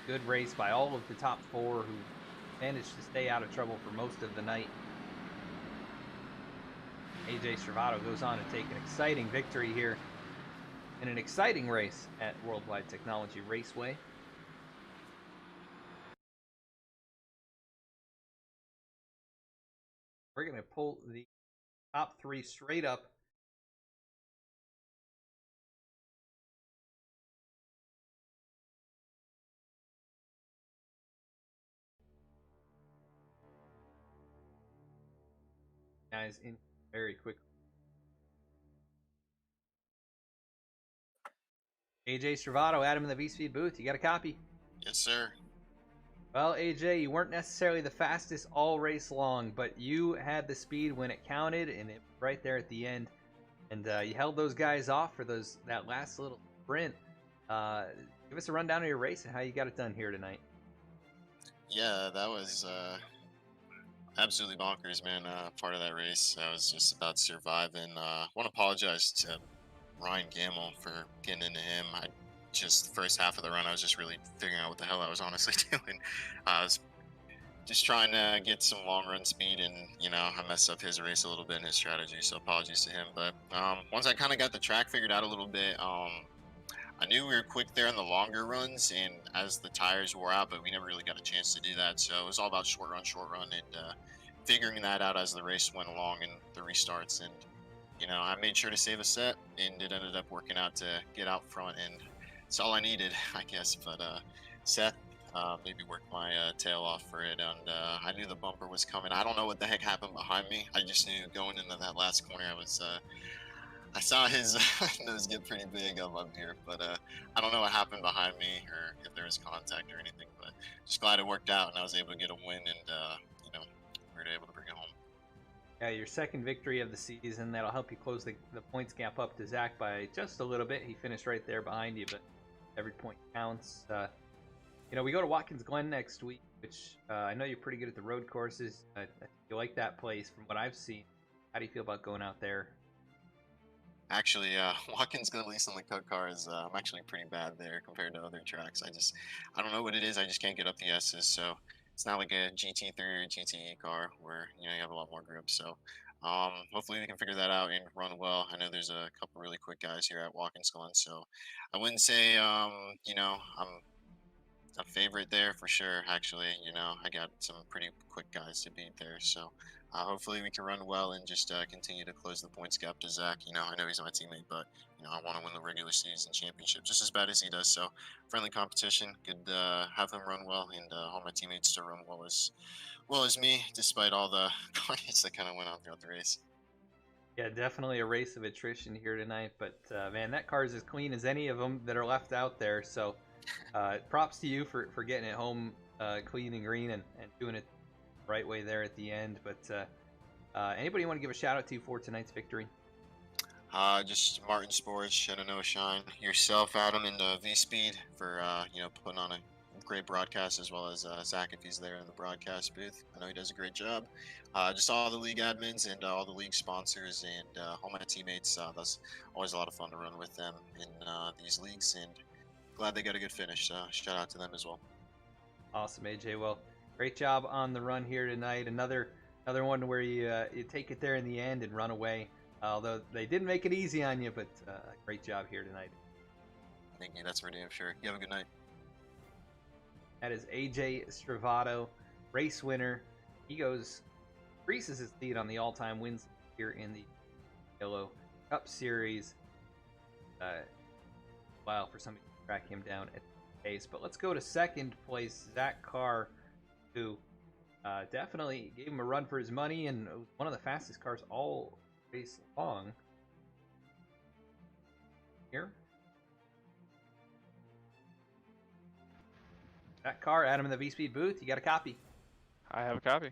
Good race by all of the top 4 who managed to stay out of trouble for most of the night. AJ Stravato goes on to take an exciting victory here in an exciting race at Worldwide Technology Raceway. We're going to pull the top 3 straight up. Guys, in very quickly. AJ Stravato, Adam in the V-Speed booth. You got a copy? Yes, sir. Well, AJ, you weren't necessarily the fastest all race long, but you had the speed when it counted, and it right there at the end. And you held those guys off for that last little sprint. Give us a rundown of your race and how you got it done here tonight. Yeah, that was absolutely bonkers, man. Part of that race, I was just about to survive, and I want to apologize to Ryan Gamble for getting into him. The first half of the run, I was just really figuring out what the hell I was honestly doing. I was just trying to get some long run speed, and I messed up his race a little bit in his strategy, so apologies to him. But once I kind of got the track figured out a little bit, I knew we were quick there in the longer runs, and as the tires wore out, but we never really got a chance to do that. So it was all about short run, and figuring that out as the race went along and the restarts. And I made sure to save a set, and it ended up working out to get out front, and it's all I needed, I guess. But Seth maybe worked my tail off for it, and I knew the bumper was coming. I don't know what the heck happened behind me. I just knew going into that last corner, I saw his nose get pretty big up here, but I don't know what happened behind me or if there was contact or anything. But just glad it worked out, and I was able to get a win, and we were able to bring it home. Yeah, your 2nd victory of the season. That'll help you close the points gap up to Zach by just a little bit. He finished right there behind you, but every point counts. We go to Watkins Glen next week, which I know you're pretty good at the road courses. I think you like that place from what I've seen. How do you feel about going out there? Actually, Watkins Glen, at least on the cut cars, I'm actually pretty bad there compared to other tracks. I don't know what it is. I just can't get up the S's. So it's not like a GT3 or GTE car where you have a lot more grip. So hopefully we can figure that out and run well. I know there's a couple really quick guys here at Watkins Glen, so I wouldn't say I'm a favorite there for sure. Actually, I got some pretty quick guys to beat there. So hopefully we can run well and just continue to close the points gap to Zach. I know he's my teammate, but I want to win the regular season championship just as bad as he does. So friendly competition, good to have him run well, and all my teammates to run well as me, despite all the carnage that kind of went on throughout the race. Yeah, definitely a race of attrition here tonight, but man, that car is as clean as any of them that are left out there. So props to you for getting it home clean and green and doing it the right way there at the end. But anybody you want to give a shout out to for tonight's victory? Just Martin Sports, Shenandoah Shine, yourself, Adam, and V-Speed for putting on a great broadcast, as well as Zach if he's there in the broadcast booth. I know he does a great job. Just all the league admins and all the league sponsors and all my teammates. That's always a lot of fun to run with them in these leagues, and glad they got a good finish. Shout out to them as well. Awesome, AJ. Well, great job on the run here tonight. Another one where you take it there in the end and run away. Although they didn't make it easy on you, but great job here tonight. Thank you. That's for damn sure. You have a good night. That is AJ Stravato, race winner. He increases his lead on the all-time wins here in the Yellow Cup Series. Wow, for somebody to track him down at the pace. But let's go to second place, Zach Carr, who definitely gave him a run for his money and was one of the fastest cars all race long. Here. That car, Adam in the V-Speed booth, you got a copy. I have a copy.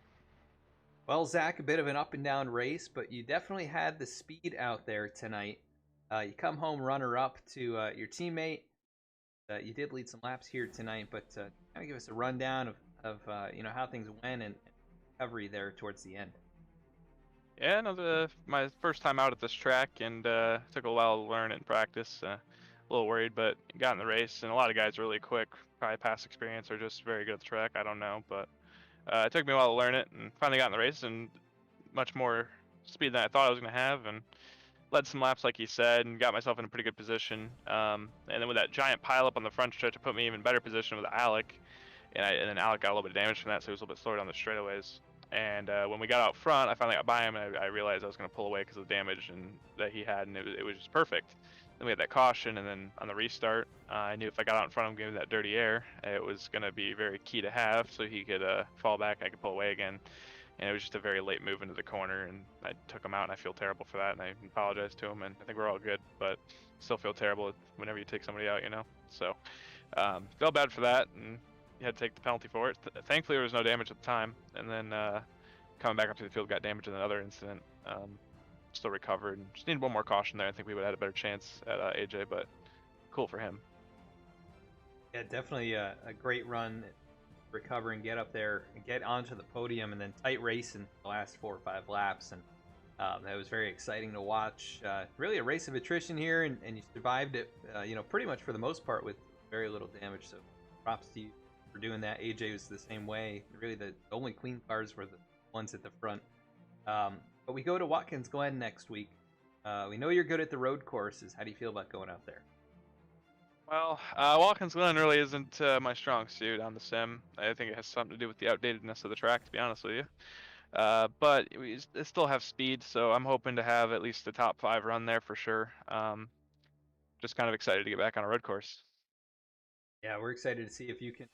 Well, Zach, a bit of an up and down race, but you definitely had the speed out there tonight. You come home runner-up to your teammate. You did lead some laps here tonight, but kind of give us a rundown of how things went and recovery there towards the end. Yeah, no, my first time out at this track, and took a while to learn and practice. A little worried, but got in the race, and a lot of guys are really quick, probably past experience or just very good at the track. I don't know, but it took me a while to learn it, and finally got in the race, and much more speed than I thought I was going to have, and led some laps like he said, and got myself in a pretty good position. And then with that giant pileup on the front stretch, it put me in even better position with Alec, and then Alec got a little bit of damage from that, so he was a little bit slower down the straightaways. And when we got out front, I finally got by him, and I realized I was going to pull away because of the damage that he had, and it was just perfect. Then we had that caution, and then on the restart, I knew if I got out in front of him, giving that dirty air, it was going to be very key to have, so he could fall back, I could pull away again. And it was just a very late move into the corner, and I took him out, and I feel terrible for that, and I apologize to him, and I think we're all good, but still feel terrible whenever you take somebody out, you know? So, felt bad for that, and you had to take the penalty for it. Thankfully, there was no damage at the time, and then coming back up to the field, got damaged in another incident. Still recovered, and just needed one more caution there. I think we would have had a better chance at AJ, but cool for him. Yeah, definitely a great run, recover and get up there and get onto the podium, and then tight race in the last 4 or 5 laps, and that was very exciting to watch. Really a race of attrition here, and you survived it, pretty much for the most part with very little damage. So props to you for doing that. AJ was the same way. Really, the only clean cars were the ones at the front. But we go to Watkins Glen next week. We know you're good at the road courses. How do you feel about going out there? Well, Watkins Glen really isn't my strong suit on the sim. I think it has something to do with the outdatedness of the track, to be honest with you. But we still have speed, so I'm hoping to have at least a top 5 run there for sure. Just kind of excited to get back on a road course. Yeah, we're excited to see if you can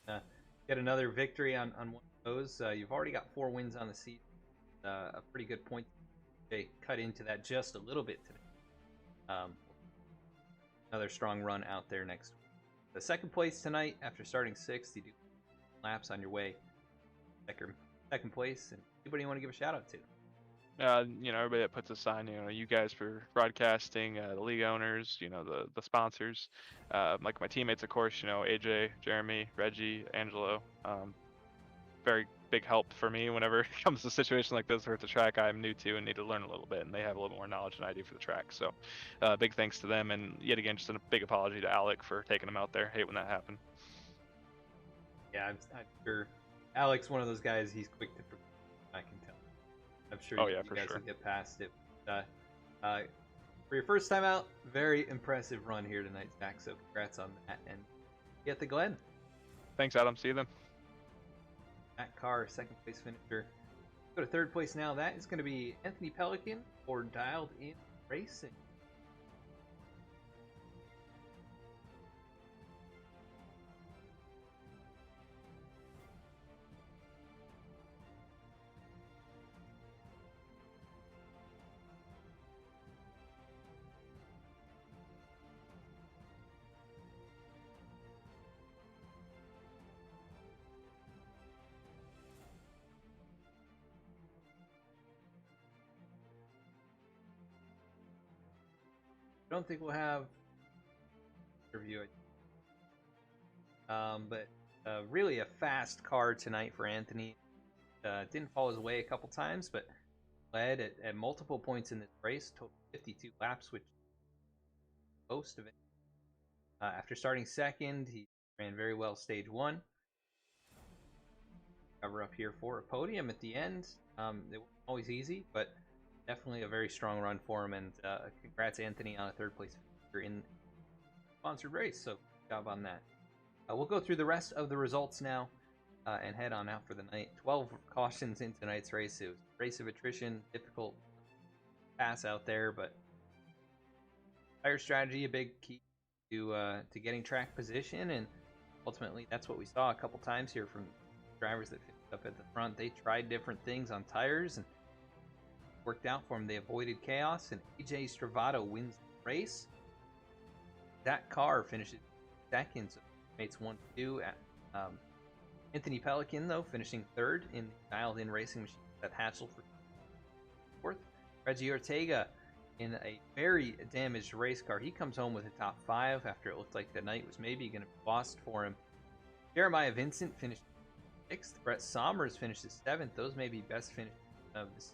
get another victory on one of those. You've already got 4 wins on the season. A pretty good point. They cut into that just a little bit today. Another strong run out there next week. The second place tonight, after starting 6th, you do laps on your way. Second place, and anybody you want to give a shout out to? Everybody that puts a sign, you guys for broadcasting, the league owners, the sponsors, like my teammates, of course, AJ, Jeremy, Reggie, Angelo, very big help for me whenever it comes to a situation like this where it's a track I'm new to and need to learn a little bit, and they have a little more knowledge than I do for the track. So big thanks to them, and yet again, just a big apology to Alec for taking him out there. Hate when that happened. Yeah, I'm sure Alec's one of those guys, he's quick to forgive, I can tell. I'm sure you guys will get past it. For your first time out, very impressive run here tonight, Zach, so congrats on that, and get the Glen. Thanks, Adam. See you then. Matt Carr, second place finisher. Go to third place now. That is going to be Anthony Pelican for Dialed In Racing. I don't think we'll have interview, but Really a fast car tonight for Anthony. Didn't fall his way a couple times, but led at multiple points in this race, total 52 laps, which most of it. After starting second, he ran very well stage 1. Cover up here for a podium at the end. It wasn't always easy, but definitely a very strong run for him. And congrats, Anthony, on a 3rd place finish in the sponsored race. So good job on that. We'll go through the rest of the results now and head on out for the night. 12 cautions in tonight's race. It was a race of attrition, difficult pass out there, but tire strategy a big key to getting track position, and ultimately that's what we saw a couple times here from drivers that finished up at the front. They tried different things on tires and worked out for them. They avoided chaos, and AJ Stravato wins the race. That car finishes second, so mates 1-2. Anthony Pelican, though, finishing 3rd in the dialed-in racing machine at Hatchel for 4th. Reggie Ortega in a very damaged race car. He comes home with a top 5 after it looked like the night was maybe going to be lost for him. Jeremiah Vincent finished 6th. Brett Sommers finishes 7th. Those may be best finishes of this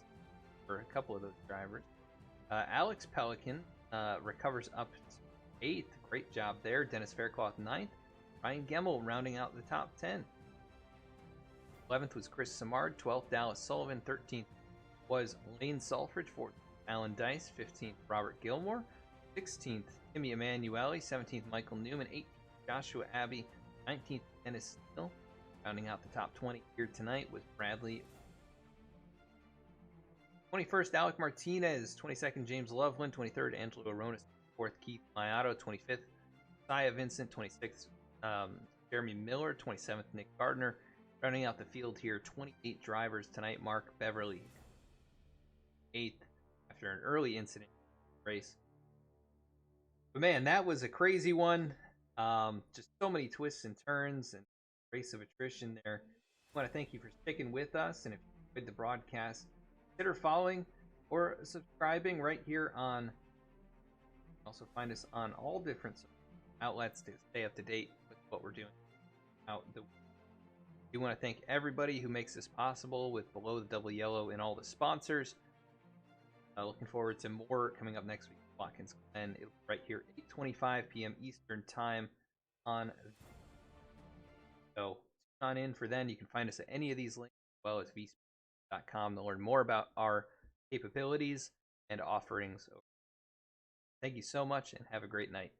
for a couple of those drivers. Alex Pelican recovers up to 8th. Great job there. Dennis Faircloth 9th. Ryan Gemmel rounding out the top 10. 11th was Chris Samard. 12th, Dallas Sullivan. 13th was Lane Sulfridge. 14th, Alan Dice. 15th, Robert Gilmore. 16th, Timmy Emanuele. 17th, Michael Newman. 18th, Joshua Abbey. 19th, Dennis Steele. Rounding out the top 20 here tonight was Bradley. 21st, Alec Martinez. 22nd, James Loveland. 23rd, Angelo Aronis. 4th, Keith Mayato. 25th, Saya Vincent. 26th, Jeremy Miller. 27th, Nick Gardner. Rounding out the field here, 28 drivers tonight. Mark Beverly, 8th, after an early incident race. But man, that was a crazy one. Just so many twists and turns and race of attrition there. I want to thank you for sticking with us, and if you enjoyed the broadcast, consider following or subscribing right here on. Also find us on all different outlets to stay up to date with what we're doing out the. I do want to thank everybody who makes this possible with Below the Double Yellow and all the sponsors. Looking forward to more coming up next week. Watkins Glen. It'll be right here, 8:25 p.m. Eastern Time on. So tune on in for then. You can find us at any of these links as well as vspeed.com to learn more about our capabilities and offerings. Thank you so much and have a great night.